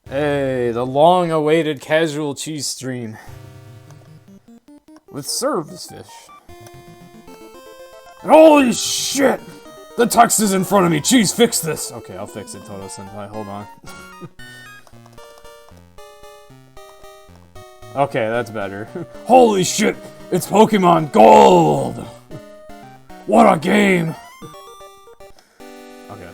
Hey, the long-awaited casual cheese stream. With service fish. Holy shit! The text is in front of me! Cheese, fix this! Okay, I'll fix it, Toto Senpai, hold on. Okay, that's better. Holy shit! It's Pokemon Gold! What a game! Okay.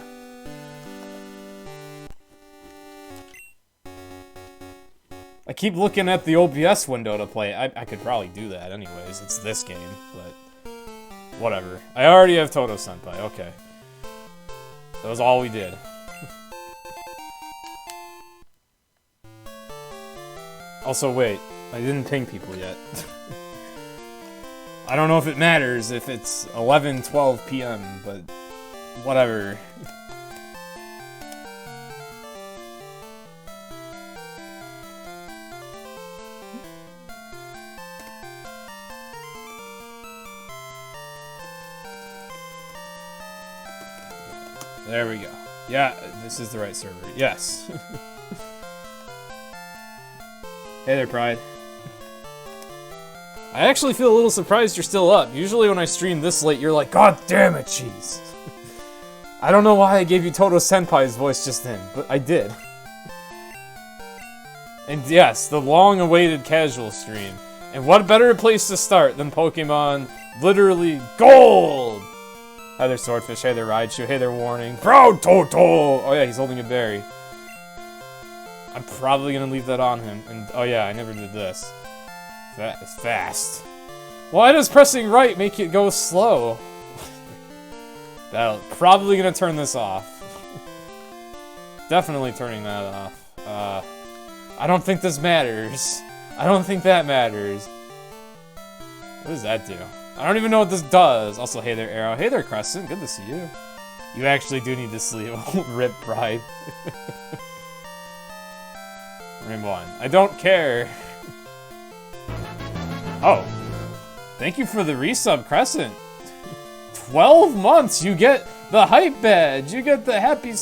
I keep looking at the OBS window to play. I could probably do that anyways. It's this game, but whatever. I already have Toto Senpai. Okay. That was all we did. Also, wait. I didn't ping people yet. I don't know if it matters if it's 11:12 p.m., but whatever. There we go. Yeah, this is the right server. Yes. Hey there, Pride. I actually feel a little surprised you're still up. Usually when I stream this late, you're like, God damn it, Cheese. I don't know why I gave you Toto Senpai's voice just then, but I did. And yes, the long-awaited casual stream. And what better place to start than Pokemon literally Gold! Hey there, Swordfish. Hey there, Raichu. Hey there, Warning. Proud Toto! Oh yeah, he's holding a berry. I'm probably gonna leave that on him. And oh yeah, I never did this. That is fast. Why does pressing right make it go slow? That'll probably gonna turn this off. Definitely turning that off. I don't think this matters. I don't think that matters. What does that do? I don't even know what this does. Also, hey there, Arrow. Hey there, Crescent. Good to see you. You actually do need to sleep. Rip Pride. Rim 1. I don't care. Oh. Thank you for the resub, Crescent. 12 months, you get the hype badge. You get the happy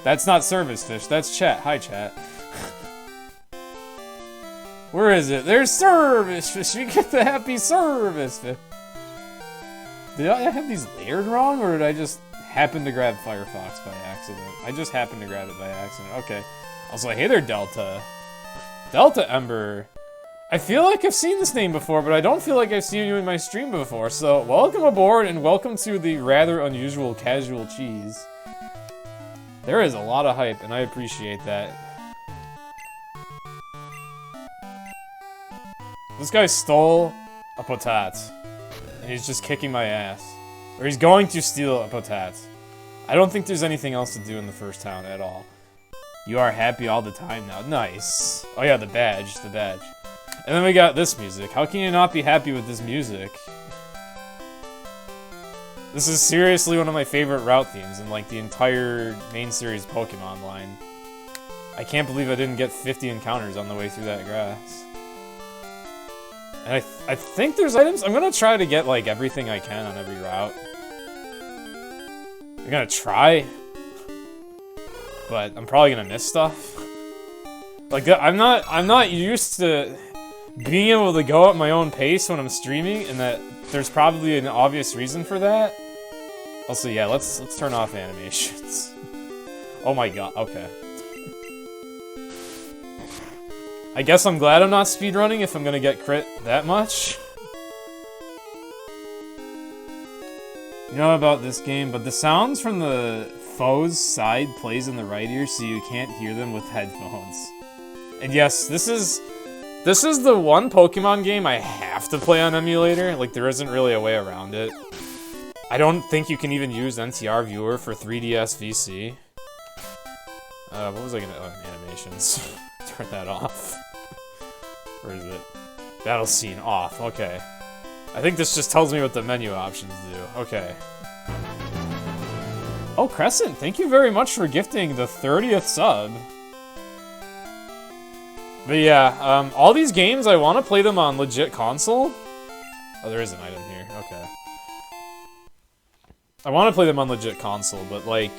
That's not service fish, that's chat. Hi, chat. Where is it? There's service fish. You get the happy service fish. Did I have these layered wrong, or did I just happen to grab Firefox by accident? I just happened to grab it by accident. Okay. Also, hey there, Delta. Delta Ember. I feel like I've seen this name before, but I don't feel like I've seen you in my stream before. So, welcome aboard, and welcome to the rather unusual casual cheese. There is a lot of hype, and I appreciate that. This guy stole a potat, and he's just kicking my ass. Or he's going to steal a potat. I don't think there's anything else to do in the first town at all. You are happy all the time now. Nice. Oh yeah, the badge, the badge. And then we got this music. How can you not be happy with this music? This is seriously one of my favorite route themes in like the entire main series Pokemon line. I can't believe I didn't get 50 encounters on the way through that grass. And I think there's items. I'm gonna try to get like everything I can on every route. I'm gonna try, but I'm probably gonna miss stuff. Like I'm not used to being able to go at my own pace when I'm streaming, and that there's probably an obvious reason for that. Also, yeah, let's turn off animations. Oh my god. Okay. I guess I'm glad I'm not speedrunning if I'm gonna get crit that much. You know about this game, but the sounds from the foe's side plays in the right ear, so you can't hear them with headphones. And yes, this is the one Pokemon game I have to play on emulator. Like, there isn't really a way around it. I don't think you can even use NTR Viewer for 3DS VC. What was I gonna... Oh, animations. Turn that off. Where is it? Battle scene off. Okay. I think this just tells me what the menu options do. Okay. Oh, Crescent, thank you very much for gifting the 30th sub. But yeah, all these games, I want to play them on legit console. Oh, there is an item here. Okay. I want to play them on legit console, but like,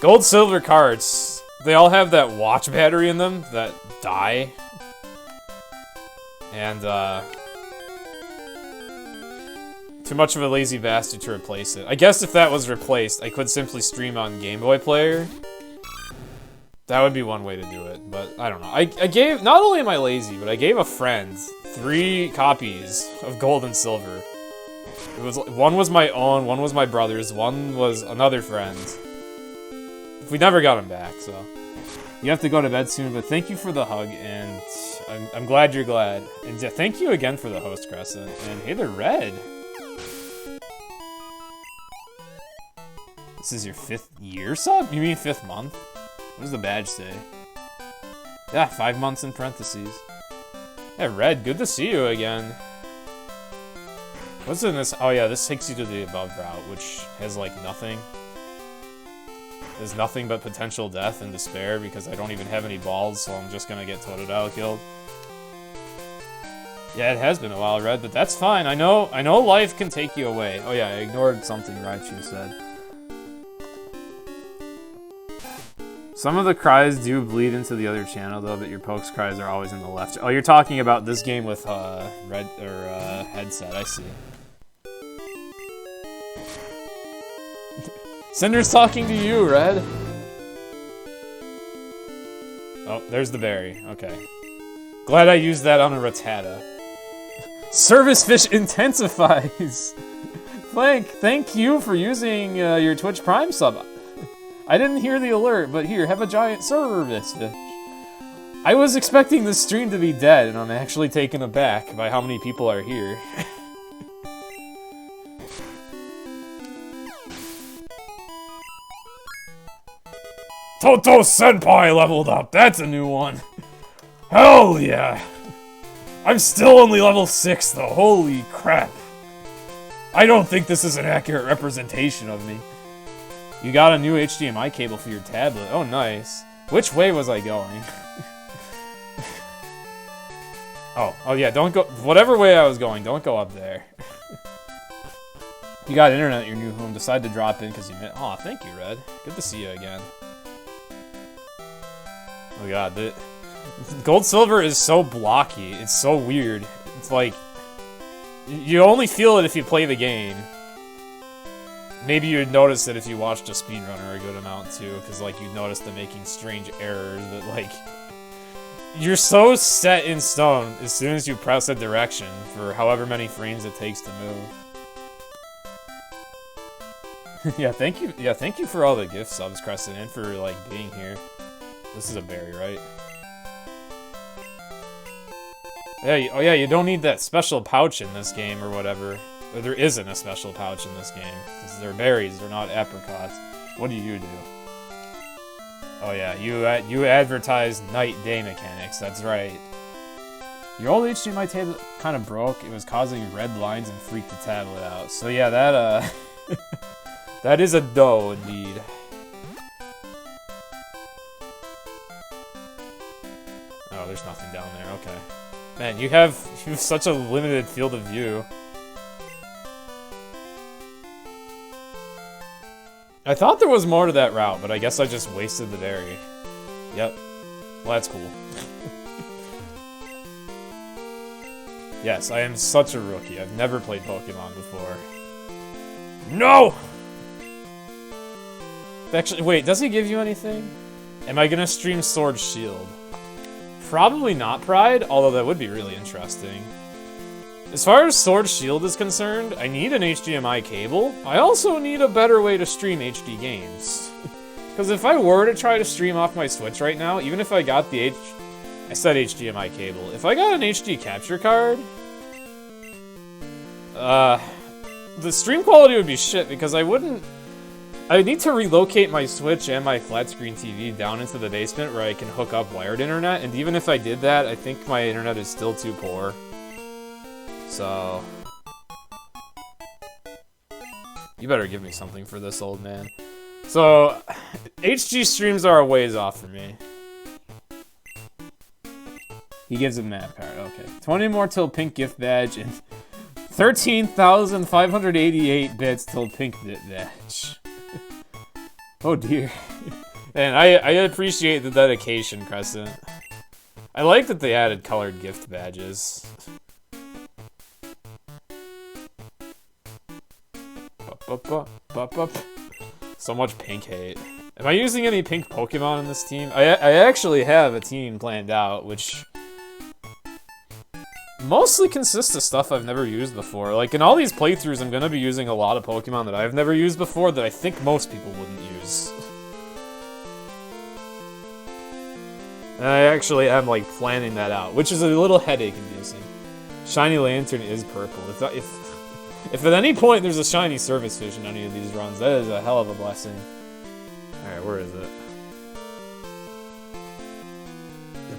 Gold Silver cards They all have that watch battery in them that die. And, too much of a lazy bastard to replace it. I guess if that was replaced, I could simply stream on Game Boy Player. That would be one way to do it, but I don't know. I gave, not only am I lazy, but I gave a friend 3 copies of Gold and Silver. It was, one was my own, one was my brother's, one was another friend's. We never got him back, so. You have to go to bed soon, but thank you for the hug, and I'm glad you're glad. And yeah, thank you again for the host, Crescent. And hey there, Red. This is your 5th year sub? You mean 5th month? What does the badge say? Yeah, 5 months in parentheses. Yeah, Red, good to see you again. What's in this? Oh yeah, this takes you to the above route, which has like nothing. There's nothing but potential death and despair because I don't even have any balls, so I'm just gonna get Totodile killed. Yeah, it has been a while, Red, but that's fine. I know life can take you away. Oh yeah, I ignored something Raichu said. Some of the cries do bleed into the other channel, though, but your pokes cries are always in the left. Oh, you're talking about this game with Red or headset. I see. Cinder's talking to you, Red. Oh, there's the berry. Okay. Glad I used that on a Rattata. Service fish intensifies. Thank you for using your Twitch Prime sub. I didn't hear the alert, but here, have a giant service fish. I was expecting this stream to be dead, and I'm actually taken aback by how many people are here. TOTO SENPAI leveled up! That's a new one! Hell yeah! I'm still only level 6 though, holy crap! I don't think this is an accurate representation of me. You got a new HDMI cable for your tablet. Oh, nice. Which way was I going? oh yeah, don't go... Whatever way I was going, don't go up there. You got internet at your new home. Decide to drop in because you met... Aw, thank you, Red. Good to see you again. Oh god, the... Gold Silver is so blocky. It's so weird. It's like... You only feel it if you play the game. Maybe you'd notice it if you watched a speedrunner a good amount too, because like you'd notice them making strange errors that like you're so set in stone as soon as you press a direction for however many frames it takes to move. Yeah, thank you. Yeah, thank you for all the gift subs, Crescent, and for like being here. This is a berry, right? Yeah. Oh yeah, you don't need that special pouch in this game or whatever. Or there isn't a special pouch in this game, because they're berries, they're not apricots. What do you do? Oh yeah, you advertise night-day mechanics, that's right. Your old HDMI tablet kind of broke, it was causing red lines and freaked the tablet out. So yeah, that, that is a dough, indeed. Oh, there's nothing down there, okay. Man, you have such a limited field of view. I thought there was more to that route, but I guess I just wasted the berry. Yep. Well, that's cool. Yes, I am such a rookie. I've never played Pokémon before. No! Actually, wait, does he give you anything? Am I gonna stream Sword Shield? Probably not Pride, although that would be really interesting. As far as Sword Shield is concerned, I need an HDMI cable. I also need a better way to stream HD games. Because if I were to try to stream off my Switch right now, even if I got the I said HDMI cable. If I got an HD capture card, the stream quality would be shit because I would need to relocate my Switch and my flat screen TV down into the basement where I can hook up wired internet, and even if I did that, I think my internet is still too poor. So... You better give me something for this, old man. So, HG streams are a ways off for me. He gives a map card, okay. 20 more till pink gift badge, and 13,588 bits till pink badge. Oh dear. And I appreciate the dedication, Crescent. I like that they added colored gift badges. So much pink hate. Am I using any pink Pokemon in this team? I actually have a team planned out, which mostly consists of stuff I've never used before. Like, in all these playthroughs, I'm gonna be using a lot of Pokemon that I've never used before that I think most people wouldn't use. And I actually am, like, planning that out, which is a little headache-inducing. Shiny Lanturn is purple. If at any point there's a shiny Service Fish in any of these runs, that is a hell of a blessing. Alright, where is it?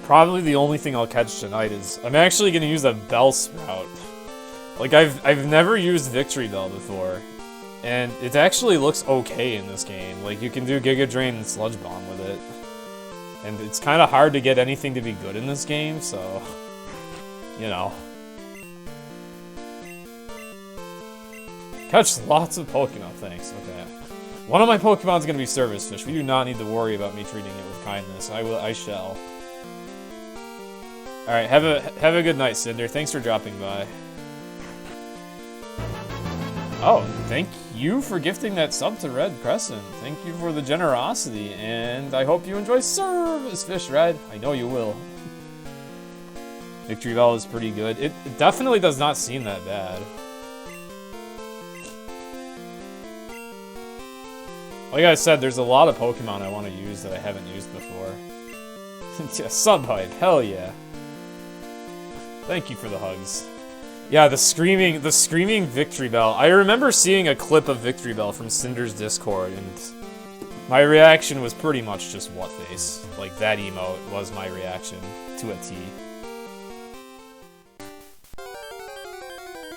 Probably the only thing I'll catch tonight is... I'm actually gonna use a Bellsprout. Like, I've never used Victory Bell before. And it actually looks okay in this game. Like, you can do Giga Drain and Sludge Bomb with it. And it's kind of hard to get anything to be good in this game, so... You know. Catch lots of Pokemon, thanks, okay. One of my Pokemon's gonna be Service Fish. We do not need to worry about me treating it with kindness. I shall. Alright, have a good night, Cinder. Thanks for dropping by. Oh, thank you for gifting that sub to Red Crescent. Thank you for the generosity, and I hope you enjoy Service Fish, Red. I know you will. Victory Bell is pretty good. It definitely does not seem that bad. Like I said, there's a lot of Pokemon I want to use that I haven't used before. Yeah, Subhype, hell yeah. Thank you for the hugs. Yeah, the screaming Victory Bell. I remember seeing a clip of Victory Bell from Cinder's Discord, and my reaction was pretty much just what face. Like, that emote was my reaction to a T.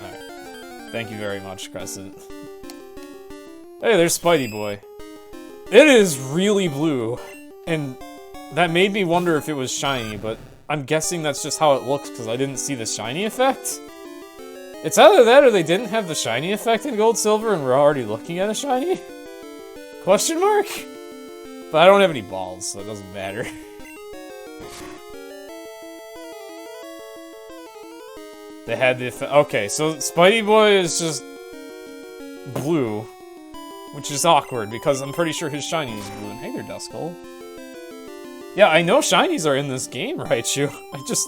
Alright. Thank you very much, Crescent. Hey, there's Spidey Boy. It is really blue, and that made me wonder if it was shiny, but I'm guessing that's just how it looks because I didn't see the shiny effect. It's either that or they didn't have the shiny effect in Gold Silver and we're already looking at a shiny? Question mark? But I don't have any balls, so it doesn't matter. They had the effect. Okay, so Spidey Boy is just blue, which is awkward because I'm pretty sure his shiny is blue. And hey there, Duskull. Yeah, I know shinies are in this game, Raichu. I just...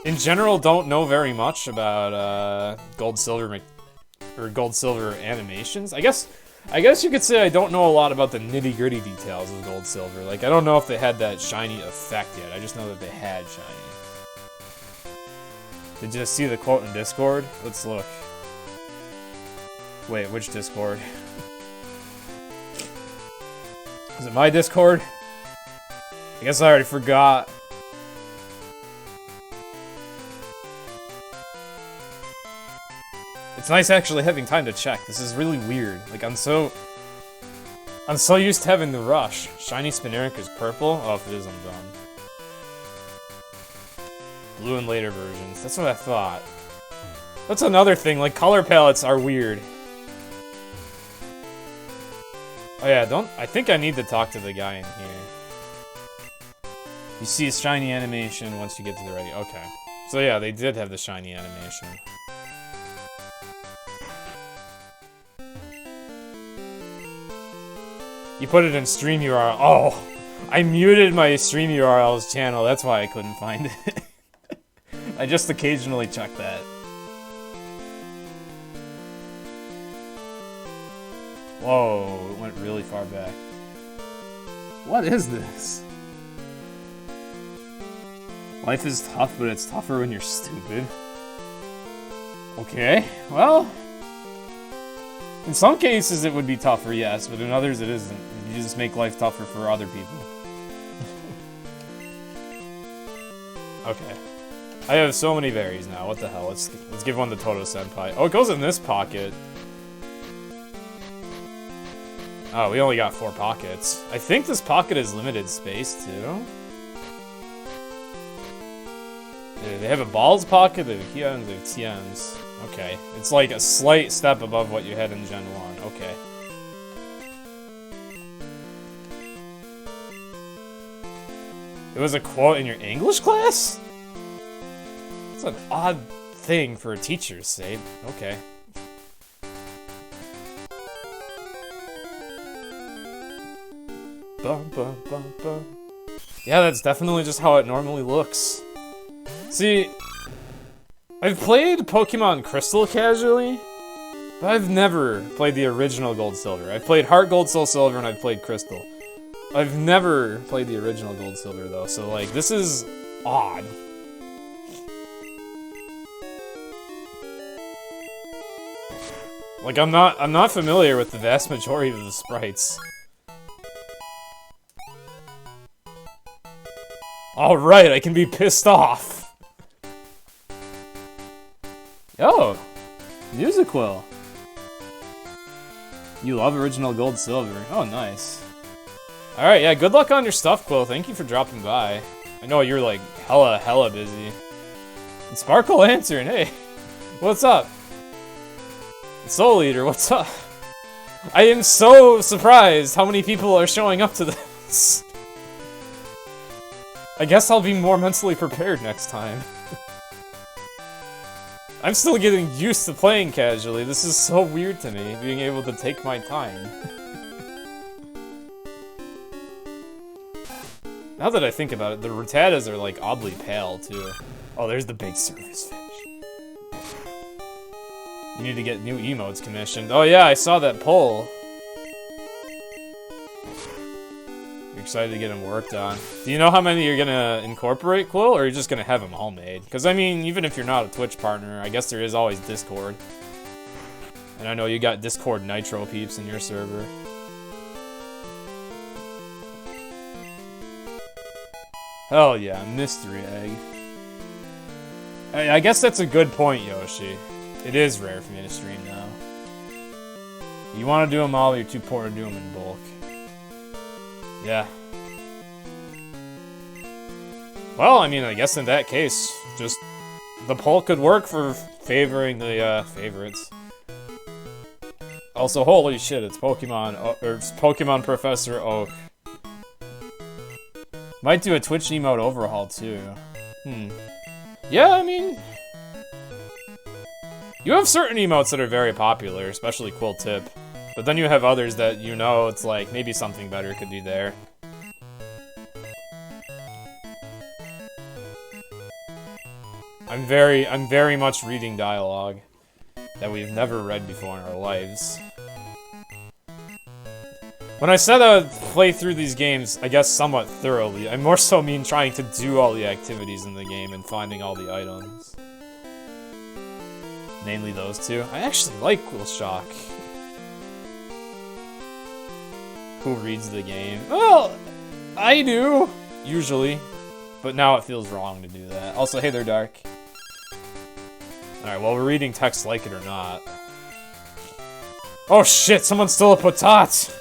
in general, don't know very much about, Gold Silver animations. I guess you could say I don't know a lot about the nitty-gritty details of Gold Silver. Like, I don't know if they had that shiny effect yet. I just know that they had shiny. Did you see the quote in Discord? Let's look. Wait, which Discord? Is it my Discord? I guess I already forgot. It's nice actually having time to check. This is really weird. Like, I'm so used to having the rush. Shiny Spinarak is purple? Oh, if it is, I'm done. Blue and later versions. That's what I thought. That's another thing, like, color palettes are weird. Oh yeah, I think I need to talk to the guy in here. You see a shiny animation once you get to the ready. Okay. So yeah, they did have the shiny animation. You put it in stream URL. Oh! I muted my stream URL's channel, that's why I couldn't find it. I just occasionally check that. Whoa, it went really far back. What is this? Life is tough, but it's tougher when you're stupid. Okay, well... in some cases it would be tougher, yes, but in others it isn't. You just make life tougher for other people. Okay. I have so many berries now, what the hell? Let's give one to Toto Senpai. Oh, it goes in this pocket. Oh, we only got 4 pockets. I think this pocket is limited space, too. They have a balls pocket, they have Hyuns, they have Tians. Okay. It's like a slight step above what you had in Gen 1. Okay. It was a quote in your English class? It's an odd thing for a teacher to say. Okay. Bum, bum, bum, bum. Yeah, that's definitely just how it normally looks. See, I've played Pokemon Crystal casually, but I've never played the original Gold Silver. I've played HeartGold, SoulSilver, and I've played Crystal. I've never played the original Gold Silver though, so like this is odd. Like I'm not familiar with the vast majority of the sprites. Alright, I can be pissed off. Yo, Music Quill. You love original Gold Silver. Oh, nice. Alright, yeah, good luck on your stuff, Quill. Thank you for dropping by. I know you're like hella busy. And Sparkle Lanturn, hey. What's up? Soul Eater, what's up? I am so surprised how many people are showing up to this. I guess I'll be more mentally prepared next time. I'm still getting used to playing casually. This is so weird to me, being able to take my time. Now that I think about it, the Rattatas are like oddly pale too. Oh, there's the big service fish. You need to get new emotes commissioned. Oh yeah, I saw that poll. You're excited to get them worked on. Do you know how many you're gonna incorporate, Quill, or are you just gonna have them all made? Because I mean, even if you're not a Twitch partner, I guess there is always Discord. And I know you got Discord Nitro peeps in your server. Hell yeah, mystery egg. I guess that's a good point, Yoshi. It is rare for me to stream now. You want to do them all, you're too poor to do them in bulk. Yeah. Well, I mean, I guess in that case, just the poll could work for favoring the favorites. Also, holy shit, it's Pokemon, or it's Pokemon Professor Oak. Might do a Twitch emote overhaul too. Yeah, I mean, you have certain emotes that are very popular, especially Quill Tip. But then you have others that you know it's like maybe something better could be there. I'm very much reading dialogue that we've never read before in our lives. When I said I would play through these games, I guess somewhat thoroughly, I more so mean trying to do all the activities in the game and finding all the items. Namely those two. I actually like Quill Shock. Who reads the game? Well, I do, usually. But now it feels wrong to do that. Also, hey there, Dark. Alright, well, we're reading text like it or not. Oh shit, someone stole a patat!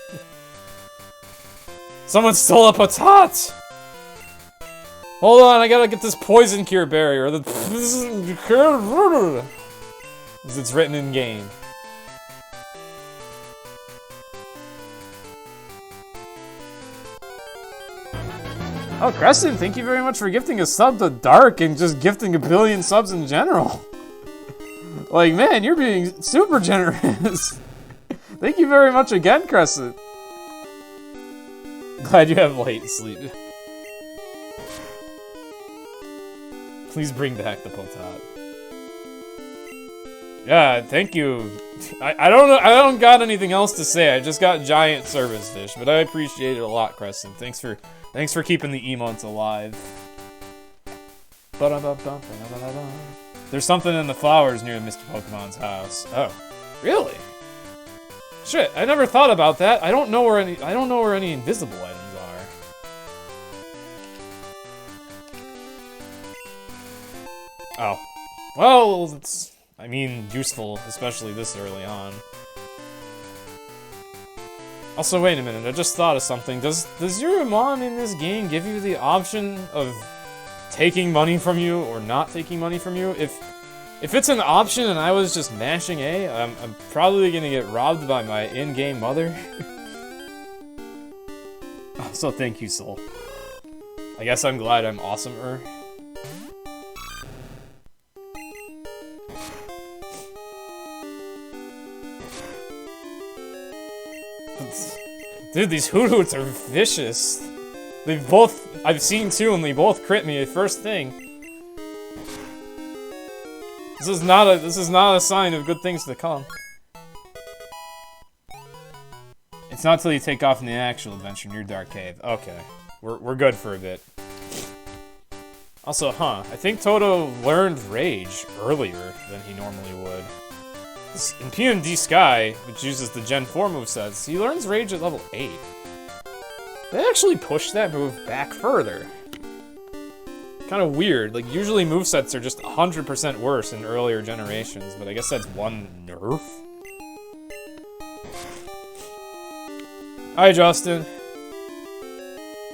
Someone stole a patat! Hold on, I gotta get this poison cure berry, or the... as it's written in game. Oh, Crescent, thank you very much for gifting a sub to Dark and just gifting a billion subs in general. Like, man, you're being super generous. Thank you very much again, Crescent. Glad you have light sleep. Please bring back the Potat. Yeah, thank you. I don't know. I don't got anything else to say. I just got giant service fish, but I appreciate it a lot, Crescent. Thanks for keeping the emotes alive. There's something in the flowers near Mr. Pokemon's house. Oh, really? Shit, I never thought about that. I don't know where any invisible items are. Oh. Well, it's, I mean, useful, especially this early on. Also, wait a minute, I just thought of something. Does your mom in this game give you the option of taking money from you or not taking money from you? If it's an option and I was just mashing A, I'm probably gonna get robbed by my in-game mother. So thank you, Soul. I guess I'm glad I'm awesomer. Dude, these Hoothoots are vicious. They've both, I've seen two and they both crit me first thing. This is not a sign of good things to come. It's not till you take off in the actual adventure near Dark Cave. Okay. We're good for a bit. Also, I think Toto learned Rage earlier than he normally would. In P&D Sky, which uses the Gen 4 movesets, he learns Rage at level 8. They actually pushed that move back further. Kind of weird, like usually movesets are just 100% worse in earlier generations, but I guess that's one nerf? Hi Justin.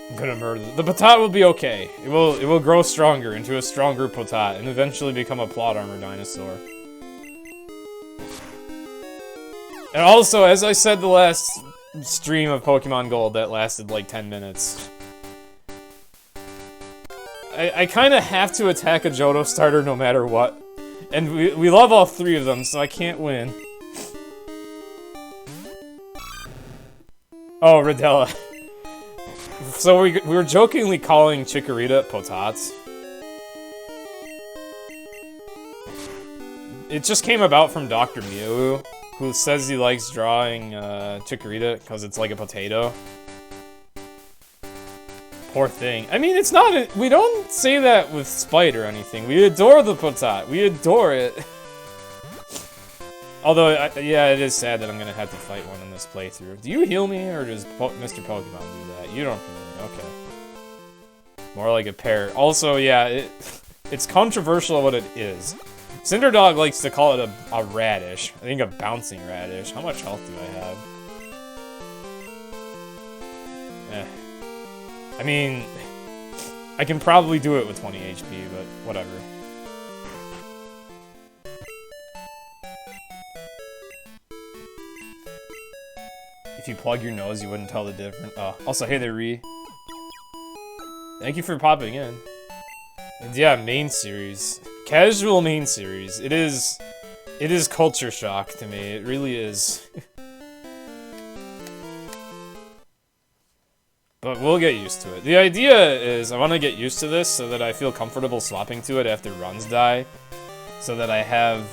I'm gonna murder the Potat will be okay. It will grow stronger into a stronger Potat and eventually become a plot armor dinosaur. And also, as I said the last stream of Pokemon Gold that lasted like 10 minutes, I kind of have to attack a Johto starter no matter what. And we love all three of them, so I can't win. Oh, Radella. So we were jokingly calling Chikorita Potats. It just came about from Dr. Mew, who says he likes drawing Chikorita because it's like a potato. Poor thing. I mean, it's not we don't say that with spite or anything. We adore the Potat. We adore it. Although, yeah, it is sad that I'm gonna have to fight one in this playthrough. Do you heal me, or does Mr. Pokemon do that? You don't heal me, okay. More like a parrot. Also, yeah, it's controversial what it is. Cinderdog likes to call it a radish. I think a bouncing radish. How much health do I have? I mean, I can probably do it with 20 HP, but whatever. If you plug your nose, you wouldn't tell the difference. Oh, also, hey there, Ree. Thank you for popping in. And yeah, main series. Casual main series. It is culture shock to me. It really is. But we'll get used to it. The idea is I want to get used to this so that I feel comfortable swapping to it after runs die. So that I have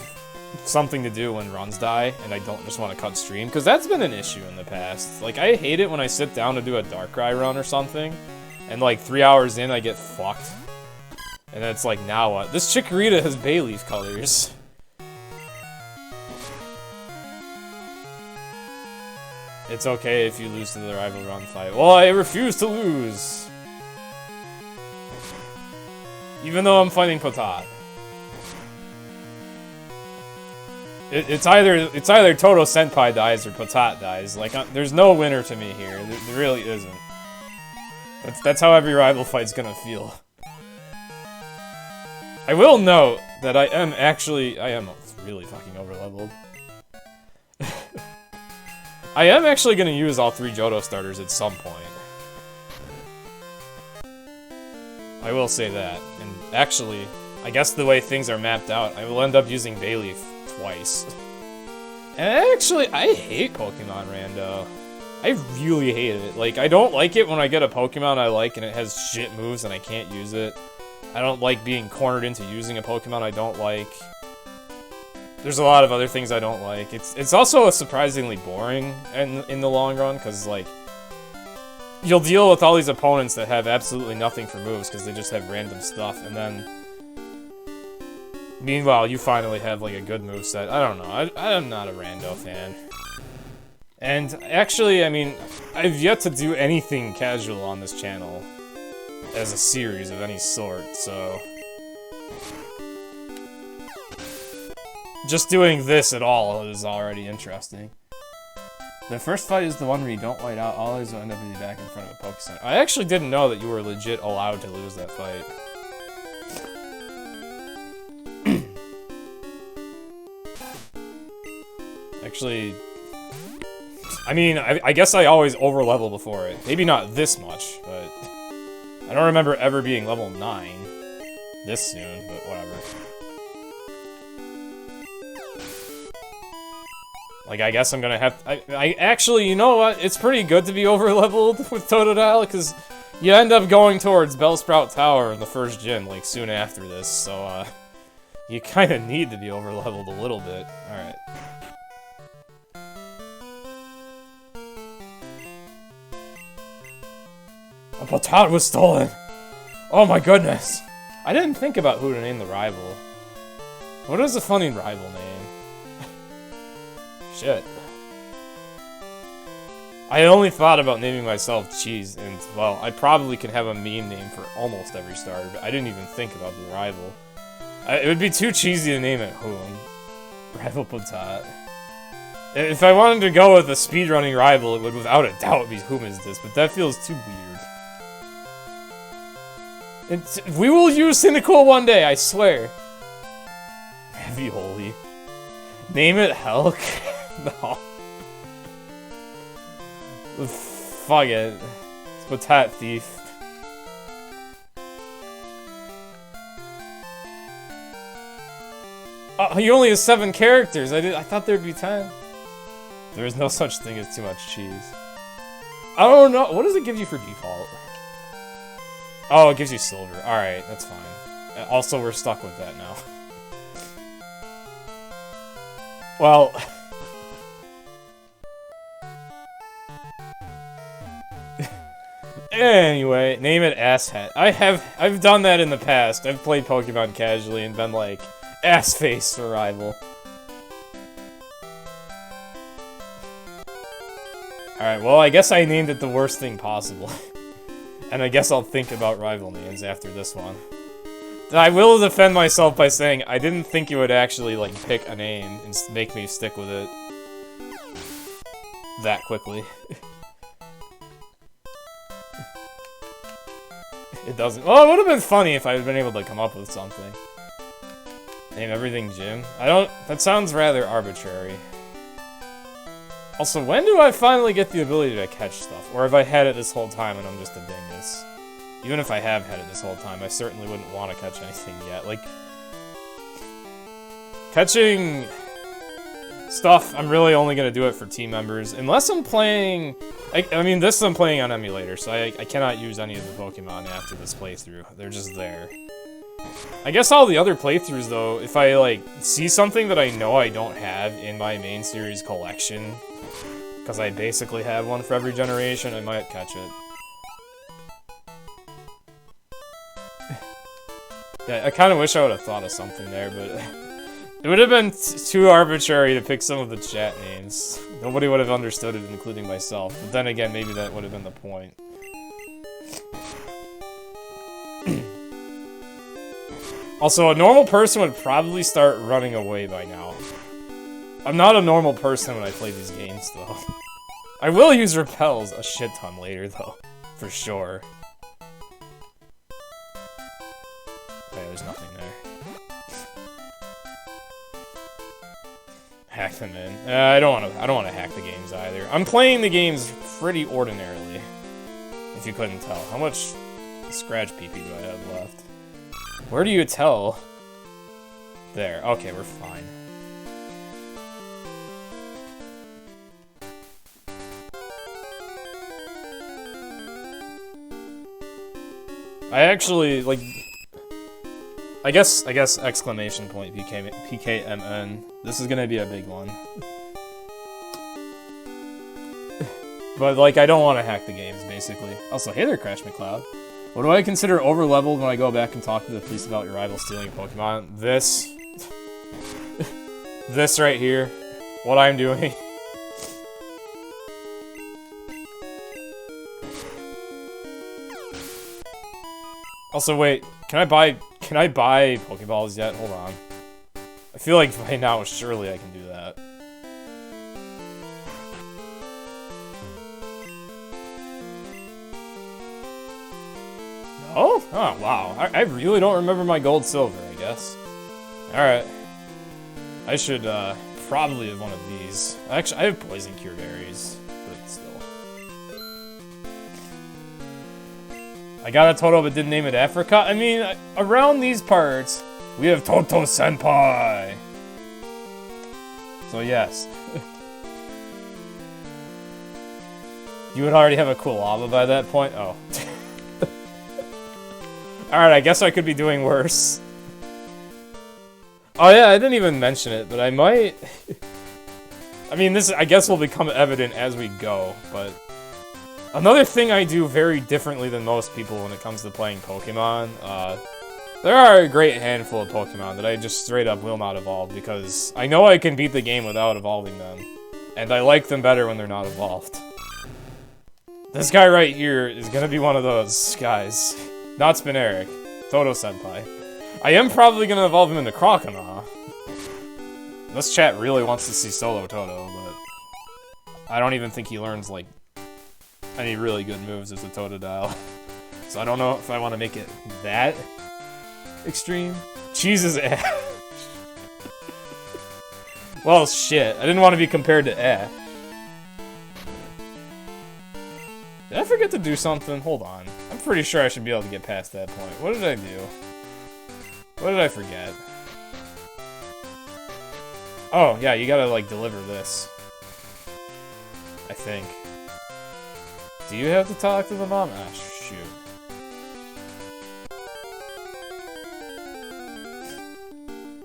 something to do when runs die and I don't just want to cut stream. Because that's been an issue in the past. Like, I hate it when I sit down to do a Darkrai run or something. And like 3 hours in, I get fucked. And then it's like, now what? This Chikorita has Bayleaf colors. It's okay if you lose to the rival run fight. Well, I refuse to lose. Even though I'm fighting Potat. It's either Toto Senpai dies or Potat dies. Like, there's no winner to me here. There really isn't. That's how every rival fight's gonna feel. I will note that I am really fucking overleveled. I am actually gonna use all 3 Johto starters at some point. I will say that. And actually, I guess the way things are mapped out, I will end up using Bayleaf twice. And actually, I hate Pokemon Rando. I really hate it. Like, I don't like it when I get a Pokemon I like and it has shit moves and I can't use it. I don't like being cornered into using a Pokemon I don't like. There's a lot of other things I don't like. It's also surprisingly boring in the long run, because, like, you'll deal with all these opponents that have absolutely nothing for moves because they just have random stuff, and then meanwhile, you finally have, like, a good moveset. I don't know. I'm not a Rando fan. And actually, I mean, I've yet to do anything casual on this channel as a series of any sort, so just doing this at all is already interesting. The first fight is the one where you don't white out, all others will end up in the back in front of a Pokestone. I actually didn't know that you were legit allowed to lose that fight. Actually, I mean, I guess I always overlevel before it. Maybe not this much, but I don't remember ever being level 9 this soon, but whatever. Like, I guess I'm gonna have... I actually, you know what? It's pretty good to be over-leveled with Totodile, because you end up going towards Bellsprout Tower in the first gym, like, soon after this, so, you kinda need to be over-leveled a little bit. Alright. A Potat was stolen! Oh my goodness! I didn't think about who to name the rival. What is a funny rival name? Shit. I only thought about naming myself Cheese, and, well, I probably could have a meme name for almost every starter, but I didn't even think about the rival. It would be too cheesy to name it Whom. Rival Potat. If I wanted to go with a speedrunning rival, it would without a doubt be Whom is this, but that feels too weird. We will use Cynical one day, I swear. Heavy Holy. Name it Helk? No. Fuck it. It's Potat Thief. Oh, he only has 7 characters. I thought there'd be 10. There is no such thing as too much cheese. I don't know. What does it give you for default? Oh, it gives you silver. Alright, that's fine. Also, we're stuck with that now. Well... Anyway, name it Asshat. I've done that in the past. I've played Pokemon casually and been like, Assface for rival. Alright, well, I guess I named it the worst thing possible. And I guess I'll think about rival names after this one. I will defend myself by saying I didn't think you would actually, like, pick a name and make me stick with it that quickly. It doesn't. Well, it would have been funny if I had been able to come up with something. Name everything Jim. That sounds rather arbitrary. Also, when do I finally get the ability to catch stuff? Or have I had it this whole time and I'm just a dingus? Even if I have had it this whole time, I certainly wouldn't want to catch anything yet. Like, catching stuff, I'm really only going to do it for team members. Unless I'm playing... I mean, this I'm playing on emulator, so I cannot use any of the Pokemon after this playthrough. They're just there. I guess all the other playthroughs, though, if I, like, see something that I know I don't have in my main series collection, because I basically have one for every generation, I might catch it. Yeah, I kind of wish I would have thought of something there, but... It would have been too arbitrary to pick some of the chat names. Nobody would have understood it, including myself. But then again, maybe that would have been the point. Also, a normal person would probably start running away by now. I'm not a normal person when I play these games, though. I will use repels a shit ton later, though. For sure. Okay, there's nothing there. Hack them in. I don't want to hack the games either. I'm playing the games pretty ordinarily. If you couldn't tell. How much scratch PP do I have left? Where do you tell? There. Okay, we're fine. I actually, like... I guess exclamation point PKMN. This is gonna be a big one. But, like, I don't want to hack the games, basically. Also, hey there, Crash McCloud. What do I consider over-leveled when I go back and talk to the police about your rival stealing a Pokemon? This. This right here. What I'm doing. Also, wait. Can I buy Pokeballs yet? Hold on. I feel like by now, surely I can do that. Oh? Oh, wow. I really don't remember my gold silver, I guess. Alright. I should, probably have one of these. Actually, I have poison cure berries, but still. I got a Toto but didn't name it Africa. I mean, around these parts, we have Toto Senpai. So yes. You would already have a cool lava by that point? Oh. Alright, I guess I could be doing worse. Oh yeah, I didn't even mention it, but I might... I mean, this, I guess, will become evident as we go, but... Another thing I do very differently than most people when it comes to playing Pokemon, there are a great handful of Pokemon that I just straight up will not evolve, because I know I can beat the game without evolving them, and I like them better when they're not evolved. This guy right here is gonna be one of those guys. Not Spinarak, Toto Senpai. I am probably gonna evolve him into Croconaw. This chat really wants to see Solo Toto, but I don't even think he learns, like, any really good moves as a Totodile. So I don't know if I want to make it that extreme. Jesus, Ash. Well, shit. I didn't want to be compared to Ash. Did I forget to do something? Hold on. I'm pretty sure I should be able to get past that point. What did I do? What did I forget? Oh, yeah, you gotta, like, deliver this. I think. Do you have to talk to the mom? Ah, shoot.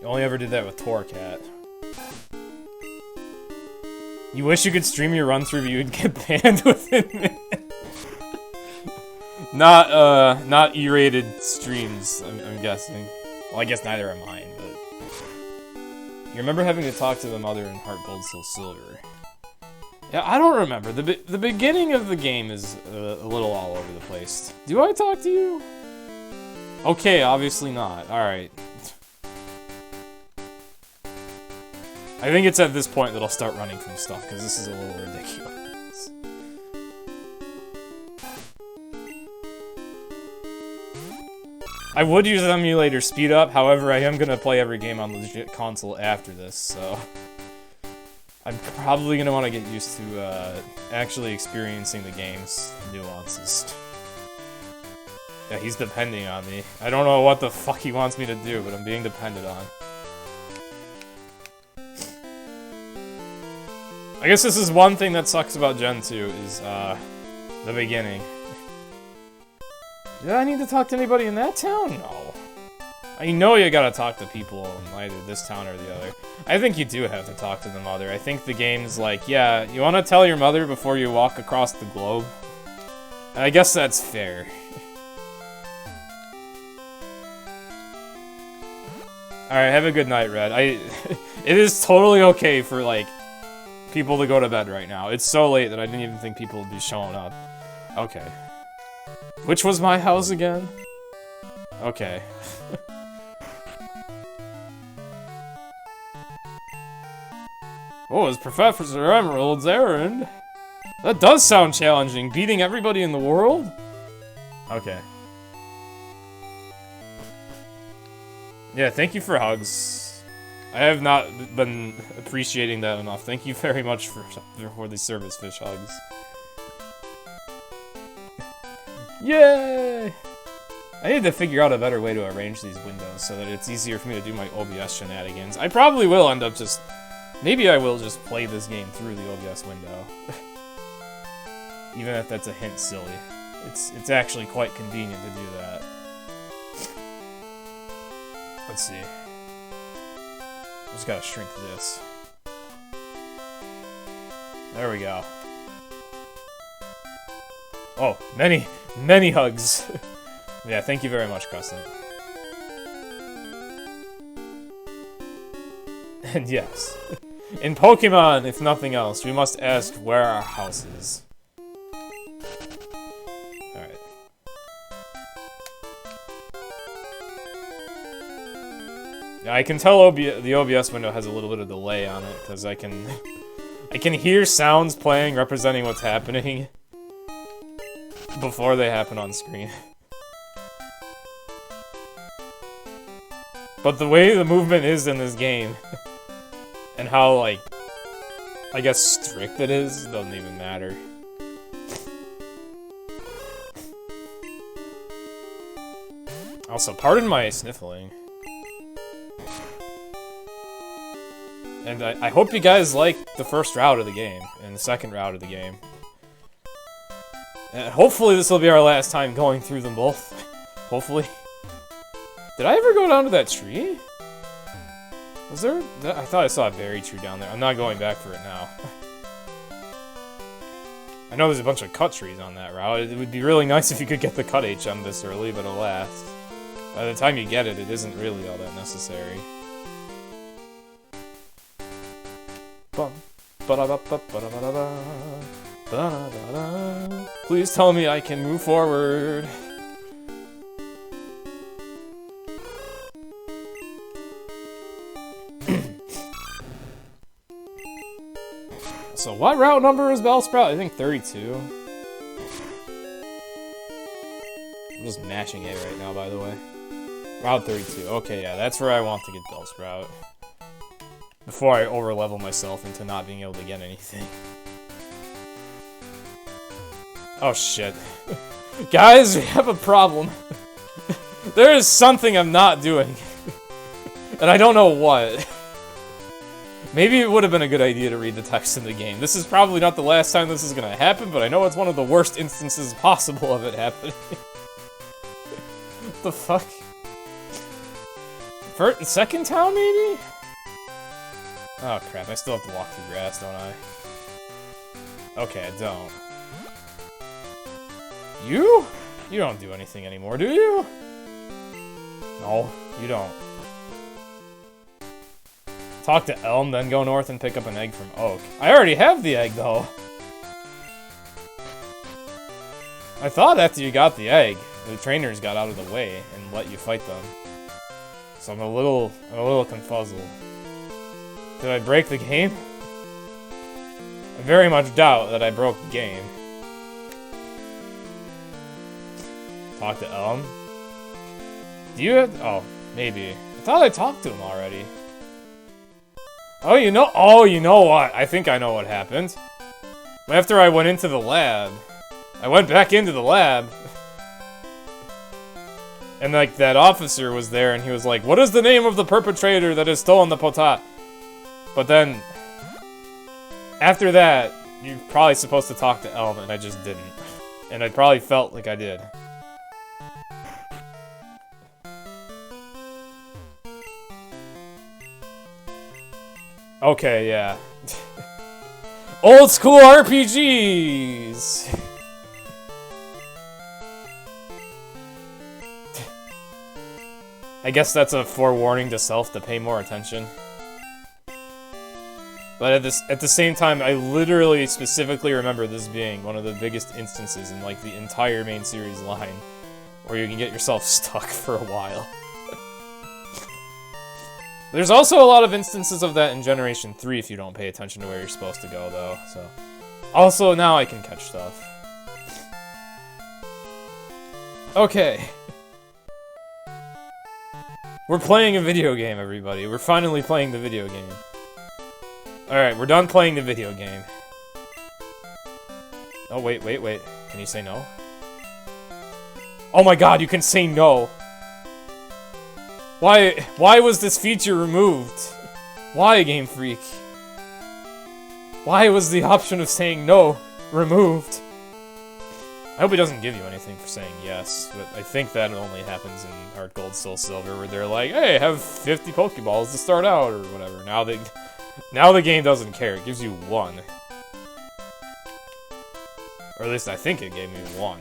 You only ever did that with Torcat. You wish you could stream your run-through, but you'd get banned within minutes. Not E-rated streams, I'm guessing. Well, I guess neither are mine, but... You remember having to talk to the mother in HeartGold, SoulSilver. Yeah, I don't remember. The beginning of the game is a little all over the place. Do I talk to you? Okay, obviously not. Alright. I think it's at this point that I'll start running from stuff, because this is a little ridiculous. I would use an emulator speed up, however, I am going to play every game on the legit console after this, so... I'm probably going to want to get used to actually experiencing the game's nuances. Yeah, he's depending on me. I don't know what the fuck he wants me to do, but I'm being depended on. I guess this is one thing that sucks about Gen 2, is, the beginning. Do I need to talk to anybody in that town? No. I know you gotta talk to people in either this town or the other. I think you do have to talk to the mother. I think the game's like, yeah, you wanna tell your mother before you walk across the globe? And I guess that's fair. Alright, have a good night, Red. It is totally okay for, like, people to go to bed right now. It's so late that I didn't even think people would be showing up. Okay. Which was my house again? Okay. What was Professor Emerald's errand? That does sound challenging. Beating everybody in the world? Okay. Yeah, thank you for hugs. I have not been appreciating that enough. Thank you very much for the service fish hugs. Yay! I need to figure out a better way to arrange these windows so that it's easier for me to do my OBS shenanigans. I probably will end up just... Maybe I will just play this game through the OBS window. Even if that's a hint silly. It's actually quite convenient to do that. Let's see. Just gotta shrink this. There we go. Oh, many hugs. Yeah, thank you very much, Crescent. And yes, in Pokemon, if nothing else, we must ask where our house is. Alright. Yeah, I can tell the OBS window has a little bit of delay on it, because I can hear sounds playing representing what's happening before they happen on screen. But the way the movement is in this game, and how, like, I guess strict it is, doesn't even matter. Also, pardon my sniffling. And I hope you guys like the first route of the game, and the second route of the game. And hopefully this will be our last time going through them both. Hopefully. Did I ever go down to that tree? Was there? I thought I saw a berry tree down there. I'm not going back for it now. I know there's a bunch of cut trees on that route. It would be really nice if you could get the cut HM this early, but alas. By the time you get it, it isn't really all that necessary. Please tell me I can move forward. So what route number is Bellsprout? I think 32. I'm just mashing it right now, by the way. Route 32. Okay, yeah, that's where I want to get Bellsprout. Before I overlevel myself into not being able to get anything. Oh shit. Guys, we have a problem. There is something I'm not doing. And I don't know what. Maybe it would have been a good idea to read the text in the game. This is probably not the last time this is gonna happen, but I know it's one of the worst instances possible of it happening. What the fuck? First, second town, maybe? Oh crap, I still have to walk through grass, don't I? Okay, I don't. You? You don't do anything anymore, do you? No, you don't. Talk to Elm, then go north and pick up an egg from Oak. I already have the egg, though. I thought after you got the egg, the trainers got out of the way and let you fight them. So I'm a little confuzzled. Did I break the game? I very much doubt that I broke the game. Talk to Elm? Do you have... Oh, maybe. I thought I talked to him already. Oh, you know what? I think I know what happened. After I went into the lab, I went back into the lab. And, like, that officer was there, and he was like, what is the name of the perpetrator that has stolen the potat? But then, after that, you're probably supposed to talk to Elm, and I just didn't. And I probably felt like I did. Okay, yeah. Old school RPGs! I guess that's a forewarning to self to pay more attention. But at the same time, I literally specifically remember this being one of the biggest instances in like the entire main series line where you can get yourself stuck for a while. There's also a lot of instances of that in Generation 3 if you don't pay attention to where you're supposed to go, though, so... Also, now I can catch stuff. Okay. We're playing a video game, everybody. We're finally playing the video game. Alright, we're done playing the video game. Oh, wait. Can you say no? Oh my god, you can say no! Why was this feature removed? Why, Game Freak? Why was the option of saying no removed? I hope it doesn't give you anything for saying yes, but I think that only happens in HeartGold, SoulSilver, where they're like, hey, have 50 Pokeballs to start out, or whatever. Now the game doesn't care, it gives you one. Or at least I think it gave me one.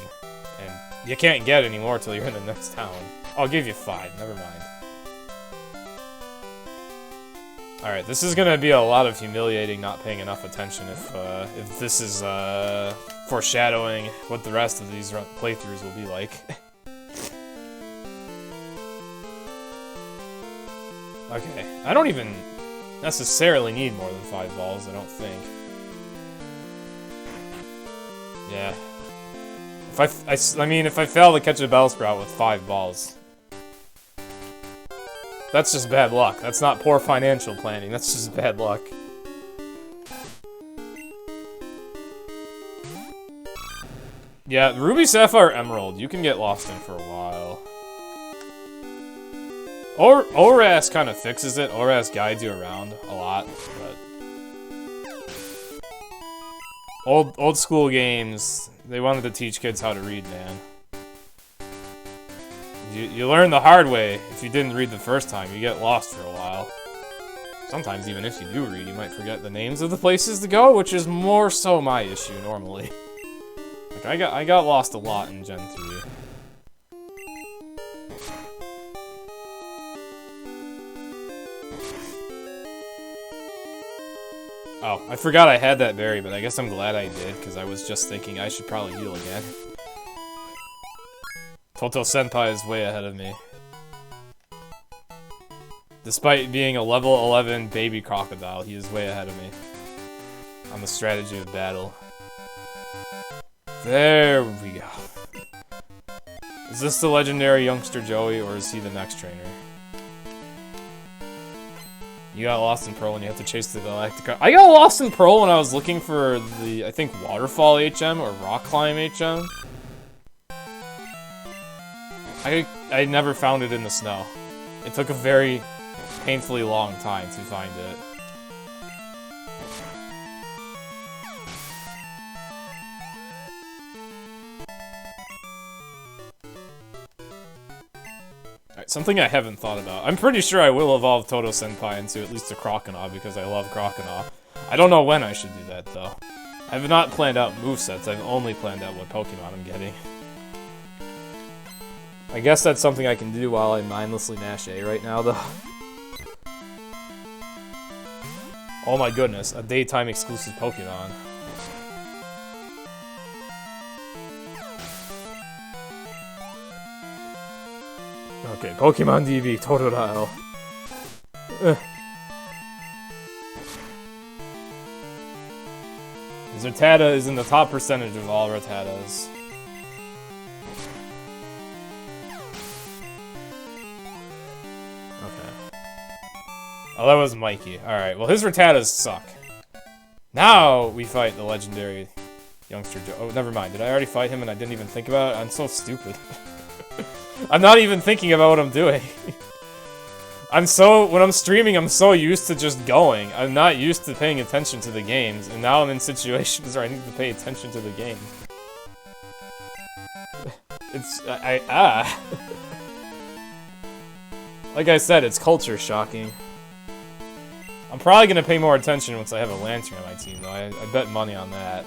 And you can't get any more till you're in the next town. I'll give you 5, never mind. Alright, this is gonna be a lot of humiliating not paying enough attention if this is, foreshadowing what the rest of these playthroughs will be like. Okay, I don't even necessarily need more than 5 balls, I don't think. Yeah. I mean, if I fail to catch a Bellsprout with 5 balls... That's just bad luck. That's not poor financial planning. That's just bad luck. Yeah, Ruby, Sapphire, Emerald. You can get lost in for a while. ORAS kind of fixes it. ORAS guides you around a lot, but old school games, they wanted to teach kids how to read, man. You learn the hard way. If you didn't read the first time, you get lost for a while. Sometimes even if you do read, you might forget the names of the places to go, which is more so my issue normally. Like I got lost a lot in Gen 3. Oh, I forgot I had that berry, but I guess I'm glad I did, because I was just thinking I should probably heal again. TOTO Senpai is way ahead of me. Despite being a level 11 baby crocodile, he is way ahead of me on the strategy of battle. There we go. Is this the legendary youngster Joey, or is he the next trainer? You got lost in Pearl and you have to chase the Galactica. I got lost in Pearl when I was looking for the, I think, Waterfall HM or Rock Climb HM. I never found it in the snow. It took a very painfully long time to find it. Alright, something I haven't thought about. I'm pretty sure I will evolve TOTO Senpai into at least a Croconaw because I love Croconaw. I don't know when I should do that though. I have not planned out movesets, I've only planned out what Pokemon I'm getting. I guess that's something I can do while I mindlessly mash A right now though. Oh my goodness, a daytime exclusive Pokemon. Okay, Pokemon DB, Totodile. His Rattata is in the top percentage of all Rattatas. Oh, that was Mikey. Alright, well his Rattatas suck. Now we fight the legendary youngster Joe. Oh, never mind. Did I already fight him and I didn't even think about it? I'm so stupid. I'm not even thinking about what I'm doing. When I'm streaming, I'm so used to just going. I'm not used to paying attention to the games, and now I'm in situations where I need to pay attention to the game. Like I said, it's culture shocking. I'm probably gonna pay more attention once I have a Lanturn on my team, though. I bet money on that.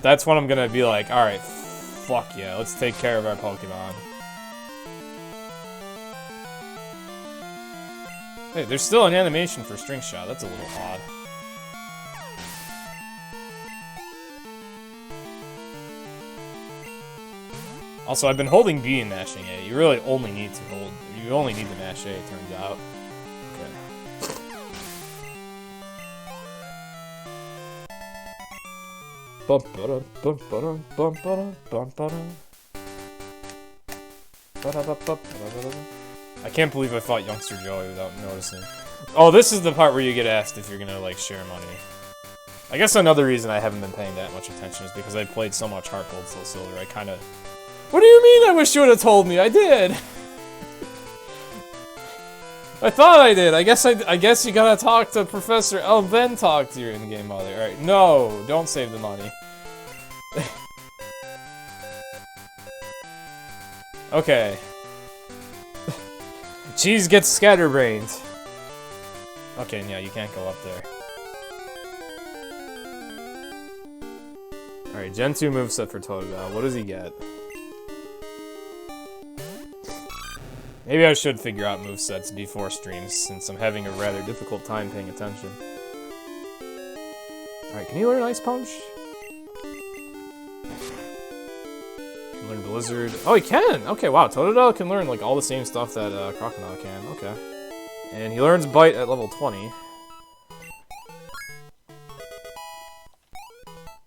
That's when I'm gonna be like, alright, fuck yeah, let's take care of our Pokemon. Hey, there's still an animation for String Shot. That's a little odd. Also, I've been holding B and mashing A. You really only need to hold. You only need to mash A, it turns out. I can't believe I fought Youngster Joey without noticing. Oh, this is the part where you get asked if you're gonna, like, share money. I guess another reason I haven't been paying that much attention is because I played so much HeartGold, SoulSilver, I kinda... What do you mean I wish you would've told me? I did! I thought I did. I guess you gotta talk to Professor L, then talk to your in-game mother. Alright, no, don't save the money. Okay. Cheese gets scatterbrained. Okay, yeah, you can't go up there. Alright, Gen 2 moveset for Totodile. What does he get? Maybe I should figure out movesets before streams, since I'm having a rather difficult time paying attention. Alright, can you learn Ice Punch? Can learn Blizzard. Oh, he can! Okay, wow, Totodile can learn like all the same stuff that Croconaw can. Okay. And he learns Bite at level 20.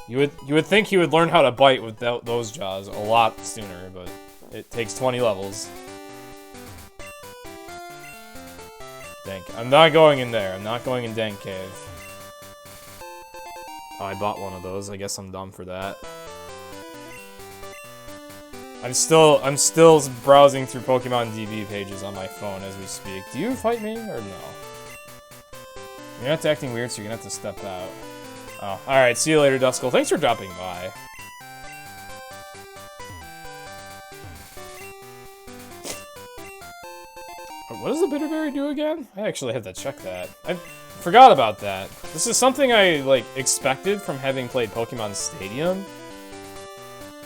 You would think he would learn how to bite without those jaws a lot sooner, but it takes 20 levels. Dank. I'm not going in there. I'm not going in Dank Cave. Oh, I bought one of those. I guess I'm dumb for that. I'm still browsing through Pokemon DB pages on my phone as we speak. Do you fight me or no? You're not acting weird, so you're gonna have to step out. Oh, alright, see you later, Duskull. Thanks for dropping by. What does the Bitterberry do again? I actually have to check that. I forgot about that. This is something I, like, expected from having played Pokemon Stadium,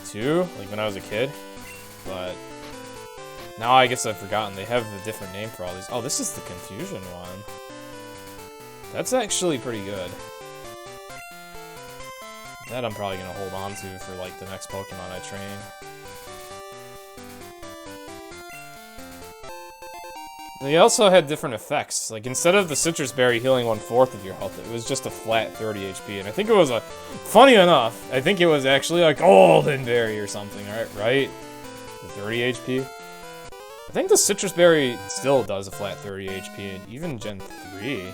too, like when I was a kid, but now I guess I've forgotten. They have a different name for all these. Oh, this is the Confusion one. That's actually pretty good. That I'm probably gonna hold on to for, like, the next Pokemon I train. They also had different effects. Like, instead of the Citrus Berry healing 1/4 of your health, it was just a flat 30 HP. And I think it was funny enough, I think it was actually a Golden Berry or something, right? The 30 HP. I think the Citrus Berry still does a flat 30 HP, and even Gen 3.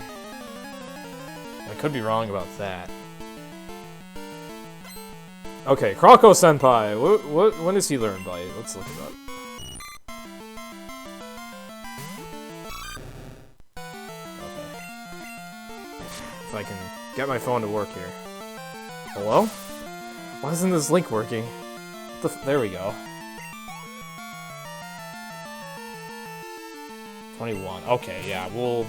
I could be wrong about that. Okay, Kroko Senpai. When does he learn Bite? Let's look it up. If I can get my phone to work here. Hello? Why isn't this link working? There we go. 21. Okay, yeah, we'll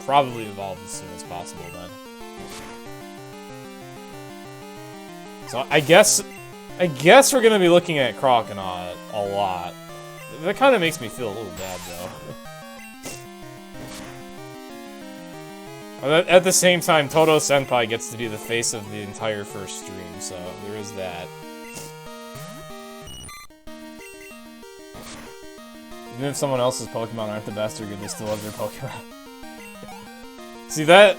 probably evolve as soon as possible then. So I guess we're gonna be looking at Croconaw a lot. That kind of makes me feel a little bad though. At the same time, Toto Senpai gets to be the face of the entire first stream, so there is that. Even if someone else's Pokemon aren't the best or good, they still love their Pokemon. See, that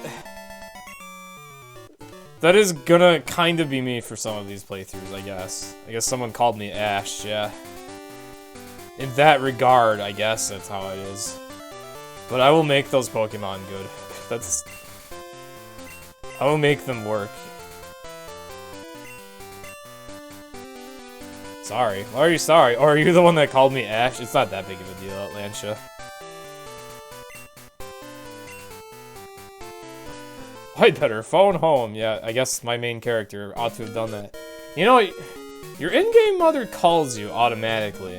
is gonna kind of be me for some of these playthroughs, I guess. I guess someone called me Ash, yeah. In that regard, I guess that's how it is. But I will make those Pokemon good. I will make them work. Sorry. Why are you sorry? Or are you the one that called me Ash? It's not that big of a deal, Atlantia. I'd better phone home. Yeah, I guess my main character ought to have done that. You know, your in-game mother calls you automatically.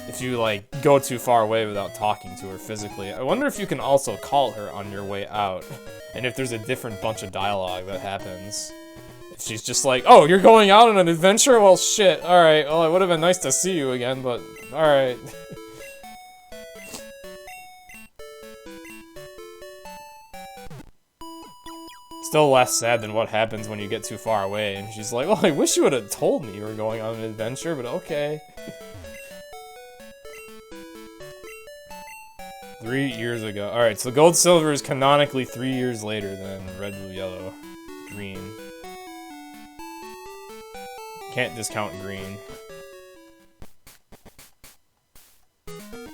If you, like, go too far away without talking to her physically. I wonder if you can also call her on your way out. And if there's a different bunch of dialogue that happens. If she's just like, oh, you're going out on an adventure? Well, shit. Alright, well, it would have been nice to see you again, but alright. Still less sad than what happens when you get too far away. And she's like, well, I wish you would have told me you were going on an adventure, but okay. 3 years ago. Alright, so Gold Silver is canonically 3 years later than Red, Blue, Yellow, Green. Can't discount Green.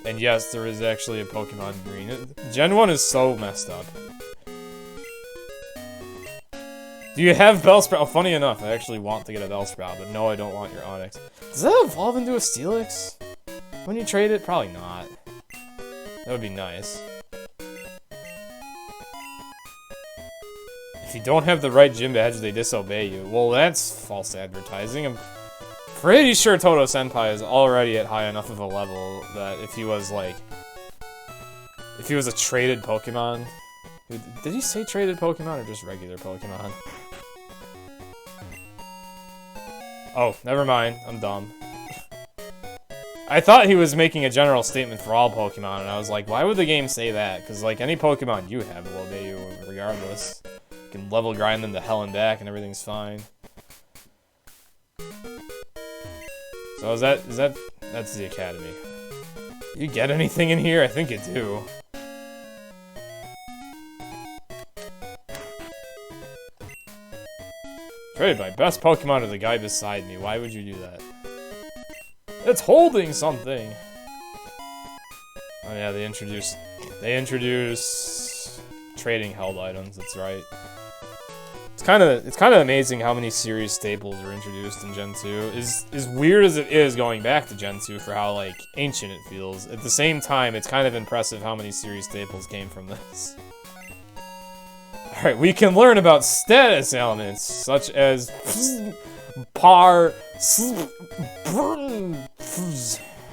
And yes, there is actually a Pokemon Green. Gen 1 is so messed up. Do you have Bellsprout? Oh, funny enough, I actually want to get a Bellsprout, but no, I don't want your Onix. Does that evolve into a Steelix? When you trade it? Probably not. That would be nice. If you don't have the right gym badge, they disobey you. Well, that's false advertising. I'm pretty sure Toto Senpai is already at high enough of a level that if he was, like... If he was a traded Pokemon... Did he say traded Pokemon or just regular Pokemon? Oh, never mind. I'm dumb. I thought he was making a general statement for all Pokemon, and I was like, why would the game say that? Because, like, any Pokemon you have will obey you regardless. You can level grind them to hell and back, and everything's fine. So that's the Academy. You get anything in here? I think you do. Traded my best Pokemon to the guy beside me. Why would you do that? It's holding something! Oh yeah, they introduce trading held items, that's right. It's kind of amazing how many series staples are introduced in Gen 2. As weird as it is going back to Gen 2 for how like ancient it feels, at the same time it's kind of impressive how many series staples came from this. Alright, we can learn about status elements such as par.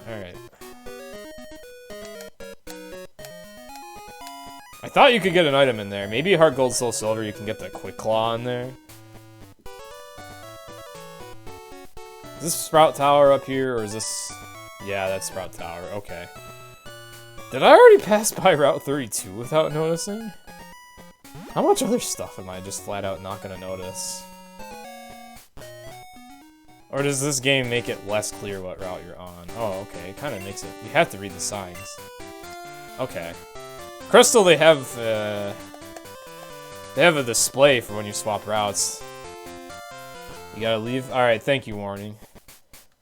Alright. I thought you could get an item in there. Maybe HeartGold, SoulSilver, you can get the Quick Claw in there. Is this Sprout Tower up here, or is this... Yeah, that's Sprout Tower. Okay. Did I already pass by Route 32 without noticing? How much other stuff am I just flat out not gonna notice? Or does this game make it less clear what route you're on? Oh, okay. It kind of makes it... You have to read the signs. Okay. Crystal, they have a display for when you swap routes. You gotta leave? Alright, thank you, warning.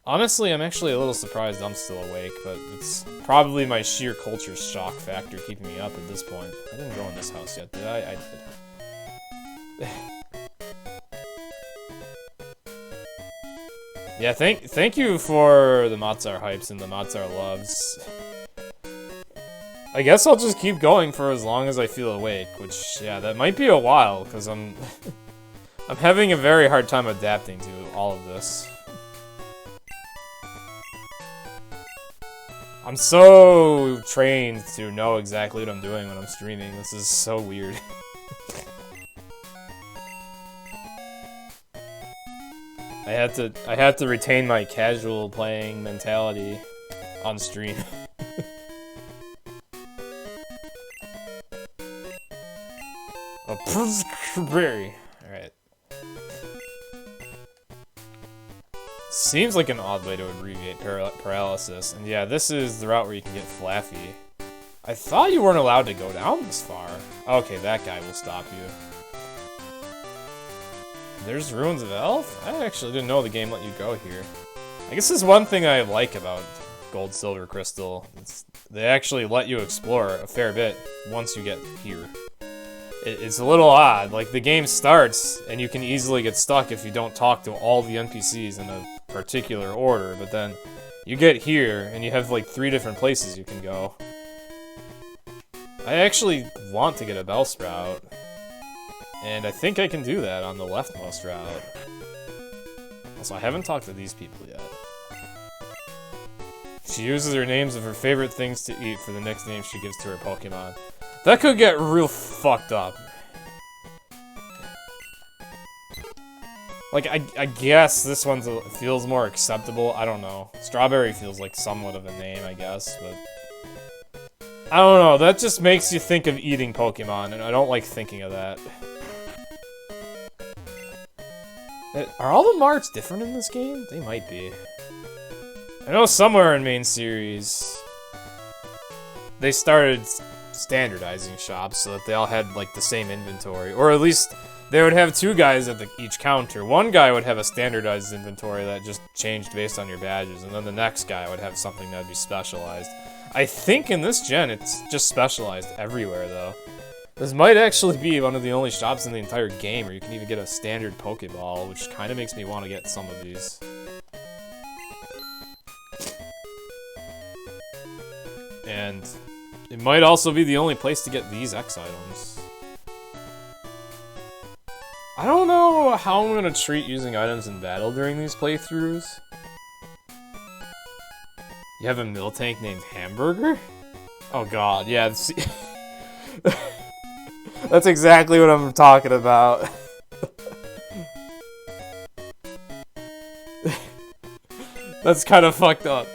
Honestly, I'm actually a little surprised I'm still awake, but it's probably my sheer culture shock factor keeping me up at this point. I didn't go in this house yet, did I? I did. Yeah, thank you for the Matsar hypes and the Matsar loves. I guess I'll just keep going for as long as I feel awake, which, yeah, that might be a while, because I'm having a very hard time adapting to all of this. I'm so trained to know exactly what I'm doing when I'm streaming. This is so weird. I had to retain my casual playing mentality on stream. Berry. Alright. Seems like an odd way to abbreviate paralysis. And yeah, this is the route where you can get Flaffy. I thought you weren't allowed to go down this far. Okay, that guy will stop you. There's Ruins of Elf? I actually didn't know the game let you go here. I guess this is one thing I like about Gold, Silver, Crystal. They actually let you explore a fair bit once you get here. It's a little odd, like the game starts and you can easily get stuck if you don't talk to all the NPCs in a particular order, but then you get here and you have like 3 different places you can go. I actually want to get a Bellsprout, and I think I can do that on the leftmost route. Also, I haven't talked to these people yet. She uses her names of her favorite things to eat for the next name she gives to her Pokemon. That could get real fucked up. Like, I guess this one feels more acceptable. I don't know. Strawberry feels like somewhat of a name, I guess, but... I don't know, that just makes you think of eating Pokemon, and I don't like thinking of that. Are all the marks different in this game? They might be. I know somewhere in main series, they started standardizing shops so that they all had like the same inventory, or at least they would have 2 guys at each counter. One guy would have a standardized inventory that just changed based on your badges, and then the next guy would have something that would be specialized. I think in this gen it's just specialized everywhere though. This might actually be one of the only shops in the entire game where you can even get a standard Pokeball, which kind of makes me want to get some of these. And it might also be the only place to get these X items. I don't know how I'm gonna treat using items in battle during these playthroughs. You have a Miltank named Hamburger? Oh god, yeah. That's exactly what I'm talking about. That's kind of fucked up.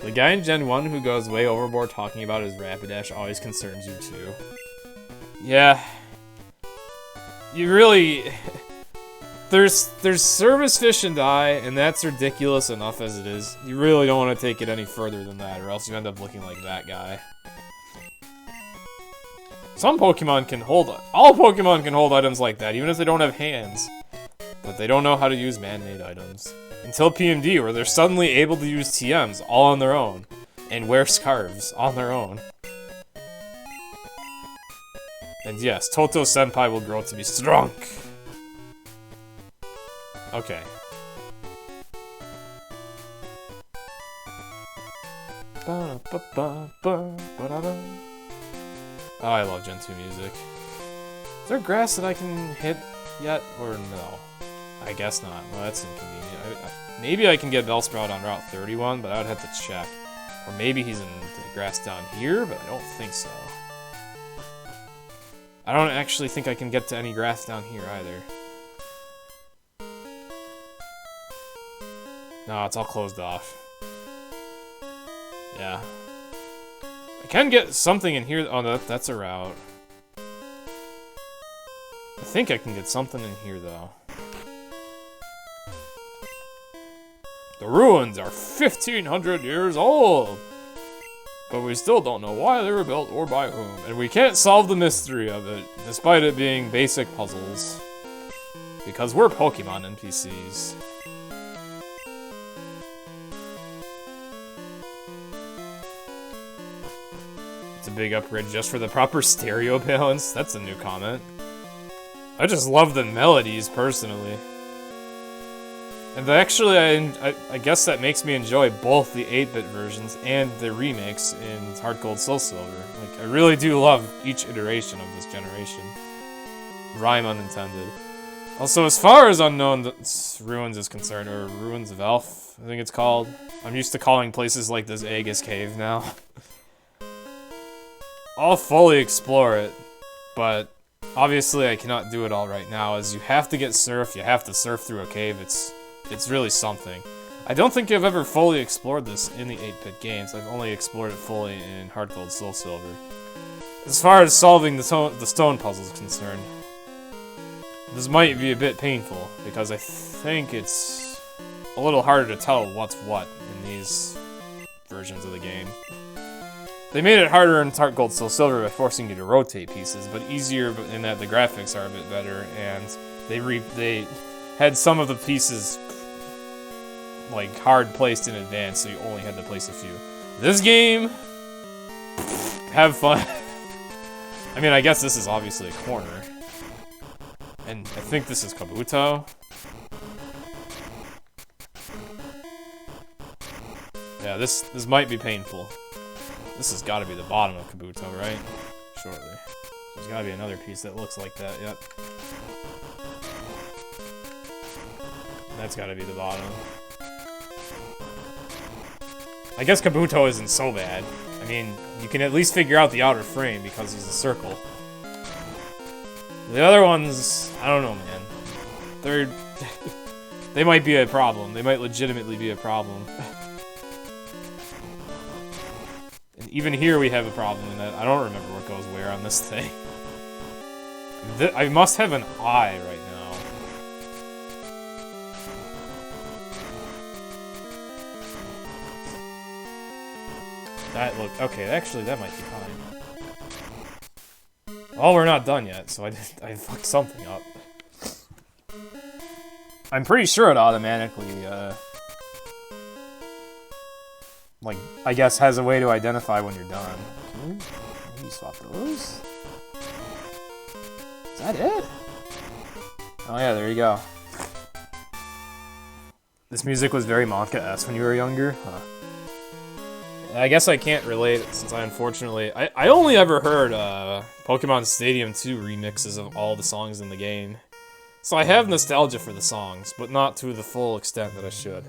The guy in Gen 1 who goes way overboard talking about his Rapidash always concerns you too. Yeah. You really... There's Service Fish and Die, and that's ridiculous enough as it is. You really don't want to take it any further than that, or else you end up looking like that guy. Some Pokemon can hold... All Pokemon can hold items like that, even if they don't have hands. But they don't know how to use man-made items. Until PMD, where they're suddenly able to use TMs all on their own. And wear scarves on their own. And yes, Toto Senpai will grow to be strong. Okay. Oh, I love Gen 2 music. Is there grass that I can hit yet, or no? I guess not. Well, that's inconvenient. Maybe I can get Bellsprout on Route 31, but I would have to check. Or maybe he's in the grass down here, but I don't think so. I don't actually think I can get to any grass down here either. No, it's all closed off. Yeah. I can get something in here. Oh, no, that's a route. I think I can get something in here, though. The ruins are 1,500 years old! But we still don't know why they were built or by whom. And we can't solve the mystery of it, despite it being basic puzzles. Because we're Pokemon NPCs. It's a big upgrade just for the proper stereo balance. That's a new comment. I just love the melodies, personally. And actually, I guess that makes me enjoy both the 8-bit versions and the remakes in HeartGold, SoulSilver. Like, I really do love each iteration of this generation. Rhyme unintended. Also, as far as Unknown Ruins is concerned, or Ruins of Elf, I think it's called. I'm used to calling places like this Aegis Cave now. I'll fully explore it, but obviously I cannot do it all right now, as you have to get surf, you have to surf through a cave, it's really something. I don't think I've ever fully explored this in the 8-bit games. I've only explored it fully in HeartGold, SoulSilver. As far as solving the stone puzzle is concerned, this might be a bit painful, because I think it's a little harder to tell what's what in these versions of the game. They made it harder in HeartGold, SoulSilver by forcing you to rotate pieces, but easier in that the graphics are a bit better, and they had some of the pieces like hard placed in advance, so you only had to place a few. This game, have fun. I mean, I guess this is obviously a corner, and I think this is Kabuto. Yeah, this might be painful. This has got to be the bottom of Kabuto, right? Shortly. There's got to be another piece that looks like that. Yep. That's got to be the bottom. I guess Kabuto isn't so bad. I mean, you can at least figure out the outer frame because he's a circle. The other ones, I don't know, man. They might be a problem. They might legitimately be a problem. And even here we have a problem in that I don't remember what goes where on this thing. I must have an eye right now. That looked okay. Actually, that might be fine. Well, we're not done yet, so I fucked something up. I'm pretty sure it automatically, like, I guess has a way to identify when you're done. Can you maybe swap those? Is that it? Oh yeah, there you go. This music was very Monka-esque when you were younger? Huh. I guess I can't relate since I unfortunately... I only ever heard Pokemon Stadium 2 remixes of all the songs in the game. So I have nostalgia for the songs, but not to the full extent that I should.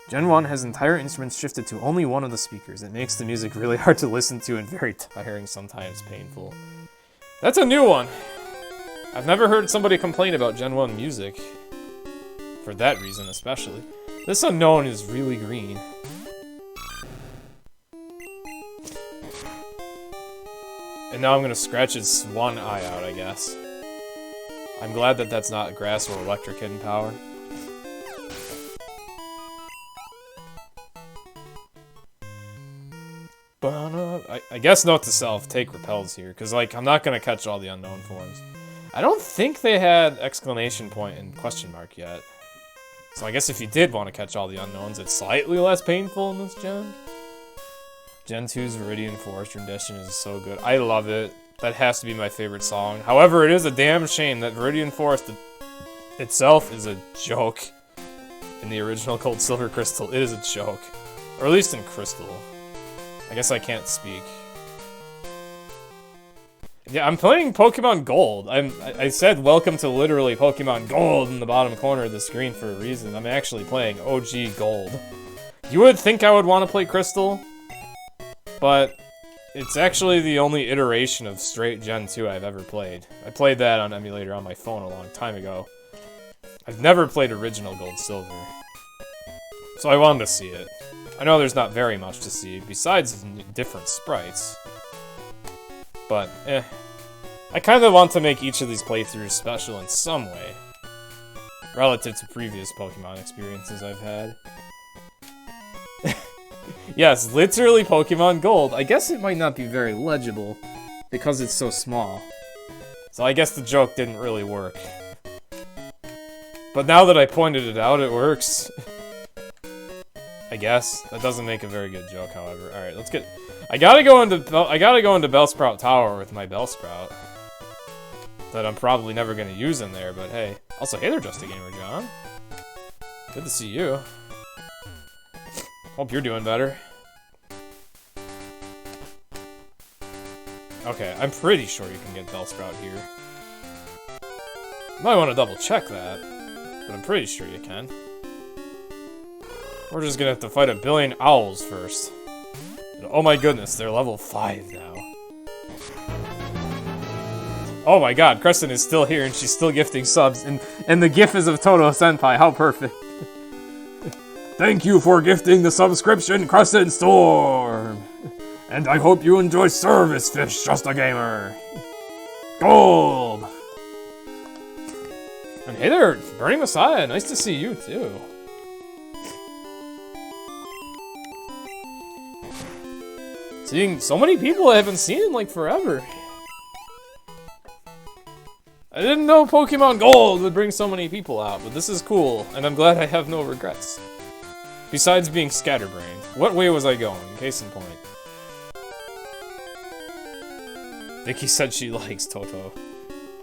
Gen 1 has entire instruments shifted to only one of the speakers. It makes the music really hard to listen to and very tiring, sometimes painful. That's a new one! I've never heard somebody complain about Gen 1 music. For that reason, especially. This Unknown is really green. And now I'm gonna scratch its one eye out, I guess. I'm glad that that's not grass or electric hidden power. I guess note to self, take repels here, because like I'm not gonna catch all the unknown forms. I don't think they had exclamation point and question mark yet. So I guess if you did want to catch all the unknowns, it's slightly less painful in this gen. Gen 2's Viridian Forest rendition is so good. I love it. That has to be my favorite song. However, it is a damn shame that Viridian Forest itself is a joke. In the original Gold, Silver, Crystal, it is a joke. Or at least in Crystal. I guess I can't speak. Yeah, I'm playing Pokemon Gold. I said welcome to literally Pokemon Gold in the bottom corner of the screen for a reason. I'm actually playing OG Gold. You would think I would want to play Crystal, but it's actually the only iteration of straight Gen 2 I've ever played. I played that on emulator on my phone a long time ago. I've never played original Gold Silver. So I wanted to see it. I know there's not very much to see, besides different sprites. But, I kind of want to make each of these playthroughs special in some way. Relative to previous Pokemon experiences I've had. Yes, literally Pokemon Gold. I guess it might not be very legible, because it's so small. So I guess the joke didn't really work. But now that I pointed it out, it works. I guess. That doesn't make a very good joke, however. Alright, let's get... I gotta go into Bellsprout Tower with my Bellsprout. That I'm probably never gonna use in there, but hey. Also, hey there, Just a Gamer John. Good to see you. Hope you're doing better. Okay, I'm pretty sure you can get Bellsprout here. Might want to double check that, but I'm pretty sure you can. We're just gonna have to fight a billion owls first. And oh my goodness, they're level 5 now. Oh my god, Crescent is still here and she's still gifting subs, and the gif is of TOTO Senpai, how perfect. Thank you for gifting the subscription, Crescent Storm! And I hope you enjoy Service Fish, Just a Gamer! Gold! And hey there, Burning Messiah, nice to see you too. Seeing so many people I haven't seen in like forever. I didn't know Pokemon Gold would bring so many people out, but this is cool, and I'm glad I have no regrets. Besides being scatterbrained. What way was I going? Case in point. Vicky said she likes Toto.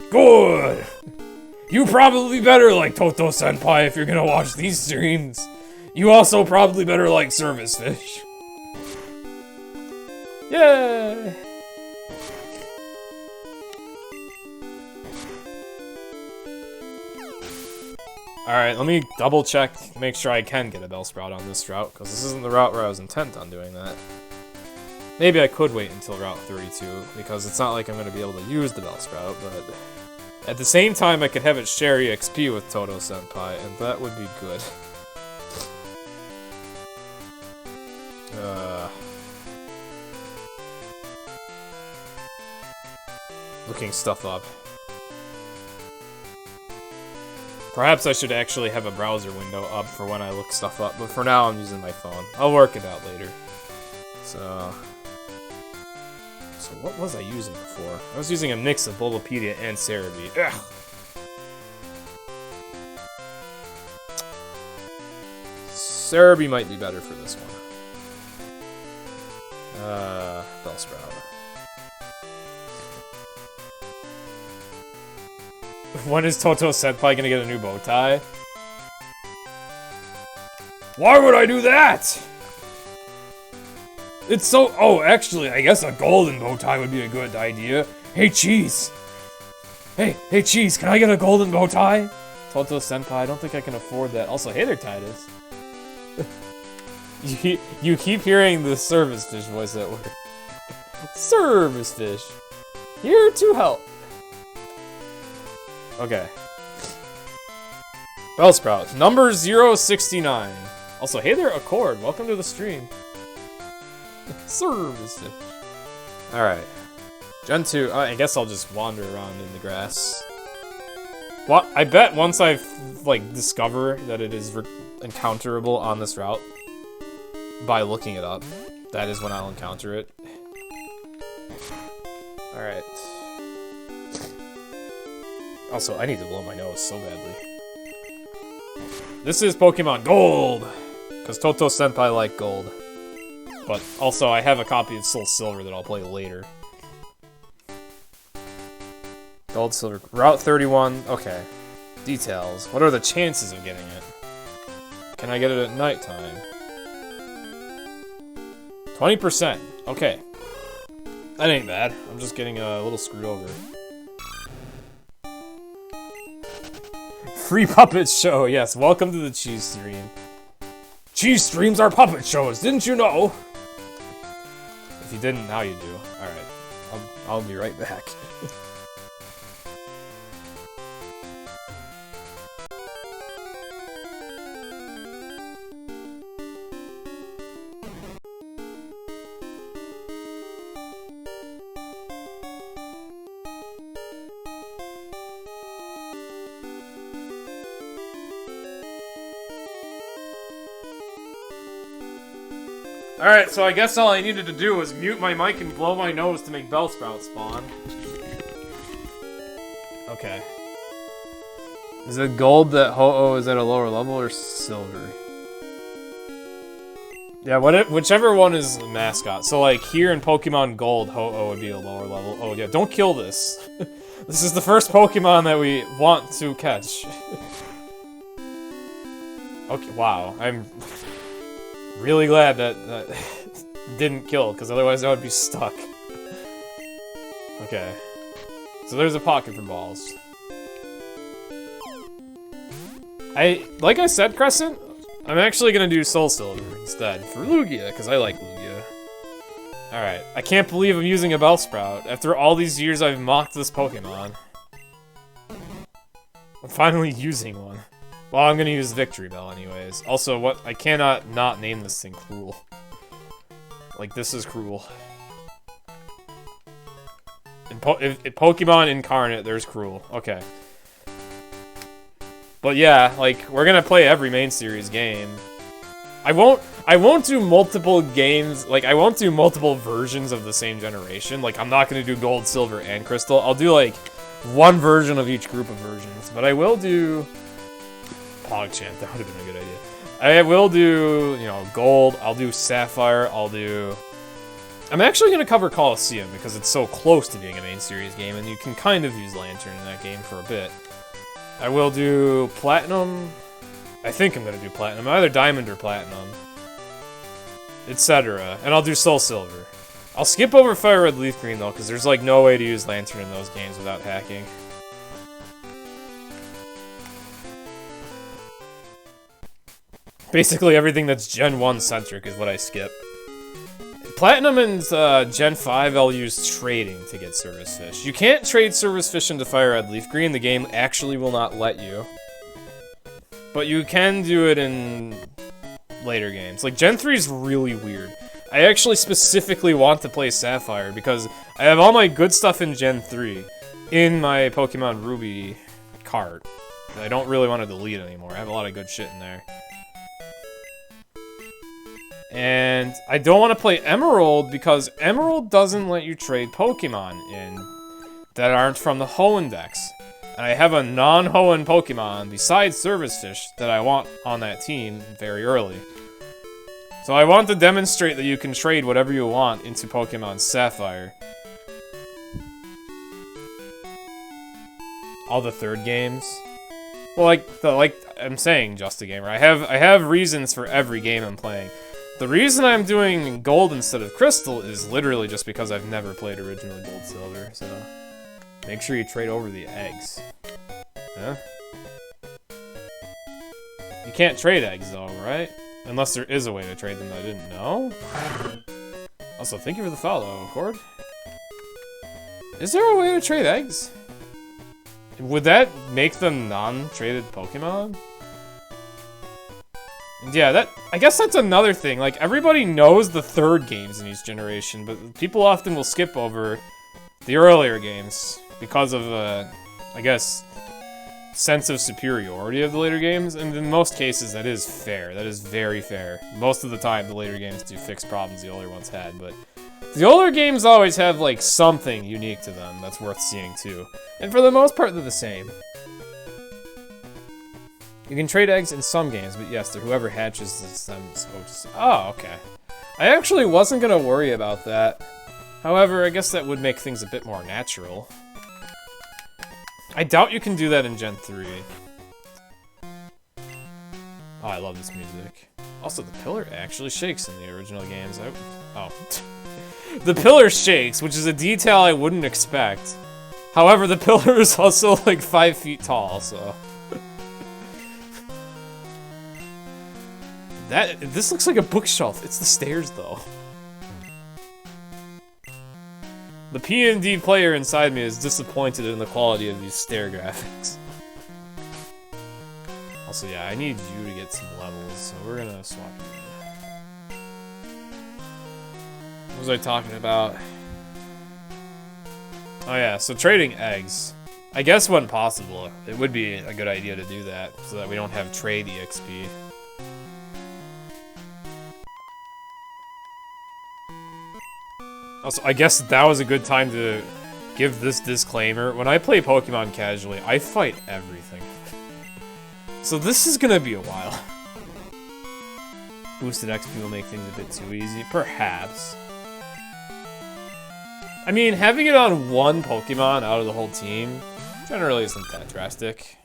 Good! You probably better like Toto Senpai if you're gonna watch these streams. You also probably better like Service Fish. Yay! Alright, let me double check, make sure I can get a Bellsprout on this route, because this isn't the route where I was intent on doing that. Maybe I could wait until Route 32, because it's not like I'm going to be able to use the Bellsprout, but... At the same time, I could have it share EXP with Toto Senpai, and that would be good. Looking stuff up. Perhaps I should actually have a browser window up for when I look stuff up, but for now I'm using my phone. I'll work it out later. So what was I using before? I was using a mix of Bulbapedia and Cerebi. Ugh. Cerebi might be better for this one. Bellsprout. When is Toto Senpai gonna get a new bow tie? Why would I do that? It's so... Oh, actually, I guess a golden bow tie would be a good idea. Hey, Cheese! Hey, Cheese, can I get a golden bow tie? Toto Senpai, I don't think I can afford that. Also, hey there, Titus. You keep hearing the Service Fish voice at work. Service Fish. Here to help. Okay. Bellsprout, number 069. Also, hey there, Accord. Welcome to the stream. Service Fish. Alright. Gen 2, I guess I'll just wander around in the grass. Well, I bet once I, like, discover that it is encounterable on this route, by looking it up, that is when I'll encounter it. Alright. Also, I need to blow my nose so badly. This is Pokemon Gold! Because Toto Senpai liked Gold. But also, I have a copy of SoulSilver that I'll play later. Gold, Silver, Route 31, okay. Details. What are the chances of getting it? Can I get it at nighttime? 20%. Okay. That ain't bad. I'm just getting a little screwed over. Free puppet show. Yes, welcome to the cheese stream. Cheese streams are puppet shows, didn't you know? If you didn't, now you do. Alright. I'll be right back. Alright, so I guess all I needed to do was mute my mic and blow my nose to make Bellsprout spawn. Okay. Is it gold that Ho-Oh is at a lower level, or silver? Yeah, whichever one is the mascot. So, like, here in Pokemon Gold, Ho-Oh would be a lower level. Oh, yeah, don't kill this. This is the first Pokemon that we want to catch. Okay, wow. I'm really glad that didn't kill, because otherwise I would be stuck. Okay. So there's a pocket for balls. Like I said, Crescent, I'm actually gonna do SoulSilver instead, for Lugia, because I like Lugia. Alright, I can't believe I'm using a Bellsprout. After all these years I've mocked this Pokemon. I'm finally using one. Well, I'm gonna use Victory Bell anyways. Also, I cannot not name this thing Cruel. Like, this is cruel. In Pokemon Incarnate, there's Cruel. Okay. But yeah, like, we're gonna play every main series game. I won't do multiple games, like, I won't do multiple versions of the same generation. Like, I'm not gonna do Gold, Silver, and Crystal. I'll do, like, one version of each group of versions. But I will do PogChamp, that would have been a good idea. I will do, you know, Gold, I'll do Sapphire, I'm actually going to cover Colosseum because it's so close to being a main series game, and you can kind of use Lanturn in that game for a bit. I will do Platinum. I think I'm going to do Platinum, either Diamond or Platinum, etc. And I'll do SoulSilver. I'll skip over Fire Red Leaf Green though, because there's like no way to use Lanturn in those games without hacking. Basically everything that's Gen 1 centric is what I skip. Platinum and Gen 5 I'll use trading to get Service Fish. You can't trade Service Fish into Fire Red Leaf Green, the game actually will not let you. But you can do it in later games. Like, Gen 3 is really weird. I actually specifically want to play Sapphire because I have all my good stuff in Gen 3 in my Pokemon Ruby cart. I don't really want to delete anymore. I have a lot of good shit in there. And I don't want to play Emerald because Emerald doesn't let you trade Pokemon in that aren't from the Hoenn Dex. And I have a non-Hoenn Pokemon besides Service Fish that I want on that team very early. So I want to demonstrate that you can trade whatever you want into Pokemon Sapphire. All the third games. Well, like I'm saying, Just a Gamer, I have reasons for every game I'm playing. The reason I'm doing Gold instead of Crystal is literally just because I've never played original Gold Silver, so make sure you trade over the eggs. Huh? You can't trade eggs though, right? Unless there is a way to trade them that I didn't know. Also, thank you for the follow, Cord. Is there a way to trade eggs? Would that make them non-traded Pokemon? And yeah, I guess that's another thing. Like, everybody knows the third games in each generation, but people often will skip over the earlier games because of, I guess, sense of superiority of the later games. And in most cases, that is fair. That is very fair. Most of the time, the later games do fix problems the older ones had, but the older games always have, like, something unique to them that's worth seeing, too. And for the most part, they're the same. You can trade eggs in some games, but yes, whoever hatches them is supposed to... Oh, okay. I actually wasn't gonna worry about that. However, I guess that would make things a bit more natural. I doubt you can do that in Gen 3. Oh, I love this music. Also, the pillar actually shakes in the original games. Oh. The pillar shakes, which is a detail I wouldn't expect. However, the pillar is also like 5 feet tall, so... This looks like a bookshelf. It's the stairs, though. The P&D player inside me is disappointed in the quality of these stair graphics. Also, yeah, I need you to get some levels, so we're gonna swap you. What was I talking about? Oh yeah, so trading eggs. I guess when possible, it would be a good idea to do that, so that we don't have trade EXP. Also, I guess that was a good time to give this disclaimer. When I play Pokemon casually, I fight everything. So this is gonna be a while. Boosted XP will make things a bit too easy, perhaps. I mean, having it on one Pokemon out of the whole team generally isn't that drastic.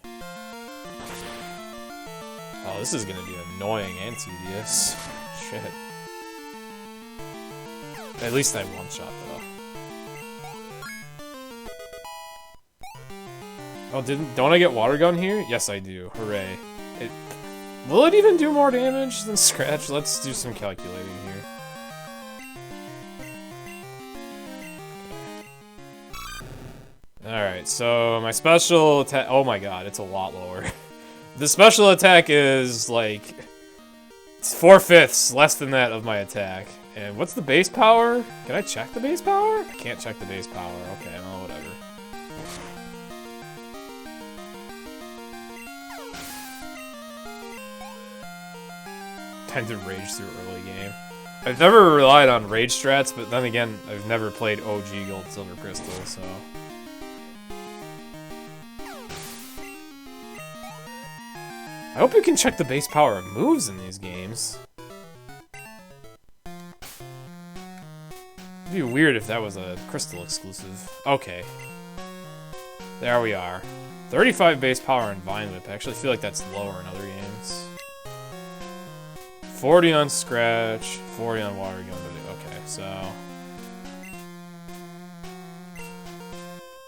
Oh, this is gonna be annoying and tedious. Shit. At least I one-shot, though. Oh, don't I get Water Gun here? Yes, I do. Hooray. Will it even do more damage than Scratch? Let's do some calculating here. Alright, so my special attack... Oh my god, it's a lot lower. The special attack is, like... It's 4/5 less than that of my attack. And what's the base power? Can I check the base power? I can't check the base power. Okay, well, whatever. Tend to rage through early game. I've never relied on rage strats, but then again, I've never played OG Gold, Silver, Crystal, so... I hope you can check the base power of moves in these games. It'd be weird if that was a Crystal exclusive. Okay. There we are. 35 base power in Vine Whip. I actually feel like that's lower in other games. 40 on Scratch, 40 on Water Gun. Okay, so...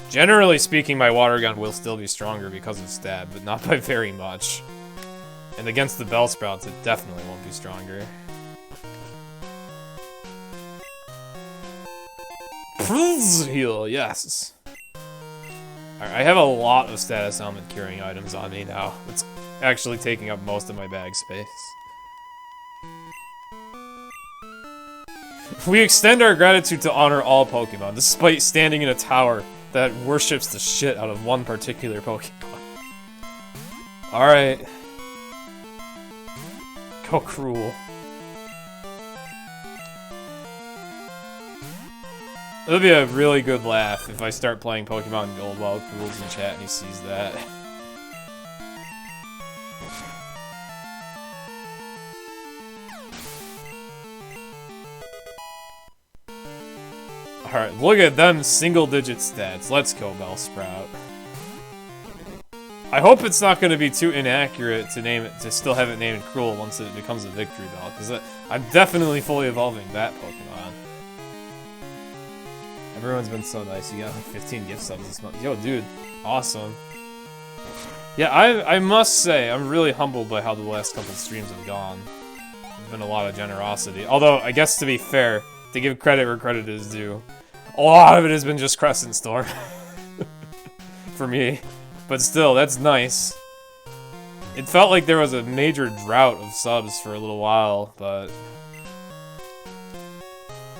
Generally speaking, my Water Gun will still be stronger because of stab, but not by very much. And against the Bellsprouts, it definitely won't be stronger. Heal, yes. Alright, I have a lot of status element curing items on me now. It's actually taking up most of my bag space. We extend our gratitude to honor all Pokemon, despite standing in a tower that worships the shit out of one particular Pokemon. Alright. Go cruel. It'll be a really good laugh if I start playing Pokemon Gold while Cruel's in chat and he sees that. Alright, look at them single-digit stats. Let's go, Bellsprout. I hope it's not going to be too inaccurate to name it, to still have it named Cruel once it becomes a Victory Bell, because I'm definitely fully evolving that Pokemon. Everyone's been so nice. You got like 15 gift subs this month. Yo, dude, awesome. Yeah, I must say, I'm really humbled by how the last couple streams have gone. There's been a lot of generosity. Although, I guess to be fair, to give credit where credit is due, a lot of it has been just Crescent Storm. For me. But still, that's nice. It felt like there was a major drought of subs for a little while, but...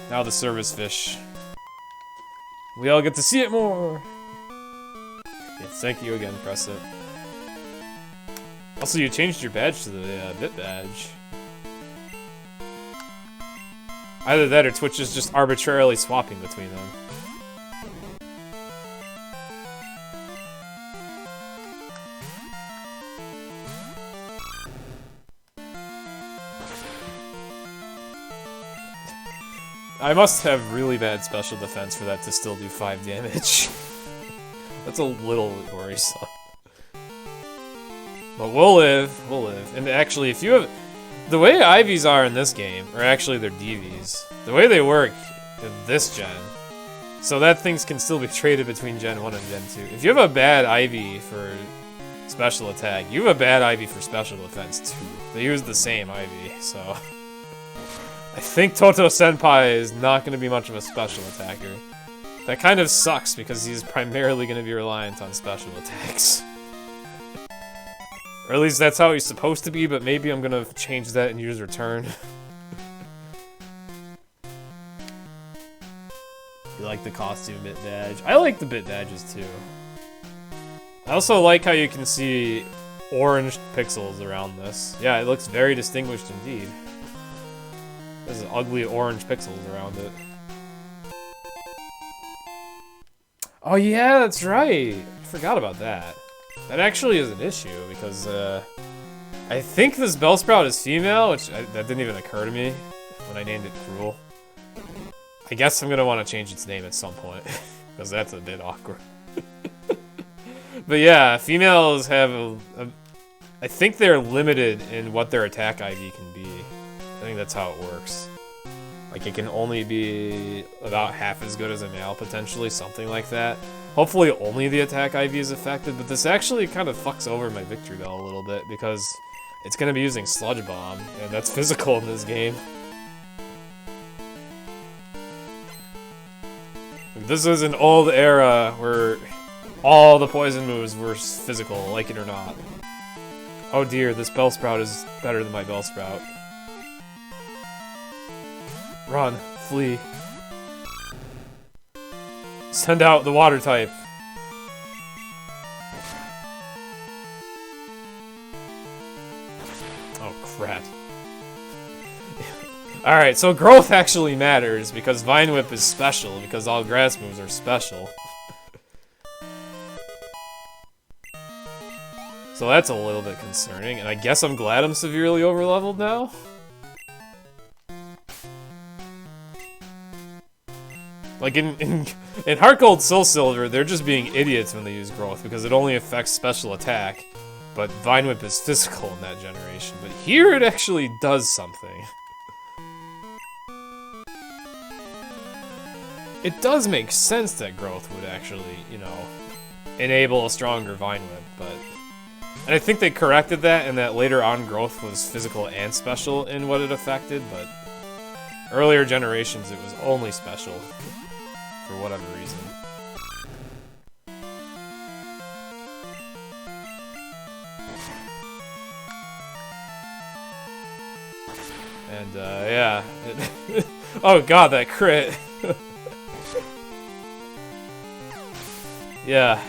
Now the service fish. We all get to see it more! Yes, thank you again, press it. Also, you changed your badge to the bit badge. Either that or Twitch is just arbitrarily swapping between them. I must have really bad special defense for that to still do 5 damage. That's a little worrisome. But we'll live. We'll live. And actually, if you have... The way IVs are in this game, or actually they're DVs, the way they work in this gen, so that things can still be traded between Gen 1 and Gen 2. If you have a bad IV for special attack, you have a bad IV for special defense too. They use the same IV, so... I think TOTO Senpai is not going to be much of a special attacker. That kind of sucks because he's primarily going to be reliant on special attacks. Or at least that's how he's supposed to be, but maybe I'm gonna change that and use return. You like the costume bit badge? I like the bit badges too. I also like how you can see orange pixels around this. Yeah, it looks very distinguished indeed. There's ugly orange pixels around it. Oh yeah, that's right! I forgot about that. That actually is an issue, because, I think this Bellsprout is female, which that didn't even occur to me when I named it Cruel. I guess I'm gonna want to change its name at some point, because that's a bit awkward. But yeah, females have I think they're limited in what their attack ID can be. I think that's how it works. Like, it can only be about half as good as a male, potentially, something like that. Hopefully only the attack IV is affected, but this actually kind of fucks over my victory bell a little bit, because it's going to be using Sludge Bomb, and that's physical in this game. This is an old era where all the poison moves were physical, like it or not. Oh dear, this Bellsprout is better than my Bellsprout. Run, flee. Send out the water type. Oh crap. Alright, so growth actually matters because Vine Whip is special, because all grass moves are special. So that's a little bit concerning, and I guess I'm glad I'm severely overleveled now. Like, in HeartGold SoulSilver, they're just being idiots when they use growth, because it only affects special attack, but Vine Whip is physical in that generation. But here it actually does something. It does make sense that growth would actually, you know, enable a stronger Vine Whip, but... And I think they corrected that, and that later on growth was physical and special in what it affected, but... Earlier generations, it was only special. For whatever reason. And, yeah. Oh god, that crit! Yeah.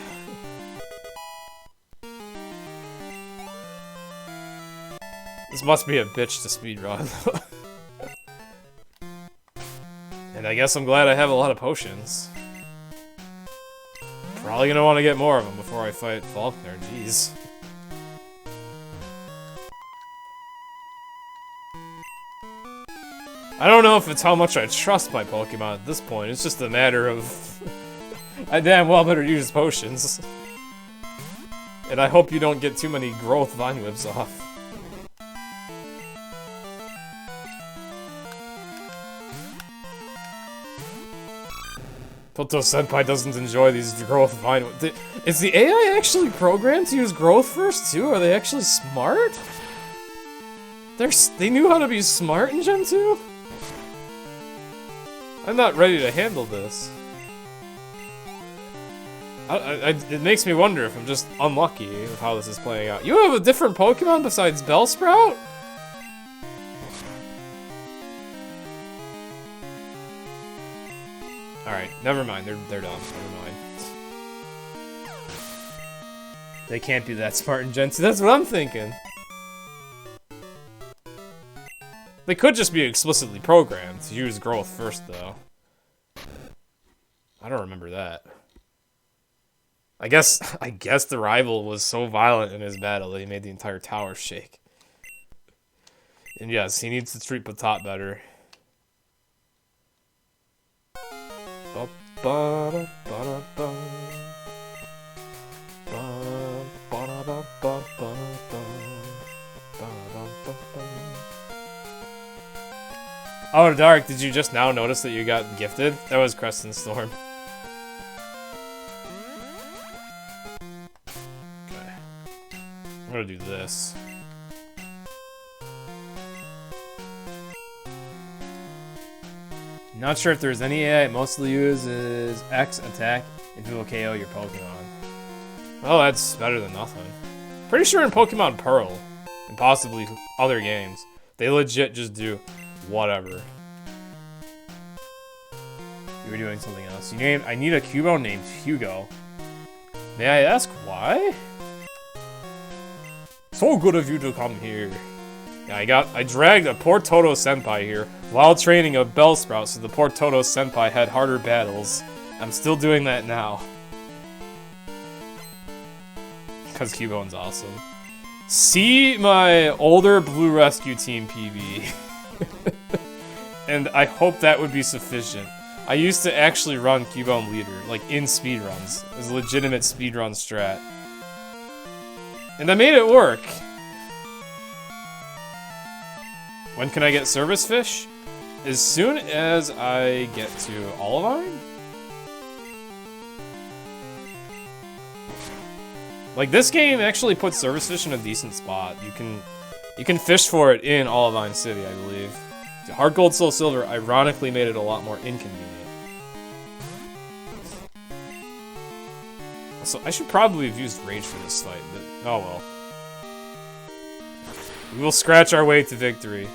This must be a bitch to speedrun. And I guess I'm glad I have a lot of potions. Probably gonna want to get more of them before I fight Faulkner, jeez. I don't know if it's how much I trust my Pokemon at this point, it's just a matter of... I damn well better use potions. And I hope you don't get too many growth Vine Whips off. TOTO Senpai doesn't enjoy these growth Vine Whips. Is the AI actually programmed to use growth first too? Are they actually smart? They knew how to be smart in Gen 2? I'm not ready to handle this. It makes me wonder if I'm just unlucky with how this is playing out. You have a different Pokemon besides Bellsprout? Alright, never mind. They're dumb. Never mind. They can't be that smart in Gen 2. That's what I'm thinking. They could just be explicitly programmed to use growth first, though. I don't remember that. I guess the rival was so violent in his battle that he made the entire tower shake. And yes, he needs to treat Patat better. Oh, Dark, did you just now notice that you got gifted? That was Crescent Storm. Okay. I'm gonna do this. Not sure if there's any AI. It mostly uses X attack if it will KO your Pokemon. Well, that's better than nothing. Pretty sure in Pokemon Pearl, and possibly other games, they legit just do whatever. You were doing something else. I need a Cubone named Hugo. May I ask why? So good of you to come here. Yeah, I dragged a poor Toto Senpai here while training a Bellsprout, so the poor Toto Senpai had harder battles. I'm still doing that now. Because Cubone's awesome. See my older Blue Rescue Team PB. And I hope that would be sufficient. I used to actually run Cubone Leader, like in speedruns. It was a legitimate speedrun strat. And I made it work. When can I get Service Fish? As soon as I get to Olivine? Like, this game actually puts Service Fish in a decent spot. You can fish for it in Olivine City, I believe. HeartGold, SoulSilver ironically made it a lot more inconvenient. So I should probably have used Rage for this fight, but oh well. We will scratch our way to victory.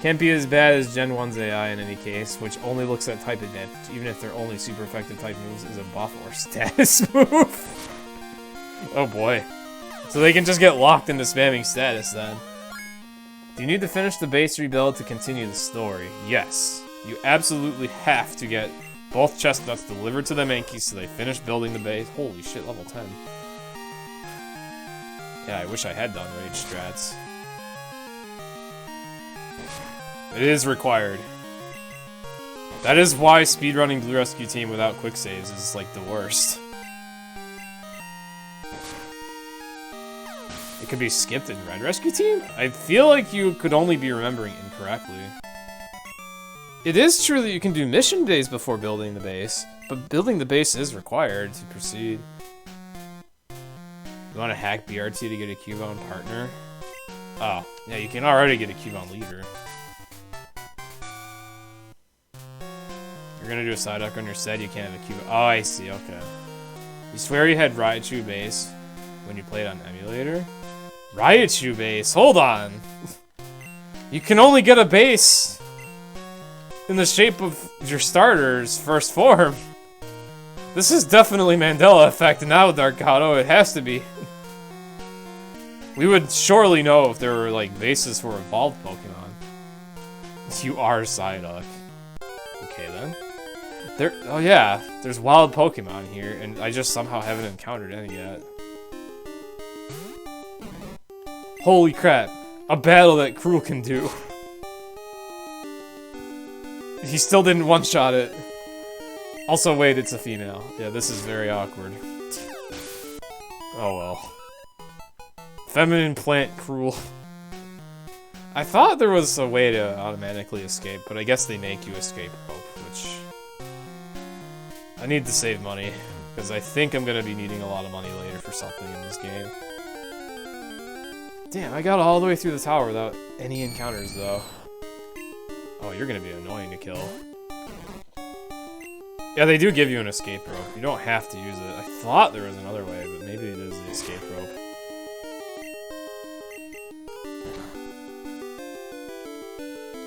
Can't be as bad as Gen 1's AI in any case, which only looks at type advantage, even if their only super effective type moves is a buff or status move. Oh boy. So they can just get locked into spamming status then. Do you need to finish the base rebuild to continue the story? Yes. You absolutely have to get both chestnuts delivered to the Mankeys so they finish building the base. Holy shit, level 10. Yeah, I wish I had done Rage strats. It is required. That is why speedrunning Blue Rescue Team without quick saves is like the worst. It could be skipped in Red Rescue Team? I feel like you could only be remembering incorrectly. It is true that you can do mission days before building the base, but building the base is required to proceed. You want to hack BRT to get a Cubone partner? Oh, yeah, you can already get a Cubone leader. You're gonna do a Psyduck on your set, you can't have a Cubone. Oh, I see, okay. You swear you had Raichu base when you played on emulator? Raichu base, hold on! You can only get a base in the shape of your starter's first form. This is definitely Mandela effect now, Darkato, it has to be. We would surely know if there were, like, bases for evolved Pokemon. You are Psyduck. Okay, then. Oh yeah, there's wild Pokemon here, and I just somehow haven't encountered any yet. Holy crap, a battle that Cruel can do. He still didn't one-shot it. Also, wait, it's a female. Yeah, this is very awkward. Oh well. Feminine plant Cruel. I thought there was a way to automatically escape, but I guess they make you escape rope, which... I need to save money, because I think I'm gonna be needing a lot of money later for something in this game. Damn, I got all the way through the tower without any encounters, though. Oh, you're gonna be annoying to kill. Yeah, they do give you an escape rope. You don't have to use it. I thought there was another way, but maybe it is the escape rope.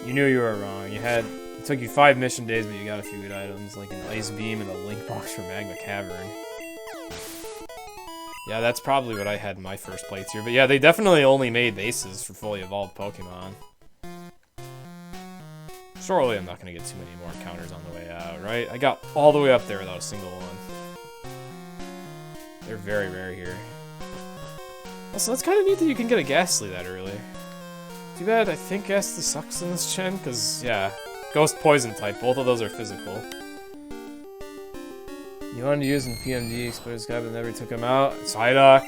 You knew you were wrong. It took you 5 mission days, but you got a few good items, like an Ice Beam and a Link Box for Magma Cavern. Yeah, that's probably what I had in my first playthrough. But yeah, they definitely only made bases for fully evolved Pokemon. Surely I'm not going to get too many more encounters on the way out, right? I got all the way up there without a single one. They're very rare here. Also, that's kind of neat that you can get a Ghastly that early. Too bad, I think Ghastly sucks in this gen, because, yeah, Ghost Poison type, both of those are physical. You wanted to use in PMD, exploded Sky, but never took him out. Psyduck.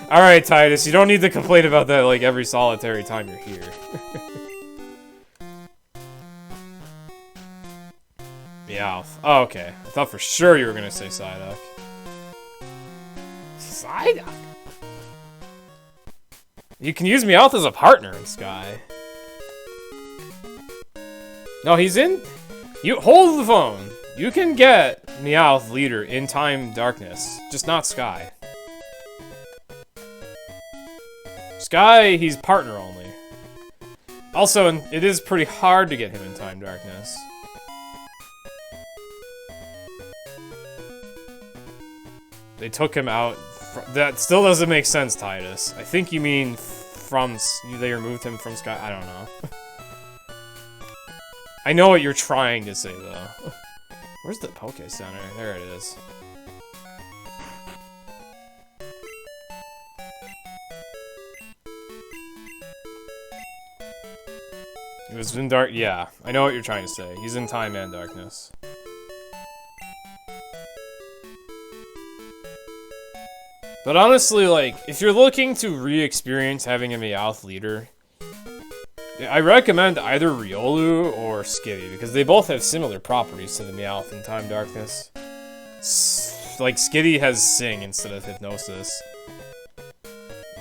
Alright, Titus, you don't need to complain about that, like, every solitary time you're here. Meowth. Oh, okay. I thought for sure you were gonna say Psyduck. Psyduck? You can use Meowth as a partner in Sky. No, he's in... You hold the phone. You can get Meowth leader in Time Darkness, just not Sky. Sky, he's partner only. Also, it is pretty hard to get him in Time Darkness. They took him out. That still doesn't make sense, Titus. I think you mean from... They removed him from Sky. I don't know. I know what you're trying to say, though. Where's the Poke Center? There it is. He was in dark. Yeah, I know what you're trying to say. He's in Time and Darkness. But honestly, like, if you're looking to re-experience having a Meowth leader, I recommend either Riolu or Skitty, because they both have similar properties to the Meowth in Time Darkness. Like, Skitty has Sing instead of Hypnosis.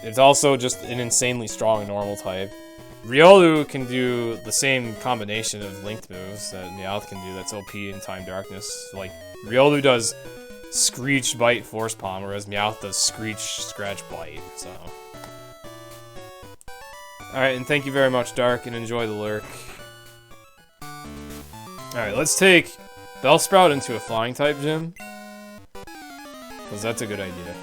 It's also just an insanely strong normal type. Riolu can do the same combination of linked moves that Meowth can do that's OP in Time Darkness. Like, Riolu does Screech, Bite, Force Palm, whereas Meowth does Screech, Scratch, Bite, so... Alright, and thank you very much, Dark, and enjoy the lurk. Alright, let's take Bellsprout into a Flying type gym. Because that's a good idea.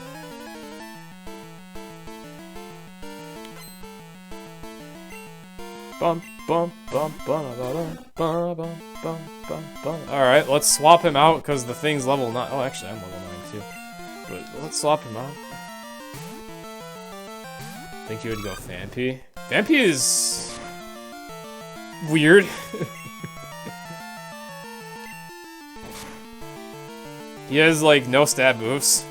Alright, let's swap him out because the thing's level 9. Oh, actually, I'm level 9 too. But let's swap him out. I think you would go Phanpy. Phanpy is... weird. He has, like, no stab moves.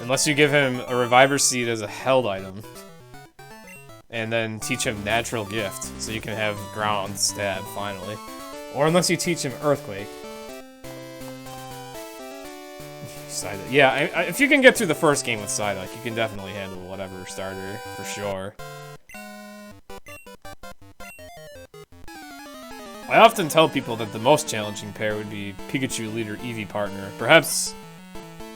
Unless you give him a Reviver Seed as a held item. And then teach him Natural Gift, so you can have Ground Stab, finally. Or unless you teach him Earthquake. Psyduck. Yeah, if you can get through the first game with Psyduck, you can definitely handle whatever starter, for sure. I often tell people that the most challenging pair would be Pikachu leader Eevee partner. Perhaps...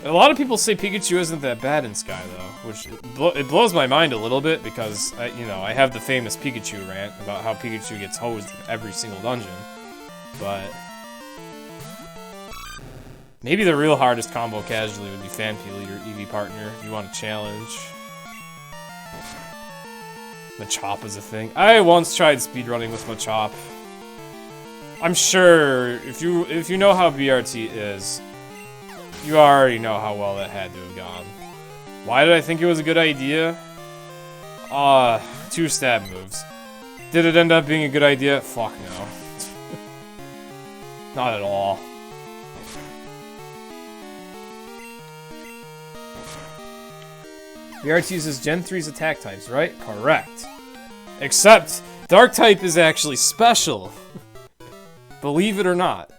A lot of people say Pikachu isn't that bad in Sky, though, which it blows my mind a little bit because, I have the famous Pikachu rant about how Pikachu gets hosed in every single dungeon, but... Maybe the real hardest combo casually would be Phanpy leader, Eevee partner, if you want a challenge. Machop is a thing. I once tried speedrunning with Machop. I'm sure, if you know how BRT is, you already know how well that had to have gone. Why did I think it was a good idea? 2 stab moves. Did it end up being a good idea? Fuck no. Not at all. BRT uses Gen 3's attack types, right? Correct. Except, Dark type is actually special. Believe it or not.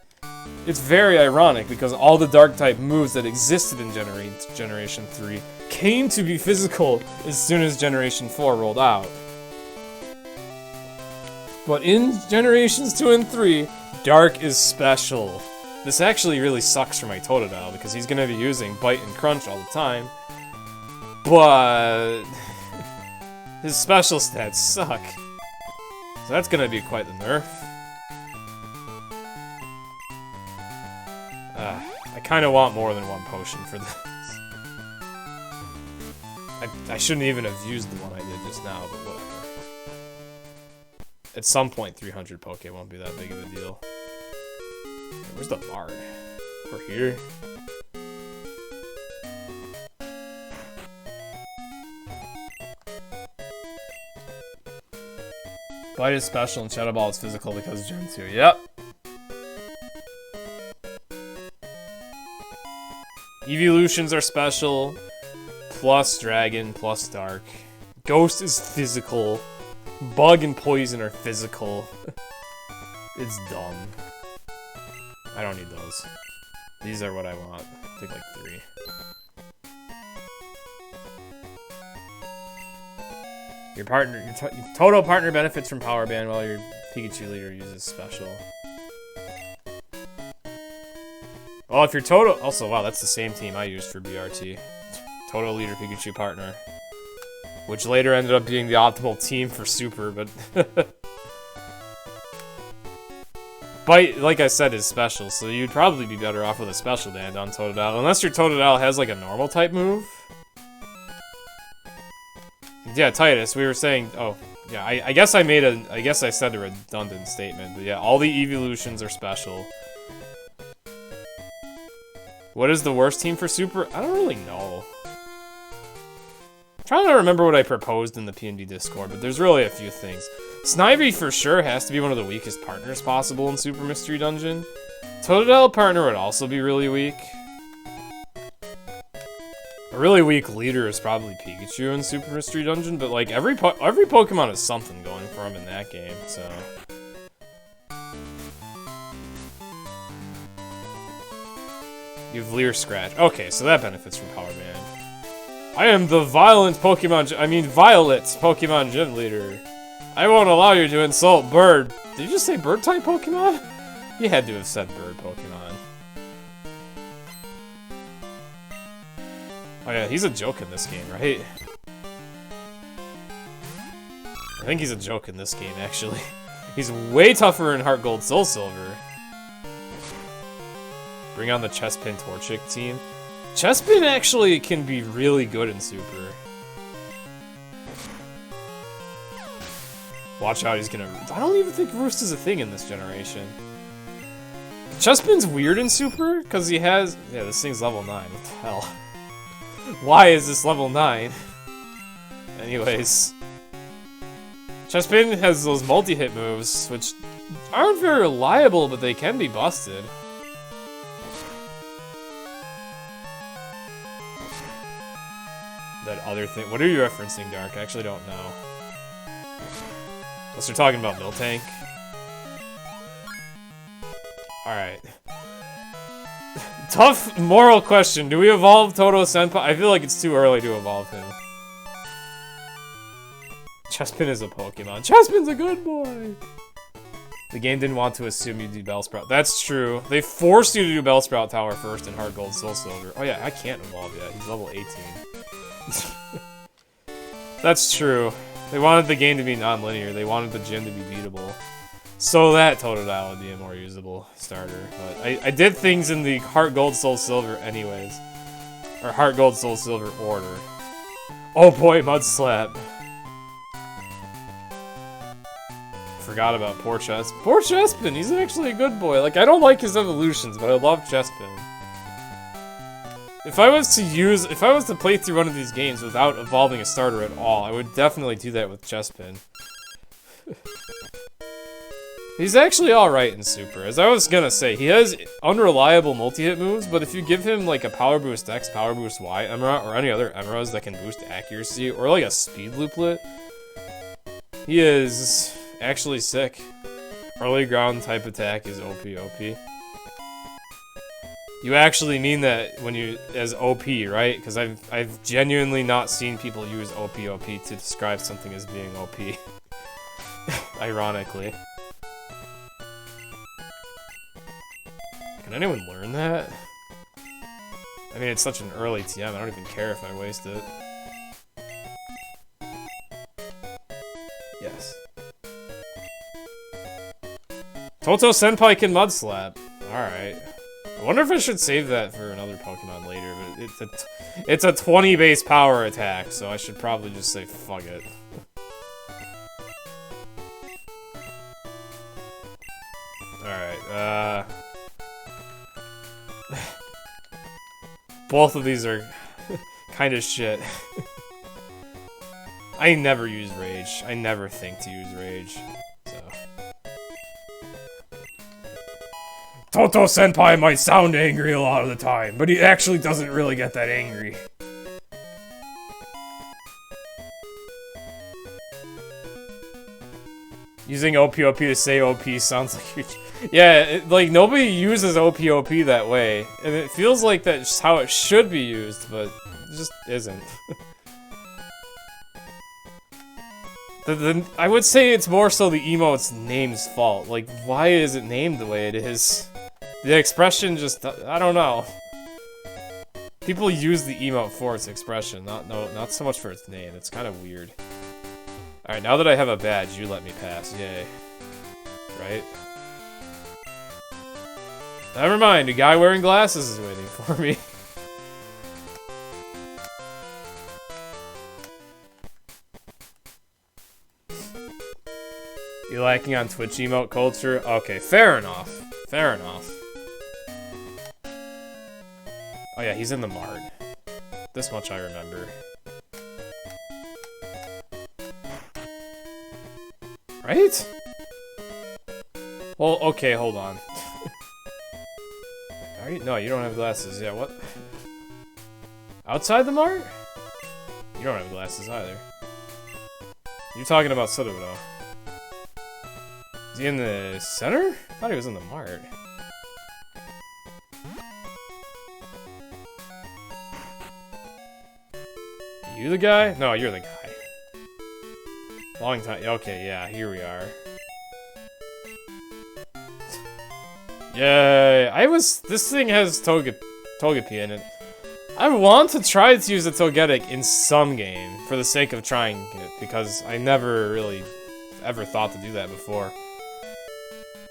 It's very ironic because all the Dark-type moves that existed in Generation 3 came to be physical as soon as Generation 4 rolled out. But in Generations 2 and 3, Dark is special. This actually really sucks for my Totodile because he's going to be using Bite and Crunch all the time. But... his special stats suck. So that's going to be quite the nerf. I kind of want more than one potion for this. I shouldn't even have used the one I did just now, but whatever. At some point, 300 Poke won't be that big of a deal. Where's the Bard? Over here? Bite is special and Shadow Ball is physical because Gen 2. Yep. Evolutions are special. plus dragon plus dark. Ghost is physical. Bug and poison are physical. It's dumb. I don't need those. These are what I want. Take like 3. Your TOTO partner benefits from Power Band while your Pikachu leader uses special. Well, if your TOTO... Also, wow, that's the same team I used for BRT. TOTO leader Pikachu partner. Which later ended up being the optimal team for Super, but... Bite, like I said, is special, so you'd probably be better off with a special band on Totodile. Unless your Totodile has, like, a normal type move. Yeah, Titus, we were saying... Oh, yeah, I guess I made a... I guess I said a redundant statement, but yeah, all the evolutions are special. What is the worst team for Super? I don't really know. I'm trying to remember what I proposed in the PND Discord, but there's really a few things. Snivy for sure has to be one of the weakest partners possible in Super Mystery Dungeon. Totodile partner would also be really weak. A really weak leader is probably Pikachu in Super Mystery Dungeon, but like every Pokemon has something going for him in that game, so... You have Leer Scratch. Okay, so that benefits from Power Band. I am the Violet Pokemon Gym Leader. I won't allow you to insult Bird. Did you just say Bird-type Pokemon? You had to have said Bird Pokemon. Oh yeah, he's a joke in this game, right? I think he's a joke in this game, actually. He's way tougher in HeartGold SoulSilver. Bring on the Chespin Torchic team. Chespin actually can be really good in Super. Watch out, he's gonna... I don't even think Roost is a thing in this generation. Chespin's weird in Super, because he has... Yeah, this thing's level 9. What the hell? Why is this level 9? Anyways. Chespin has those multi-hit moves, which aren't very reliable, but they can be busted. That other thing. What are you referencing, Dark? I actually don't know. Unless you're talking about Miltank. Alright. Tough moral question. Do we evolve Toto Senpai? I feel like it's too early to evolve him. Chespin is a Pokemon. Chespin's a good boy! The game didn't want to assume you do Bellsprout. That's true. They forced you to do Bellsprout Tower first in HeartGold SoulSilver. Oh yeah, I can't evolve yet. He's level 18. That's true. They wanted the game to be non-linear. They wanted the gym to be beatable. So that Totodile would be a more usable starter. But I did things in the HeartGold SoulSilver anyways. Or HeartGold SoulSilver order. Oh boy, Mudslap. Forgot about poor Chespin. Poor Chespin! He's actually a good boy. Like, I don't like his evolutions, but I love Chespin. If I was to play through one of these games without evolving a starter at all, I would definitely do that with Chespin. He's actually alright in Super. As I was gonna say, he has unreliable multi-hit moves, but if you give him like a Power Boost X, Power Boost Y Emerald, or any other Emeralds that can boost accuracy, or like a Speed Looplet, he is actually sick. Early ground type attack is OP. You actually mean that when you, as OP, right? Because I've genuinely not seen people use OP to describe something as being OP. Ironically. Can anyone learn that? I mean, it's such an early TM, I don't even care if I waste it. Yes. Toto Senpai can Mudslap. Alright. I wonder if I should save that for another Pokemon later, but it's a 20 base power attack, so I should probably just say fuck it. Alright, both of these are kind of shit. I never use Rage. I never think to use Rage, so... Toto Senpai might sound angry a lot of the time, but he actually doesn't really get that angry. Using OPOP to say OP sounds like you're... Yeah, like, nobody uses OPOP that way. And it feels like that's how it should be used, but it just isn't. I would say it's more so the emote's name's fault. Like, why is it named the way it is? The expression just... I don't know. People use the emote for its expression, not so much for its name. It's kind of weird. Alright, now that I have a badge, you let me pass. Yay. Right? Never mind, a guy wearing glasses is waiting for me. You lacking on Twitch emote culture? Okay, fair enough. Fair enough. Oh yeah, he's in the Mart. This much I remember. Right? Well, okay, hold on. Are you? No, you don't have glasses. Yeah, what? Outside the Mart? You don't have glasses either. You're talking about Sudowoodo. Is he in the center? I thought he was in the Mart. You the guy? No, you're the guy. Long time. Okay, yeah, here we are. Yay! This thing has Togepi in it. I want to try to use a Togetic in some game for the sake of trying it, because I never really ever thought to do that before.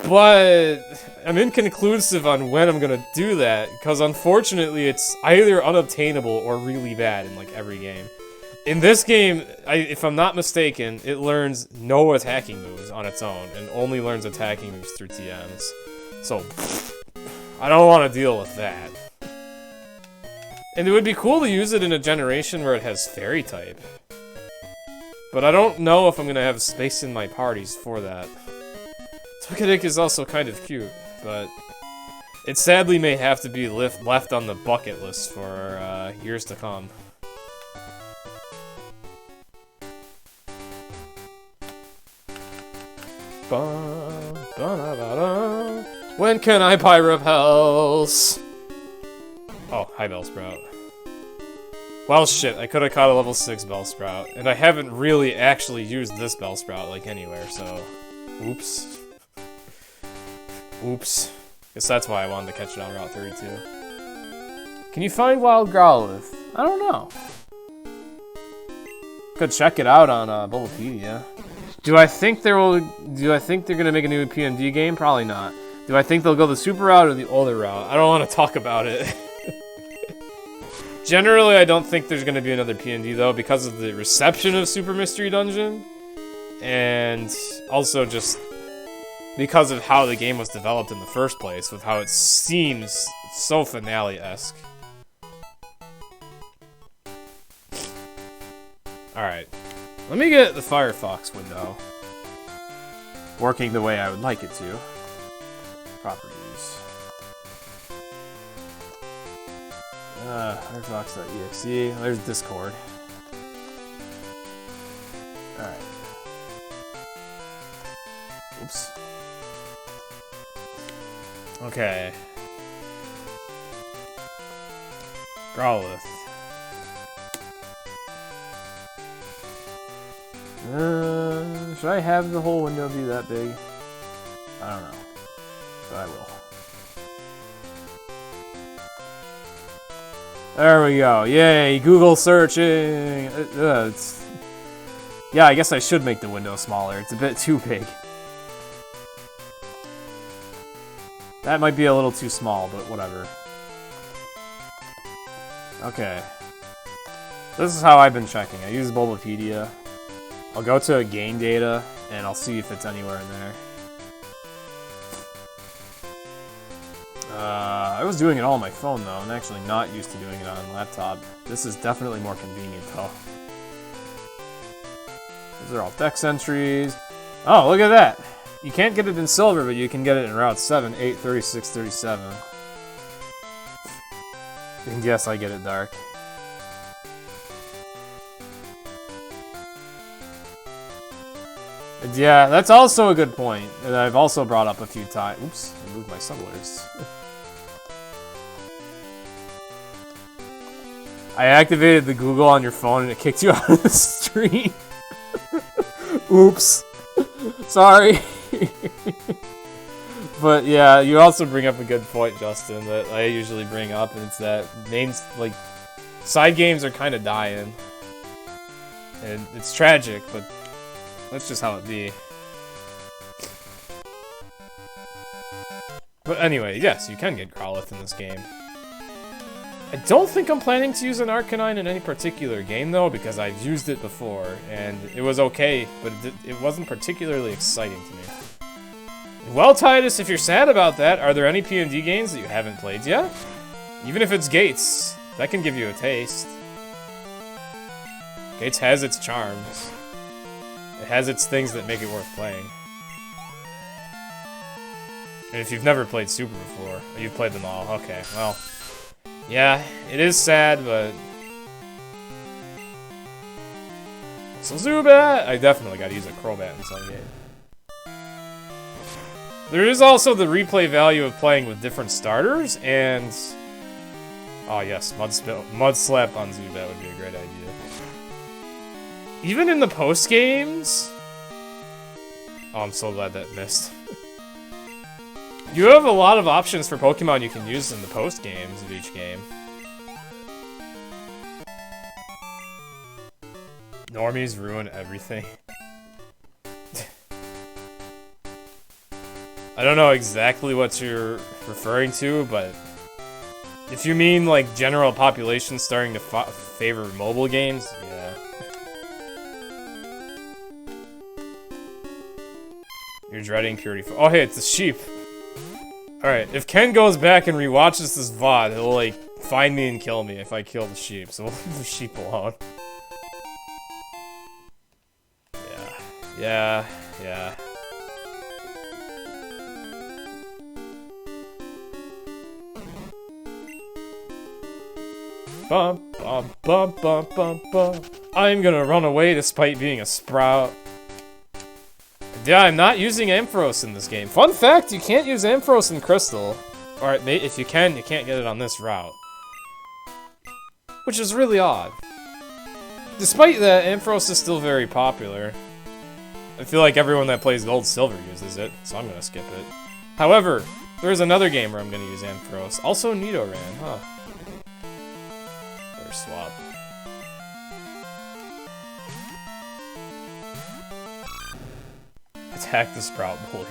But I'm inconclusive on when I'm gonna do that, because unfortunately it's either unobtainable or really bad in like every game. In this game, if I'm not mistaken, it learns no attacking moves on its own, and only learns attacking moves through TMs. So, I don't want to deal with that. And it would be cool to use it in a generation where it has Fairy type. But I don't know if I'm gonna have space in my parties for that. Togetic is also kind of cute, but it sadly may have to be left on the bucket list for years to come. When can I buy repels? Oh, hi Bellsprout. Well shit, I could have caught a level 6 Bellsprout, and I haven't really actually used this Bellsprout like anywhere, so oops. Oops. Guess that's why I wanted to catch it on Route 32. Can you find Wild Growlithe? I don't know. Could check it out on Bulbapedia. Do I think they're gonna make a new PMD game? Probably not. Do I think they'll go the super route or the older route? I don't want to talk about it. Generally, I don't think there's gonna be another PMD though, because of the reception of Super Mystery Dungeon, and also just because of how the game was developed in the first place, with how it seems so finale-esque. Alright. Let me get the Firefox window working the way I would like it to. Properties. Firefox.exe. There's Discord. Alright. Oops. Okay. Growlithe. Should I have the whole window be that big? I don't know. But I will. There we go. Yay, Google searching! Yeah, I guess I should make the window smaller. It's a bit too big. That might be a little too small, but whatever. Okay. This is how I've been checking. I use Bulbapedia. I'll go to game data, and I'll see if it's anywhere in there. I was doing it all on my phone, though. I'm actually not used to doing it on a laptop. This is definitely more convenient, though. These are all dex entries. Oh, look at that! You can't get it in silver, but you can get it in Route 7, 8, 36, 37. You can guess I get it dark. Yeah, that's also a good point, and I've also brought up a few times. Oops, I moved my subways. I activated the Google on your phone and it kicked you out of the stream. Oops. Sorry. But yeah, you also bring up a good point, Justin, that I usually bring up, and it's that like, side games are kind of dying. And it's tragic, but that's just how it be. But anyway, yes, you can get Growlithe in this game. I don't think I'm planning to use an Arcanine in any particular game, though, because I've used it before, and it was okay, but it wasn't particularly exciting to me. Well, Titus, if you're sad about that, are there any P&D games that you haven't played yet? Even if it's Gates, that can give you a taste. Gates has its charms. It has its things that make it worth playing. And if you've never played Super before, you've played them all, okay, well. Yeah, it is sad, but... So Zubat! I definitely gotta use a Crobat in some game. There is also the replay value of playing with different starters, and... Oh yes, Mud Slap on Zubat would be a great idea. Even in the post-games... Oh, I'm so glad that missed. You have a lot of options for Pokemon you can use in the post-games of each game. Normies ruin everything. I don't know exactly what you're referring to, but... If you mean, like, general population starting to favor mobile games, yeah. You're dreading Purity 4. Oh, hey, it's a sheep. Alright, if Ken goes back and rewatches this VOD, he'll, like, find me and kill me if I kill the sheep, so we'll leave the sheep alone. Yeah. Bum, bum, bum, bum, bum, bum. I'm gonna run away despite being a sprout. Yeah, I'm not using Ampharos in this game. Fun fact, you can't use Ampharos in Crystal. Or if you can, you can't get it on this route. Which is really odd. Despite that, Ampharos is still very popular. I feel like everyone that plays Gold Silver uses it, so I'm gonna skip it. However, there's another game where I'm gonna use Ampharos. Also Nidoran, huh? Better swap. Attack the Sprout Bully.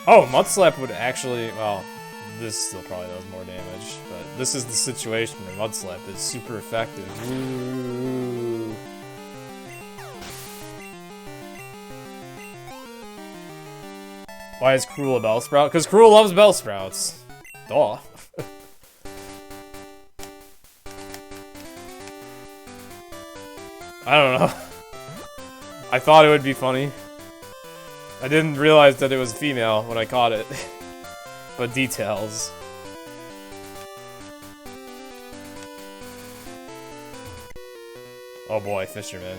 Oh, Mudslap would actually... Well, this still probably does more damage, but this is the situation where Mudslap is super effective. Ooh. Why is Cruel a Bellsprout? Because Cruel loves Bellsprouts. Duh. I don't know. I thought it would be funny. I didn't realize that it was female when I caught it. But details. Oh boy, Fisherman.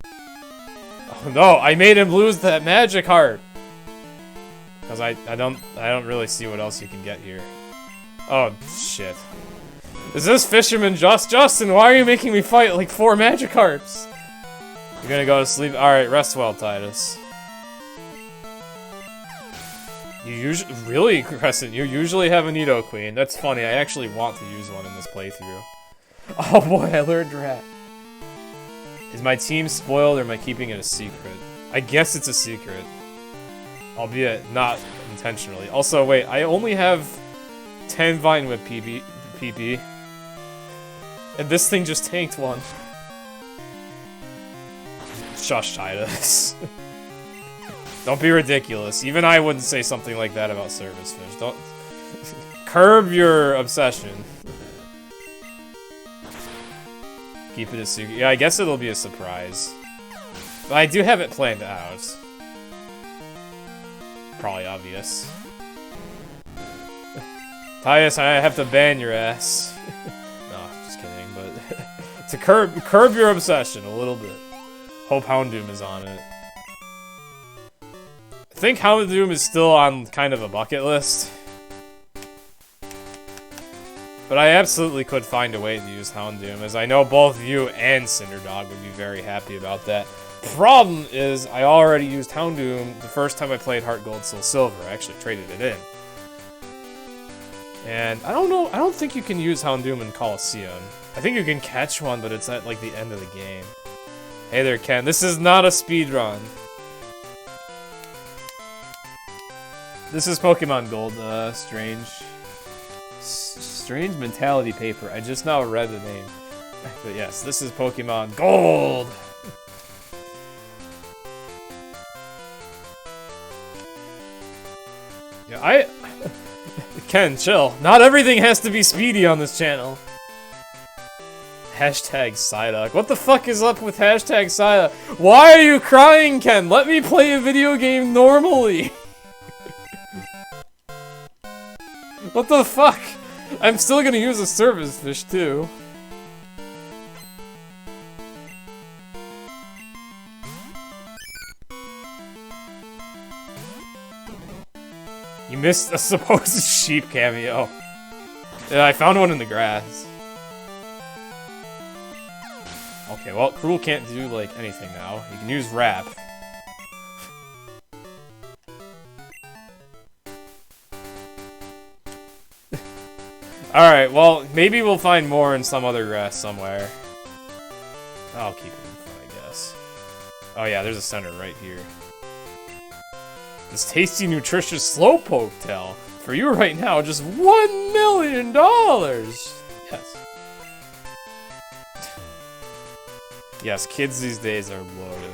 Oh no, I made him lose that magic heart! Because I don't really see what else you can get here. Oh shit. Is this Fisherman Justin, why are you making me fight like 4 magic hearts? You're gonna go to sleep? Alright, rest well, Titus. You usually- really, Crescent, you usually have a Nidoqueen. That's funny, I actually want to use one in this playthrough. Oh boy, I learned Rat. Is my team spoiled or am I keeping it a secret? I guess it's a secret. Albeit not intentionally. Also, wait, I only have 10 Vine Whip PP. And this thing just tanked one. Shush, Titus. Don't be ridiculous. Even I wouldn't say something like that about Service Fish. Don't... Curb your obsession. Keep it a secret. Yeah, I guess it'll be a surprise. But I do have it planned out. Probably obvious. Titus, I have to ban your ass. No, just kidding, but... to curb your obsession a little bit. Hope Houndoom is on it. I think Houndoom is still on kind of a bucket list. But I absolutely could find a way to use Houndoom, as I know both you and Cinderdog would be very happy about that. Problem is, I already used Houndoom the first time I played HeartGold SoulSilver. I actually traded it in. And I don't know, I don't think you can use Houndoom in Coliseum. I think you can catch one, but it's at like the end of the game. Hey there, Ken. This is not a speedrun. This is Pokemon Gold, Strange Mentality Paper. I just now read the name. But yes, this is Pokemon Gold! Yeah, Ken, chill. Not everything has to be speedy on this channel. Hashtag Psyduck. What the fuck is up with hashtag Psyduck? Why are you crying, Ken? Let me play a video game normally. What the fuck? I'm still gonna use a service fish too. You missed a supposed sheep cameo. Yeah, I found one in the grass. Okay, well, Cruel can't do, like, anything now. He can use Wrap. Alright, well, maybe we'll find more in some other grass somewhere. I'll keep it in front, I guess. Oh yeah, there's a center right here. This tasty, nutritious Slowpoke tail. For you right now, just $1 million! Yes. Yes, kids these days are loaded.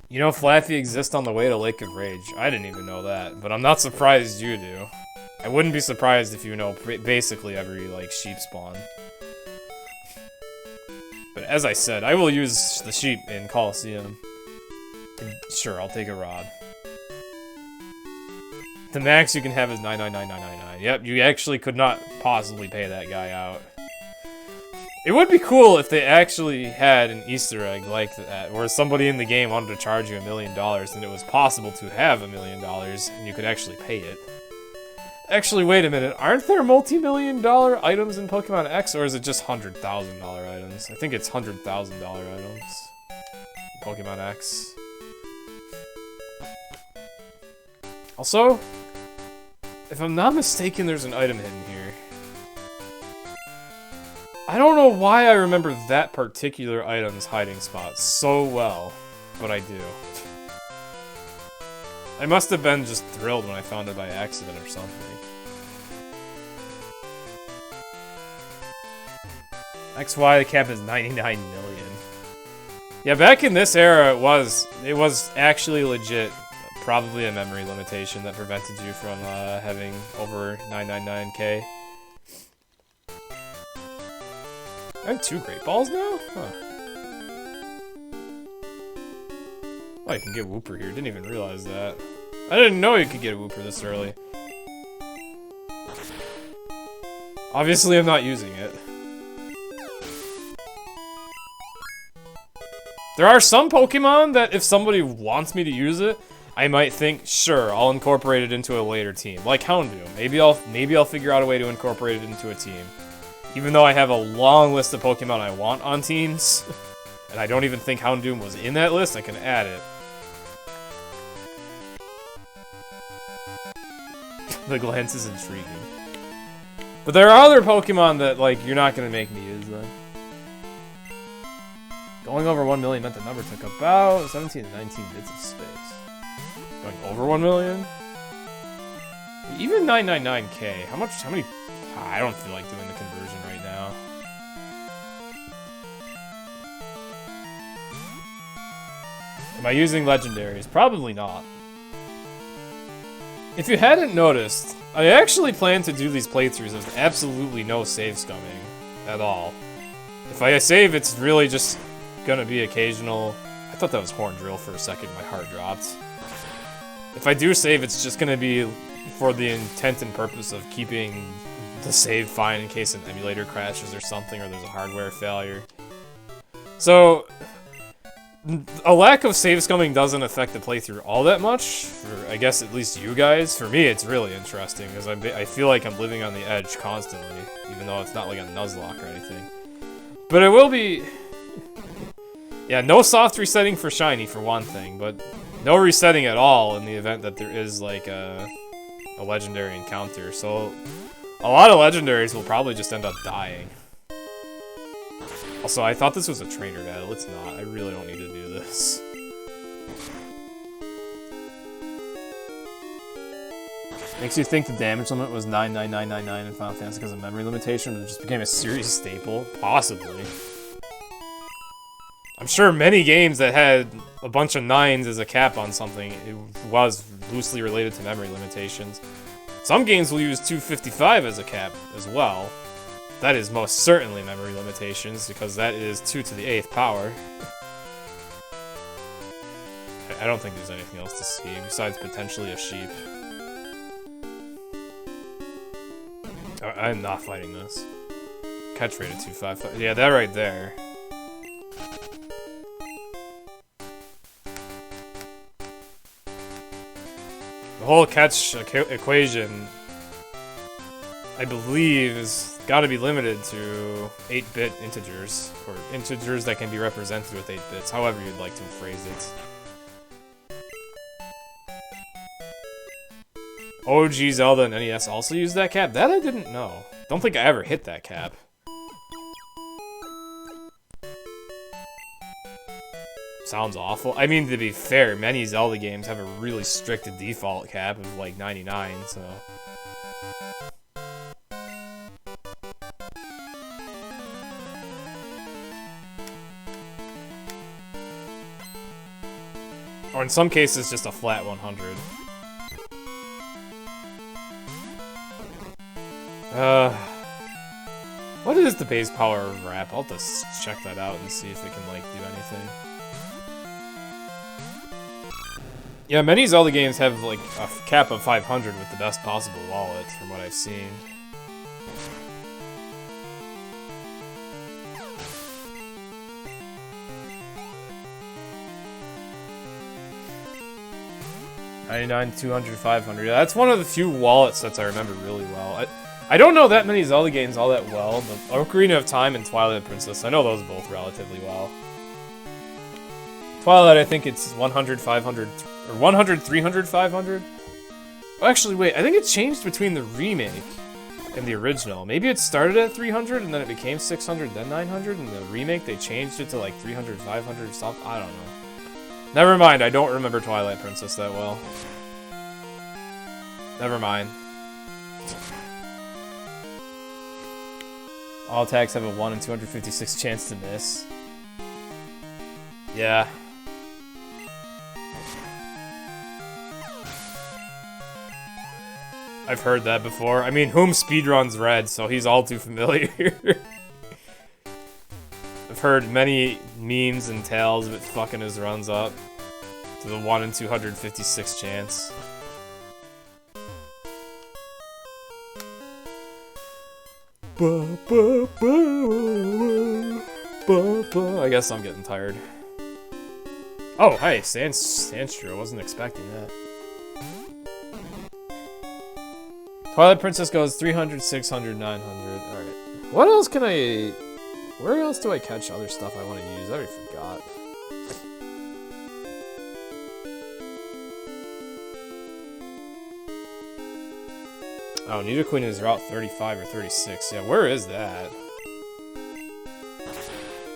You know Flaffy exists on the way to Lake of Rage. I didn't even know that, but I'm not surprised you do. I wouldn't be surprised if you know basically every, like, sheep spawn. But as I said, I will use the sheep in Coliseum. And sure, I'll take a rod. The max you can have is 999,999. Yep, you actually could not possibly pay that guy out. It would be cool if they actually had an Easter egg like that, where somebody in the game wanted to charge you $1 million, and it was possible to have $1 million, and you could actually pay it. Actually, wait a minute, aren't there multi-million-dollar items in Pokemon X, or is it just $100,000 items? I think it's $100,000 items in Pokemon X. Also, if I'm not mistaken, there's an item hidden here. I don't know why I remember that particular item's hiding spot so well, but I do. I must have been just thrilled when I found it by accident or something. XY, the cap is 99 million. Yeah, back in this era, it was actually legit. Probably a memory limitation that prevented you from having over 999k. I have 2 Great Balls now? Huh. Oh, you can get Wooper here. Didn't even realize that. I didn't know you could get a Wooper this early. Obviously, I'm not using it. There are some Pokemon that if somebody wants me to use it, I might think, sure, I'll incorporate it into a later team. Like Houndoom. Maybe I'll figure out a way to incorporate it into a team. Even though I have a long list of Pokemon I want on teams, and I don't even think Houndoom was in that list, I can add it. The glance is intriguing. But there are other Pokemon that, like, you're not gonna make me use them. Going over 1 million meant the number took about 17 to 19 bits of space. Going over 1 million? Even 999k, how many? I don't feel like doing the conversion right now. Am I using legendaries? Probably not. If you hadn't noticed, I actually plan to do these playthroughs with absolutely no save scumming at all. If I save, it's really just gonna be occasional. I thought that was Horn Drill for a second, my heart dropped. If I do save, it's just gonna be for the intent and purpose of keeping to save fine in case an emulator crashes or something, or there's a hardware failure. So, a lack of save scumming doesn't affect the playthrough all that much, for I guess at least you guys. For me, it's really interesting, because I feel like I'm living on the edge constantly, even though it's not like a Nuzlocke or anything. But it will be... Yeah, no soft resetting for Shiny, for one thing, but no resetting at all in the event that there is, like, a legendary encounter. So, a lot of legendaries will probably just end up dying. Also, I thought this was a trainer battle. It's not. I really don't need to do this. Makes you think the damage limit was 99999 in Final Fantasy because of memory limitation, and it just became a series staple? Possibly. I'm sure many games that had a bunch of 9s as a cap on something, it was loosely related to memory limitations. Some games will use 255 as a cap as well. That is most certainly memory limitations, because that is 2 to the 8th power. I don't think there's anything else to see, besides potentially a sheep. I'm not fighting this. Catch rate at 255. Yeah, that right there. The whole catch equation, I believe, is gotta be limited to 8-bit integers, or integers that can be represented with 8 bits, however you'd like to phrase it. OG Zelda and NES also use that cap? That I didn't know. Don't think I ever hit that cap. Sounds awful. I mean, to be fair, many Zelda games have a really strict default cap of like 99, so... Or in some cases, just a flat 100. What is the base power of Wrap? I'll just check that out and see if it can, like, do anything. Yeah, many Zelda games have, like, a cap of 500 with the best possible wallet, from what I've seen. $99, $200, $500. Yeah, that's one of the few wallet sets I remember really well. I don't know that many Zelda games all that well, but Ocarina of Time and Twilight Princess, I know those both relatively well. Twilight, I think it's 100, 500, or 100, 300, 500? Oh, actually, wait, I think it changed between the remake and the original. Maybe it started at 300 and then it became 600, then 900, and the remake, they changed it to like 300, 500, something. I don't know. Never mind, I don't remember Twilight Princess that well. Never mind. All attacks have a 1 in 256 chance to miss. Yeah. I've heard that before. I mean, Whom speedruns Red, so he's all too familiar. I've heard many memes and tales of it fucking his runs up to the 1 in 256 chance. I guess I'm getting tired. Oh, hey, Sandstrew. I wasn't expecting that. Twilight Princess goes 300, 600, 900. Alright. What else can I... Where else do I catch other stuff I want to use? I already forgot. Oh, Nidoqueen is Route 35 or 36. Yeah, where is that?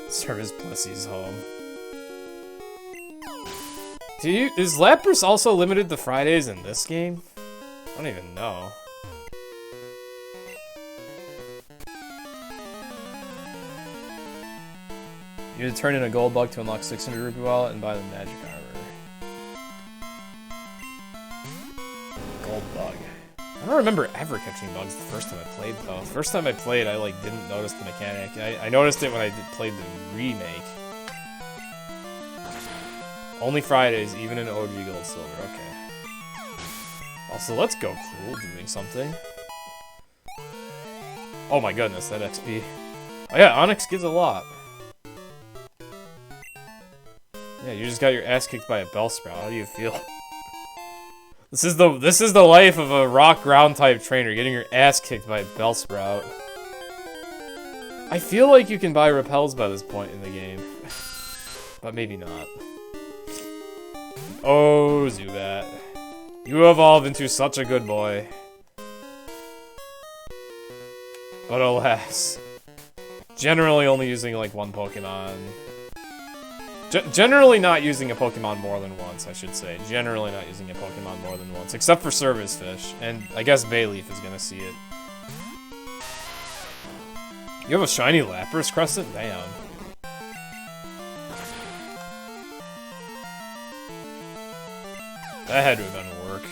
Service Plessy's home. Is Lapras also limited to Fridays in this game? I don't even know. You need to turn in a gold bug to unlock 600 rupee wallet and buy the magic armor. Gold bug. I don't remember ever catching bugs the first time I played, though. The first time I played, I like didn't notice the mechanic. I noticed it when I played the remake. Only Fridays, even in OG Gold Silver. Okay. Also, let's go cool doing something. Oh my goodness, that XP. Oh yeah, Onyx gives a lot. Yeah, you just got your ass kicked by a Bellsprout. How do you feel? This is the life of a rock ground type trainer, getting your ass kicked by a Bellsprout. I feel like you can buy repels by this point in the game. But maybe not. Oh, Zubat. You evolve into such a good boy. But alas. Generally only using like one Pokemon. Generally not using a Pokemon more than once, I should say. Generally not using a Pokemon more than once. Except for Service Fish. And I guess Bayleaf is gonna see it. You have a shiny Lapras Crescent? Damn. That had to have been work.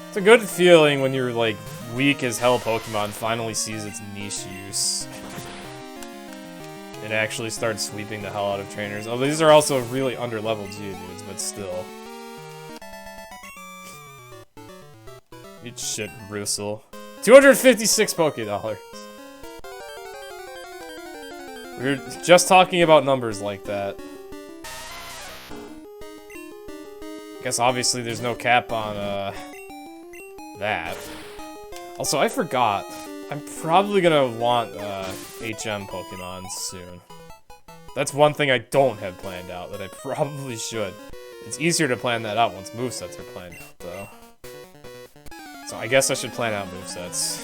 It's a good feeling when your, like, weak as hell Pokemon finally sees its niche use. It actually starts sweeping the hell out of trainers. Oh, these are also really under-leveled Geodudes, but still. Eat shit, Russell. 256 Pokédollars. We were just talking about numbers like that. Guess obviously there's no cap on, that. Also, I forgot. I'm probably gonna want, HM Pokemon soon. That's one thing I don't have planned out that I probably should. It's easier to plan that out once movesets are planned out, though. So I guess I should plan out movesets.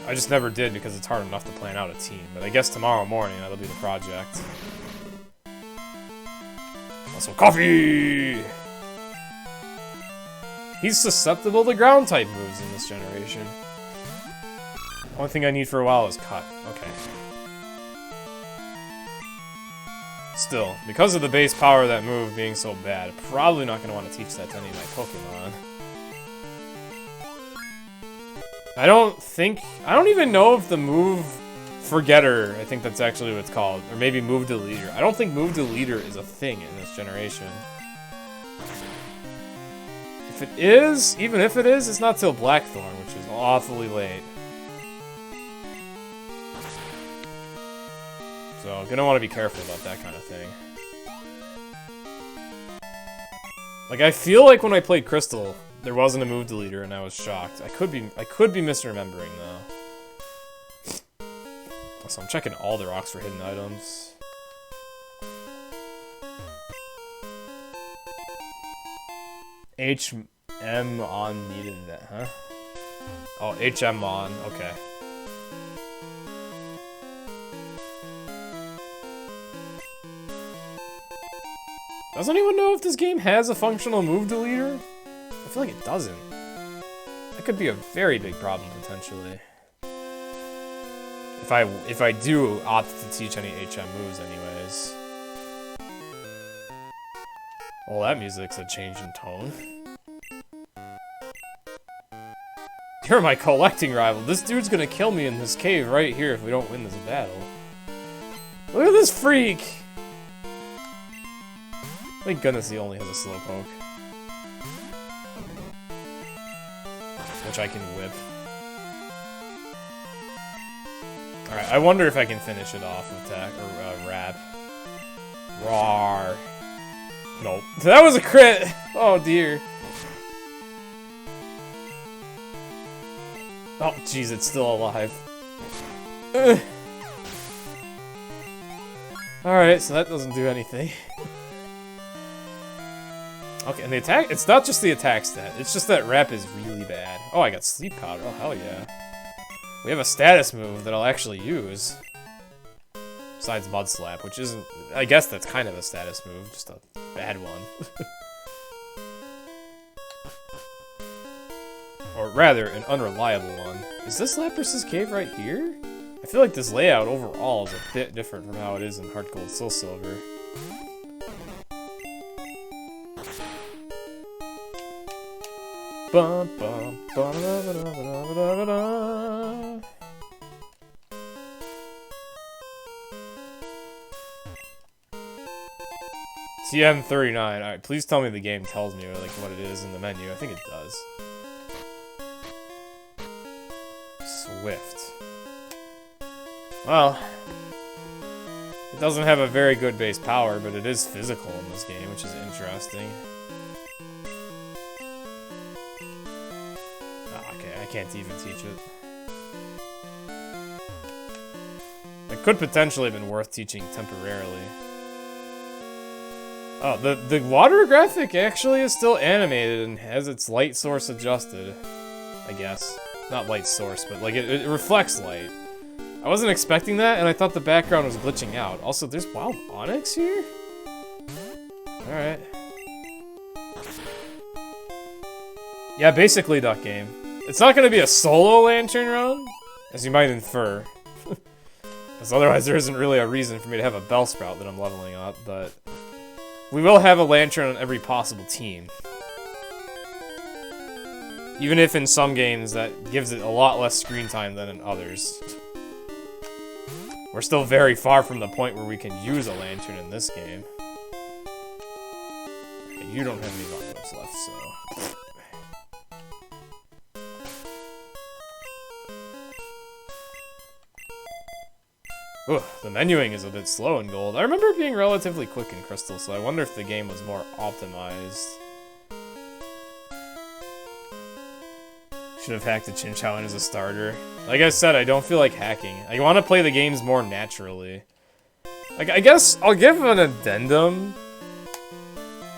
I just never did because it's hard enough to plan out a team, but I guess tomorrow morning that'll be the project. Also, coffee! He's susceptible to ground-type moves in this generation. Only thing I need for a while is cut. Okay. Still, because of the base power of that move being so bad, I'm probably not going to want to teach that to any of my Pokemon. I don't even know if the move Forgetter, I think that's actually what it's called, or maybe Move Deleter. I don't think Move Deleter is a thing in this generation. If it is, even if it is, it's not till Blackthorn, which is awfully late. So, gonna want to be careful about that kind of thing. Like, I feel like when I played Crystal, there wasn't a Move Deleter, and I was shocked. I could be misremembering, though. So I'm checking all the rocks for hidden items. HM on needed that, huh? Oh, HM on, okay. Does anyone know if this game has a functional Move Deleter? I feel like it doesn't. That could be a very big problem, potentially. If I do opt to teach any HM moves anyways. Well, that music's a change in tone. You're my collecting rival. This dude's gonna kill me in this cave right here if we don't win this battle. Look at this freak! Thank goodness he only has a Slowpoke. Which I can whip. Alright, I wonder if I can finish it off with Rap. Roar. Nope. That was a crit! Oh dear. Oh jeez, it's still alive. Alright, so that doesn't do anything. Okay, and the attack, it's not just the attack stat, it's just that Rap is really bad. Oh, I got Sleep Powder, oh hell yeah. We have a status move that I'll actually use. Besides Mud Slap, which isn't, I guess that's kind of a status move, just a bad one. Or rather, an unreliable one. Is this Lapras's cave right here? I feel like this layout overall is a bit different from how it is in HeartGold SoulSilver. Bum, bum, bum, da, da, da, da, da, da, da. TM39. Alright, please tell me the game tells me like what it is in the menu. I think it does. Swift. Well, it doesn't have a very good base power, but it is physical in this game, which is interesting. Oh, okay, I can't even teach it. It could potentially have been worth teaching temporarily. Oh, the water graphic actually is still animated and has its light source adjusted, I guess. Not light source, but like it reflects light. I wasn't expecting that, and I thought the background was glitching out. Also, there's wild onyx here? Alright. Yeah, basically Duck Game. It's not gonna be a solo Lanturn run, as you might infer. Because otherwise there isn't really a reason for me to have a Bellsprout that I'm leveling up, but... we will have a Lanturn on every possible team. Even if in some games that gives it a lot less screen time than in others. We're still very far from the point where we can use a Lanturn in this game. You don't have any volumes left, so... Ugh, the menuing is a bit slow in Gold. I remember it being relatively quick in Crystal, so I wonder if the game was more optimized. Should have hacked the Chinchou in as a starter. Like I said, I don't feel like hacking. I want to play the games more naturally. Like, I guess I'll give an addendum.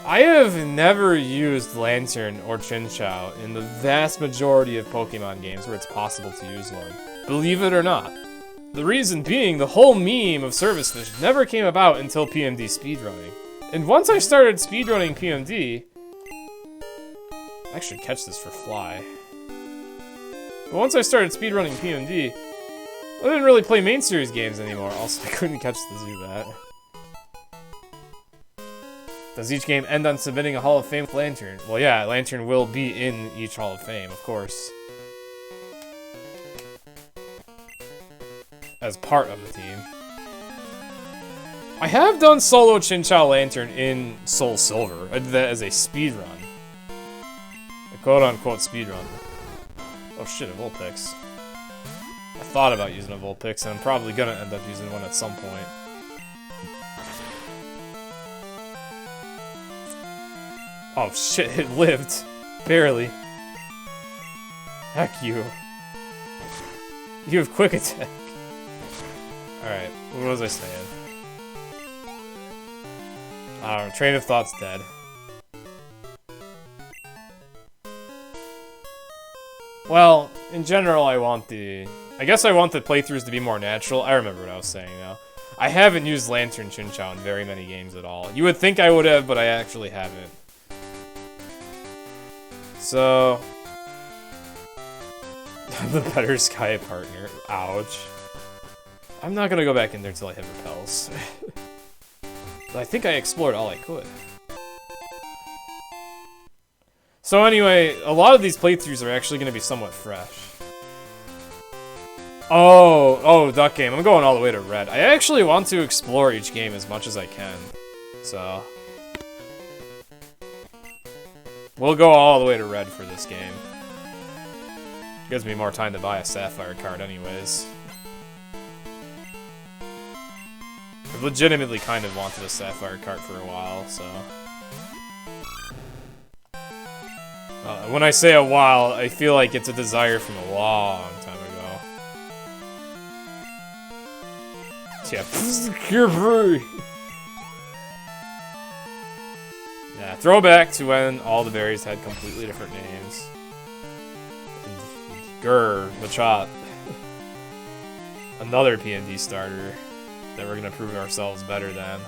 I have never used Lanturn or Chinchou in the vast majority of Pokemon games where it's possible to use one. Believe it or not. The reason being, the whole meme of Service Fish never came about until PMD speedrunning. And once I started speedrunning PMD... I should catch this for Fly. But once I started speedrunning PMD, I didn't really play main series games anymore, also I couldn't catch the Zubat. Does each game end on submitting a Hall of Fame with Lanturn? Well yeah, Lanturn will be in each Hall of Fame, of course. As part of the team. I have done solo Chinchou Lanturn in SoulSilver. I did that as a speedrun. A quote-unquote speedrun. Oh shit, a Vulpix. I thought about using a Vulpix, and I'm probably gonna end up using one at some point. Oh shit, it lived. Barely. Heck you. You have quick attack. Alright, what was I saying? I don't know, train of thought's dead. Well, in general, I guess I want the playthroughs to be more natural. I remember what I was saying now. I haven't used Lanturn Chinchou in very many games at all. You would think I would have, but I actually haven't. So... the better Sky partner. Ouch. I'm not gonna go back in there until I hit Repels. But I think I explored all I could. So anyway, a lot of these playthroughs are actually gonna be somewhat fresh. Oh, Duck Game. I'm going all the way to Red. I actually want to explore each game as much as I can. So... we'll go all the way to Red for this game. Gives me more time to buy a Sapphire card anyways. I've legitimately kind of wanted a Sapphire card for a while, so... when I say a while, I feel like it's a desire from a long time ago. Yeah, you're free! Yeah, throwback to when all the berries had completely different names. Grr, Machop. Another PMD starter that we're gonna prove ourselves better than.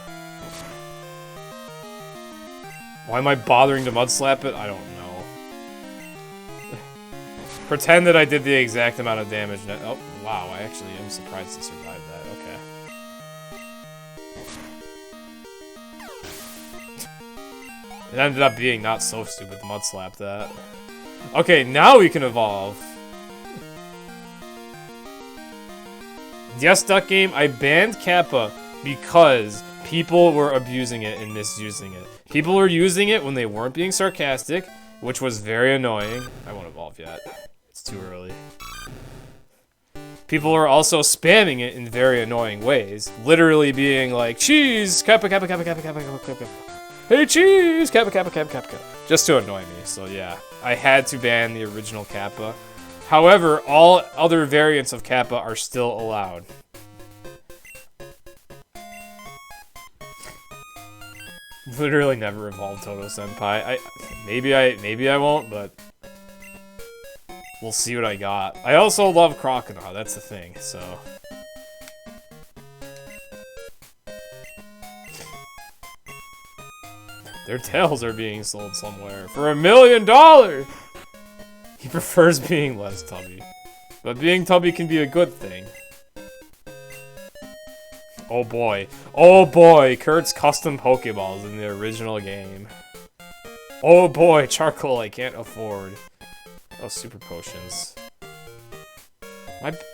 Why am I bothering to mud slap it? I don't know. Pretend that I did the exact amount of damage. Oh, wow, I actually am surprised to survive that. Okay. It ended up being not so stupid to mud slap that. Okay, now we can evolve. Yes, Duck Game, I banned Kappa because people were abusing it and misusing it. People were using it when they weren't being sarcastic, which was very annoying. I won't evolve yet. It's too early. People were also spamming it in very annoying ways. Literally being like, cheese, Kappa, Kappa, Kappa, Kappa, Kappa, Kappa, Kappa. Hey, cheese, Kappa, Kappa, Kappa, Kappa, Kappa. Just to annoy me, so yeah. I had to ban the original Kappa. However, all other variants of Kappa are still allowed. Literally never evolved Toto Senpai. Maybe I won't, but we'll see what I got. I also love Crocodile, that's the thing, so. Their tails are being sold somewhere for $1 million! He prefers being less tubby. But being tubby can be a good thing. Oh boy. Oh boy, Kurt's custom Pokeballs in the original game. Oh boy, charcoal I can't afford. Oh, super potions.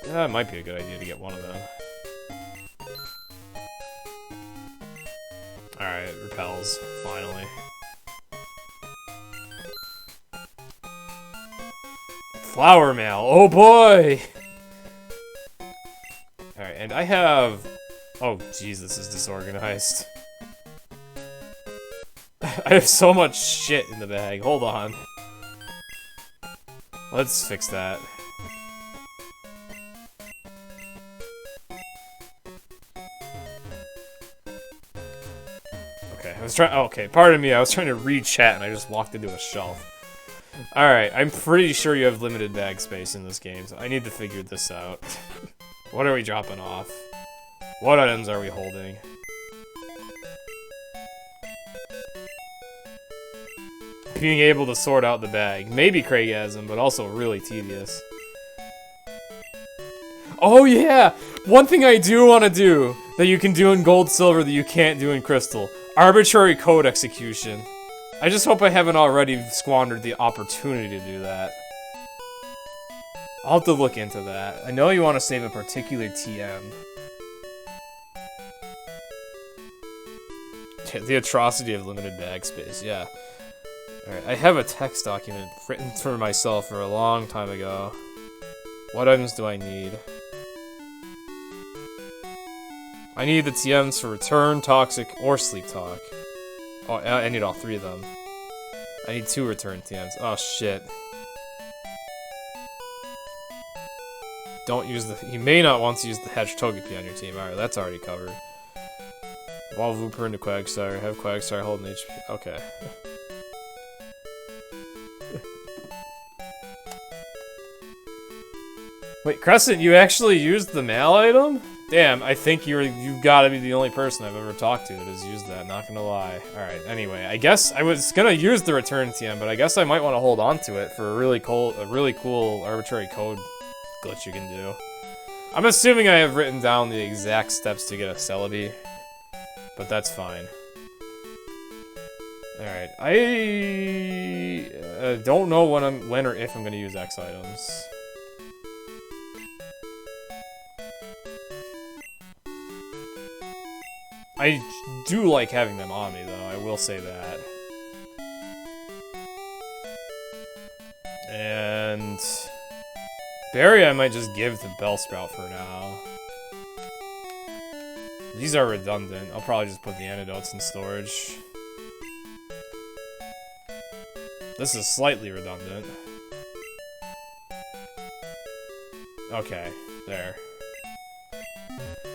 That might be a good idea to get one of them. Alright, repels, finally. Flower mail, oh boy! Alright, and I have... Oh, jeez, this is disorganized. I have so much shit in the bag, hold on. Let's fix that. Okay, I was trying. Oh, okay, pardon me. I was trying to read chat and I just walked into a shelf. All right, I'm pretty sure you have limited bag space in this game, so I need to figure this out. What are we dropping off? What items are we holding? Being able to sort out the bag. Maybe Craigasm, but also really tedious. Oh yeah! One thing I do want to do that you can do in Gold Silver that you can't do in Crystal. Arbitrary code execution. I just hope I haven't already squandered the opportunity to do that. I'll have to look into that. I know you want to save a particular TM. The atrocity of limited bag space, yeah. Alright, I have a text document written for myself for a long time ago. What items do I need? I need the TMs for Return, Toxic, or Sleep Talk. Oh, I need all three of them. I need 2 Return TMs. Oh, shit. Don't use the... You may not want to use the Hedge Togepi on your team. Alright, that's already covered. Evolve Wooper into Quagsire. Have Quagsire hold an HP. Okay. Wait, Crescent, you actually used the mail item? Damn, I think you've got to be the only person I've ever talked to that has used that, not gonna lie. Alright, anyway, I guess I was gonna use the return TM, but I guess I might want to hold on to it for a really cool arbitrary code glitch you can do. I'm assuming I have written down the exact steps to get a Celebi, but that's fine. Alright, I don't know when or if I'm gonna use X items. I do like having them on me, though, I will say that. And... Berry I might just give to Bellsprout for now. These are redundant. I'll probably just put the antidotes in storage. This is slightly redundant. Okay, there.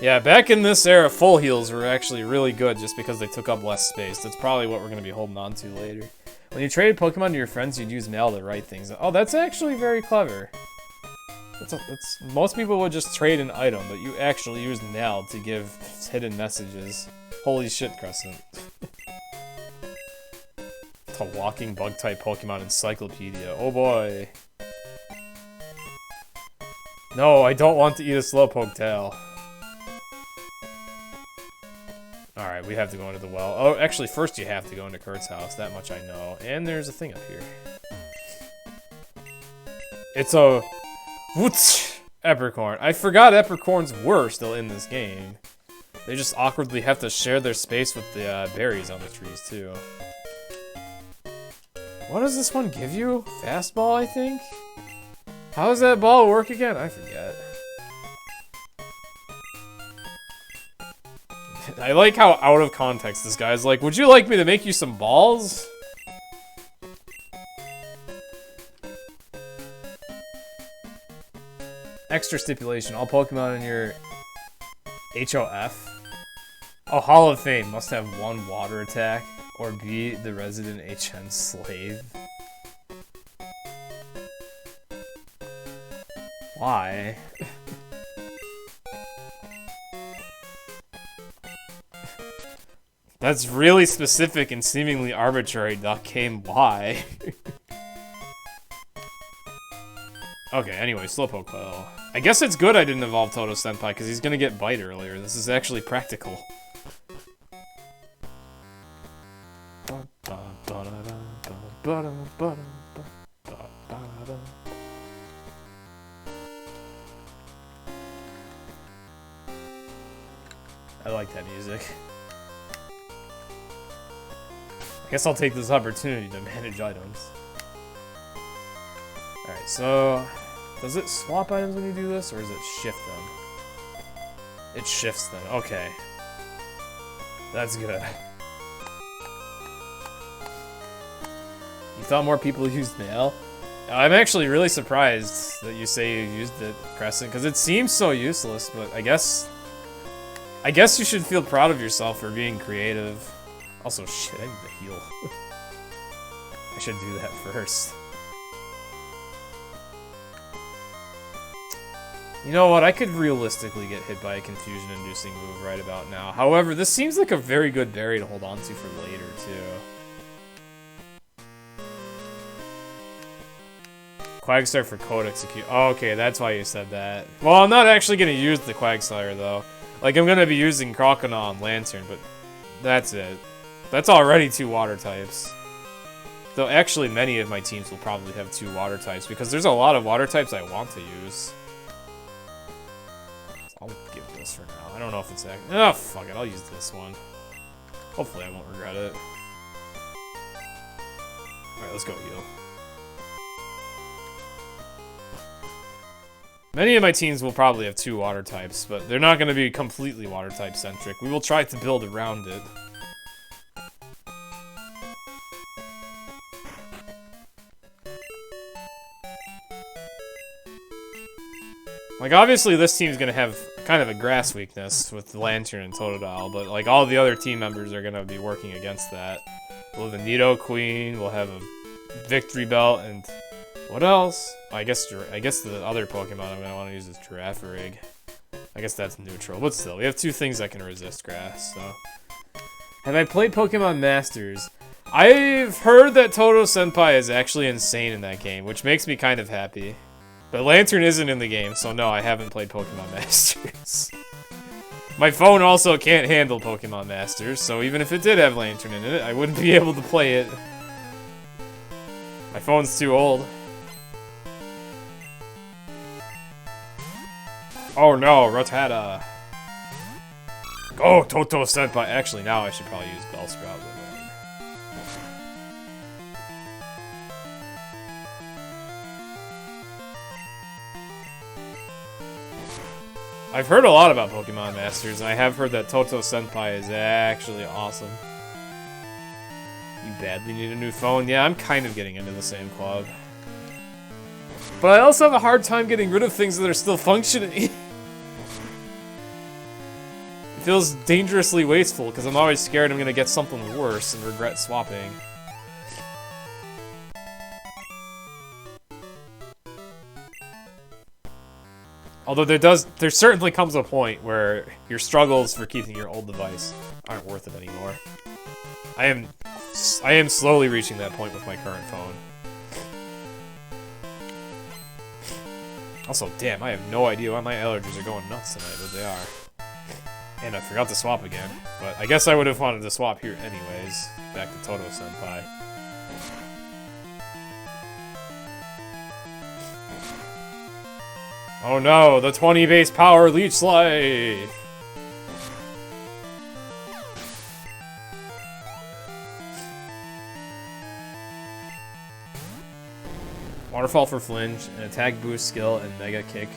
Yeah, back in this era, full heals were actually really good just because they took up less space. That's probably what we're going to be holding on to later. When you traded Pokemon to your friends, you'd use mail to write things. Oh, that's actually very clever. Most people would just trade an item, but you actually use mail to give hidden messages. Holy shit, Crescent. It's a walking bug-type Pokemon encyclopedia. Oh boy. No, I don't want to eat a Slowpoke tail. Alright, we have to go into the well. Oh, actually, first you have to go into Kurt's house. That much I know. And there's a thing up here. It's a... Whoosh! Eppercorn. I forgot eppercorns were still in this game. They just awkwardly have to share their space with the berries on the trees, too. What does this one give you? Fastball, I think? How does that ball work again? I forget. I like how out of context this guy's like, would you like me to make you some balls? Extra stipulation, all Pokemon in your HOF. Oh, Hall of Fame must have 1 water attack or be the resident HN slave. Why? That's really specific and seemingly arbitrary, Duck Game. Why? Okay, anyway, Slowpoke Quell. I guess it's good I didn't evolve Toto Senpai, because he's gonna get Bite earlier. This is actually practical. I like that music. I guess I'll take this opportunity to manage items. Alright, so... does it swap items when you do this, or does it shift them? It shifts them, okay. That's good. You thought more people used Nail? I'm actually really surprised that you say you used it, Crescent, because it seems so useless, but I guess you should feel proud of yourself for being creative. Also, shit, I need to heal. I should do that first. You know what, I could realistically get hit by a confusion-inducing move right about now. However, this seems like a very good berry to hold on to for later, too. Quagsire for code execute. Oh, okay, that's why you said that. Well, I'm not actually going to use the Quagsire, though. Like, I'm going to be using Croconaw and Lanturn, but that's it. That's already 2 water types. Though, actually, many of my teams will probably have 2 water types, because there's a lot of water types I want to use. I'll give this for now. I don't know if it's... oh, fuck it. I'll use this one. Hopefully I won't regret it. Alright, let's go heal. Many of my teams will probably have 2 water types, but they're not going to be completely water type centric. We will try to build around it. Like, obviously this team's gonna have kind of a grass weakness with Lanturn and Totodile, but like all the other team members are gonna be working against that. We'll have a Nidoqueen, we'll have a Victory Belt, and what else? I guess the other Pokemon I'm gonna want to use is Girafarig. I guess that's neutral, but still, we have 2 things that can resist grass, so. Have I played Pokemon Masters? I've heard that Toto Senpai is actually insane in that game, which makes me kind of happy. But Lanturn isn't in the game, so no, I haven't played Pokemon Masters. My phone also can't handle Pokemon Masters, so even if it did have Lanturn in it, I wouldn't be able to play it. My phone's too old. Oh no, Rattata. Oh, Toto Senpai. Actually, now I should probably use Bellsprout. I've heard a lot about Pokemon Masters, and I have heard that Toto Senpai is actually awesome. You badly need a new phone? Yeah, I'm kind of getting into the same club. But I also have a hard time getting rid of things that are still functioning. It feels dangerously wasteful, because I'm always scared I'm going to get something worse and regret swapping. Although there certainly comes a point where your struggles for keeping your old device aren't worth it anymore. I am slowly reaching that point with my current phone. Also, damn, I have no idea why my allergies are going nuts tonight, but they are. And I forgot to swap again, but I guess I would have wanted to swap here anyways. Back to Toto Senpai. Oh no, the 20 base power leech life! Waterfall for flinch, an attack boost skill, and mega kick.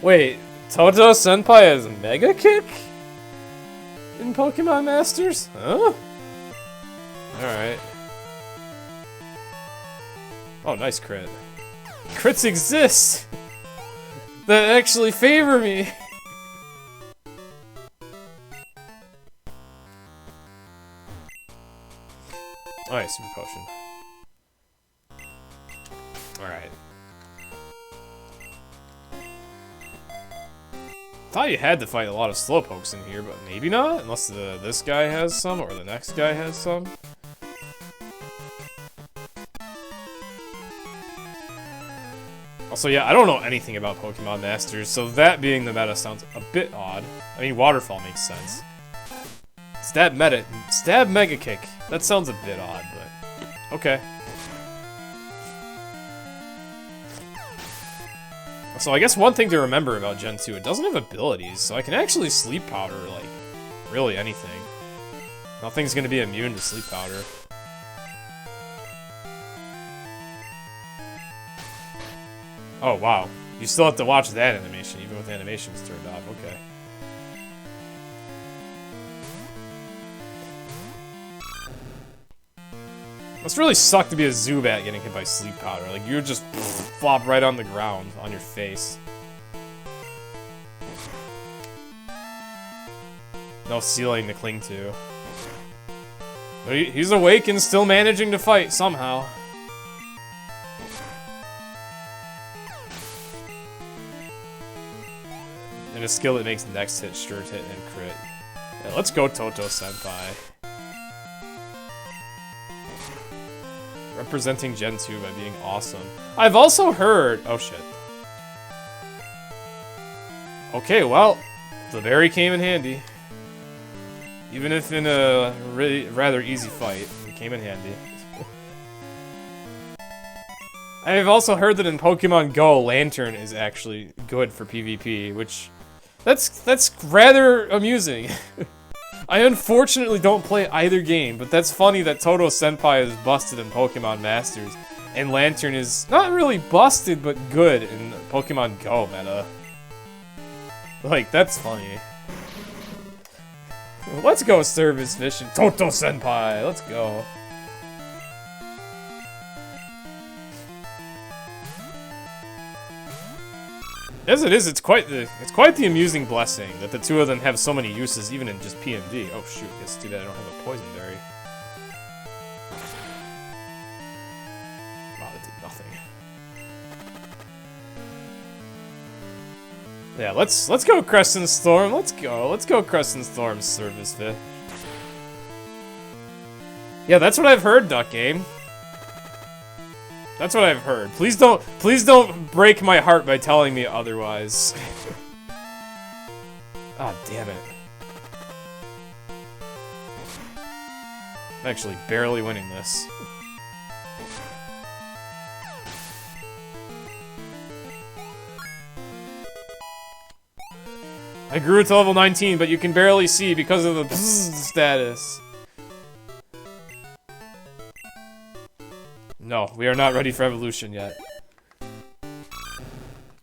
Wait, TOTO Senpai has mega kick? In Pokemon Masters? Huh? Alright. Oh, nice crit. Crits exist! That actually favor me! Alright, super potion. Alright. Thought you had to fight a lot of slowpokes in here, but maybe not, unless this guy has some, or the next guy has some. Also, yeah, I don't know anything about Pokemon Masters, so that being the meta sounds a bit odd. I mean, Waterfall makes sense. Stab Mega Kick. That sounds a bit odd, but okay. So I guess one thing to remember about Gen 2, it doesn't have abilities, so I can actually Sleep Powder, like, really anything. Nothing's gonna be immune to Sleep Powder. Oh, wow. You still have to watch that animation, even with animations turned off. Okay. Must really suck to be a Zubat getting hit by Sleep Powder. Like, you would just flop right on the ground, on your face. No ceiling to cling to. But he's awake and still managing to fight, somehow. And a skill that makes next hit, sure hit, and crit. Yeah, let's go TOTO Senpai. Representing Gen 2 by being awesome. I've also heard... Oh, shit. Okay, well, the berry came in handy. Even if in a really rather easy fight, it came in handy. I've also heard that in Pokemon Go, Lanturn is actually good for PvP, which... That's rather amusing. I unfortunately don't play either game, but that's funny that TOTO Senpai is busted in Pokemon Masters, and Lanturn is not really busted, but good in Pokemon Go meta. Like, that's funny. Let's go Service Mission, TOTO Senpai, let's go. As it is, it's quite the amusing blessing that the two of them have so many uses, even in just PMD. Oh shoot, guess too bad I don't have a poison berry. Wow, that did nothing. Yeah, let's go Crescent Storm. Let's go Crescent Storm Service Fish. Yeah, that's what I've heard, Duck Game. That's what I've heard. Please don't break my heart by telling me otherwise. Ah, damn it. I'm actually barely winning this. I grew to level 19, but you can barely see because of the status. No, we are not ready for evolution yet.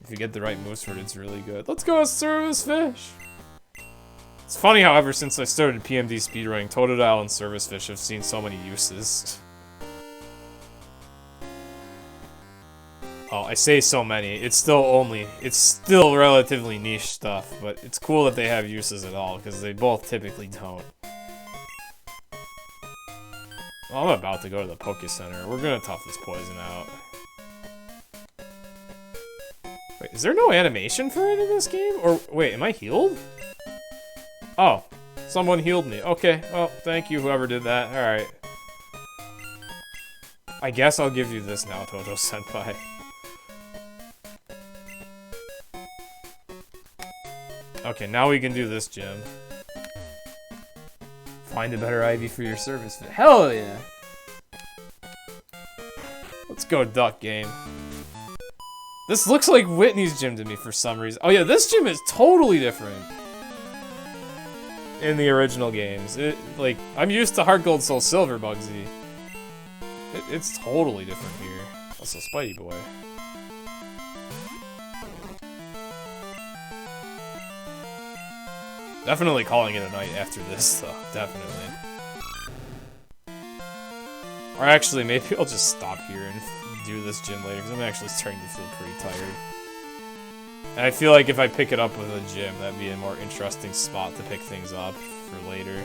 If you get the right moves for it, it's really good. Let's go Service Fish! It's funny how ever since I started PMD speedrunning, Totodile and Service Fish have seen so many uses. Oh, I say so many. It's still relatively niche stuff, but it's cool that they have uses at all, because they both typically don't. Well, I'm about to go to the Poké Center. We're gonna tough this poison out. Wait, is there no animation for it in this game? Or, wait, am I healed? Oh, someone healed me. Okay, well, thank you whoever did that. Alright. I guess I'll give you this now, TOTO Senpai. Okay, now we can do this gym. Find a better IV for your service. Hell yeah! Let's go Duck Game. This looks like Whitney's gym to me for some reason. Oh yeah, this gym is totally different in the original games. Like, I'm used to HeartGold, SoulSilver, Bugsy. It's totally different here. Also, Spidey Boy. Definitely calling it a night after this, though. Definitely. Or actually, maybe I'll just stop here and do this gym later, because I'm actually starting to feel pretty tired. And I feel like if I pick it up with a gym, that'd be a more interesting spot to pick things up for later.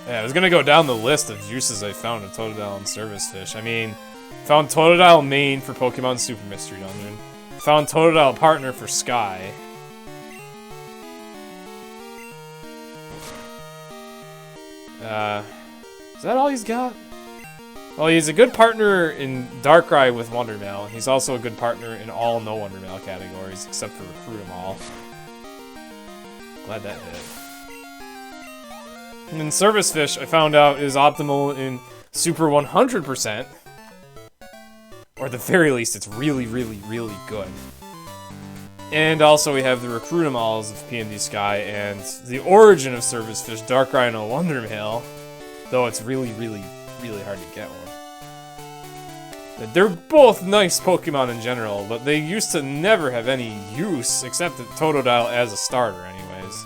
Yeah, I was gonna go down the list of juices I found in Totodile and Service Fish. I mean, found Totodile main for Pokemon Super Mystery Dungeon. Found Totodile partner for Sky. Is that all he's got? Well, he's a good partner in Darkrai with Wondermail. He's also a good partner in all no Wondermail categories, except for Recruit 'em All. Glad that hit. And then Service Fish, I found out, is optimal in Super 100%. Or at the very least, it's really, really, really good. And also we have the Recruit 'em Alls of PMD Sky and the origin of Service Fish, Darkrai and Wondermail. Though it's really, really, really hard to get one. They're both nice Pokemon in general, but they used to never have any use except at Totodile as a starter anyways.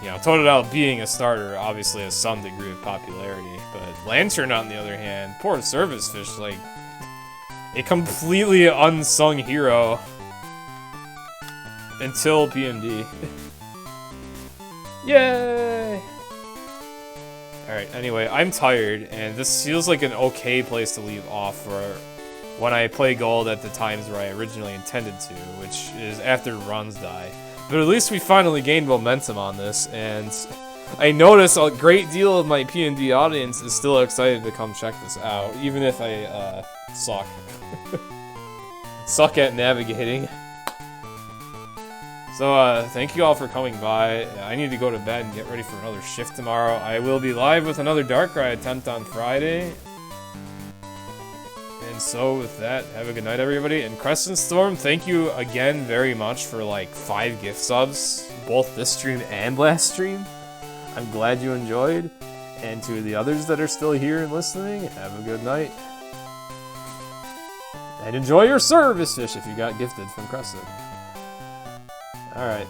You know, Totodile being a starter obviously has some degree of popularity, but Lanturn on the other hand, poor Service Fish, like, a completely unsung hero until PMD. Yay! Alright, anyway, I'm tired, and this feels like an okay place to leave off for when I play Gold at the times where I originally intended to, which is after runs die. But at least we finally gained momentum on this, and I notice a great deal of my P&D audience is still excited to come check this out, even if I, suck. Suck at navigating. So, thank you all for coming by. I need to go to bed and get ready for another shift tomorrow. I will be live with another Darkrai attempt on Friday. And so, with that, have a good night, everybody. And Crescent Storm, thank you again very much for, like, 5 gift subs, both this stream and last stream. I'm glad you enjoyed. And to the others that are still here and listening, have a good night. And enjoy your Service Fish if you got gifted from Crescent. Alright.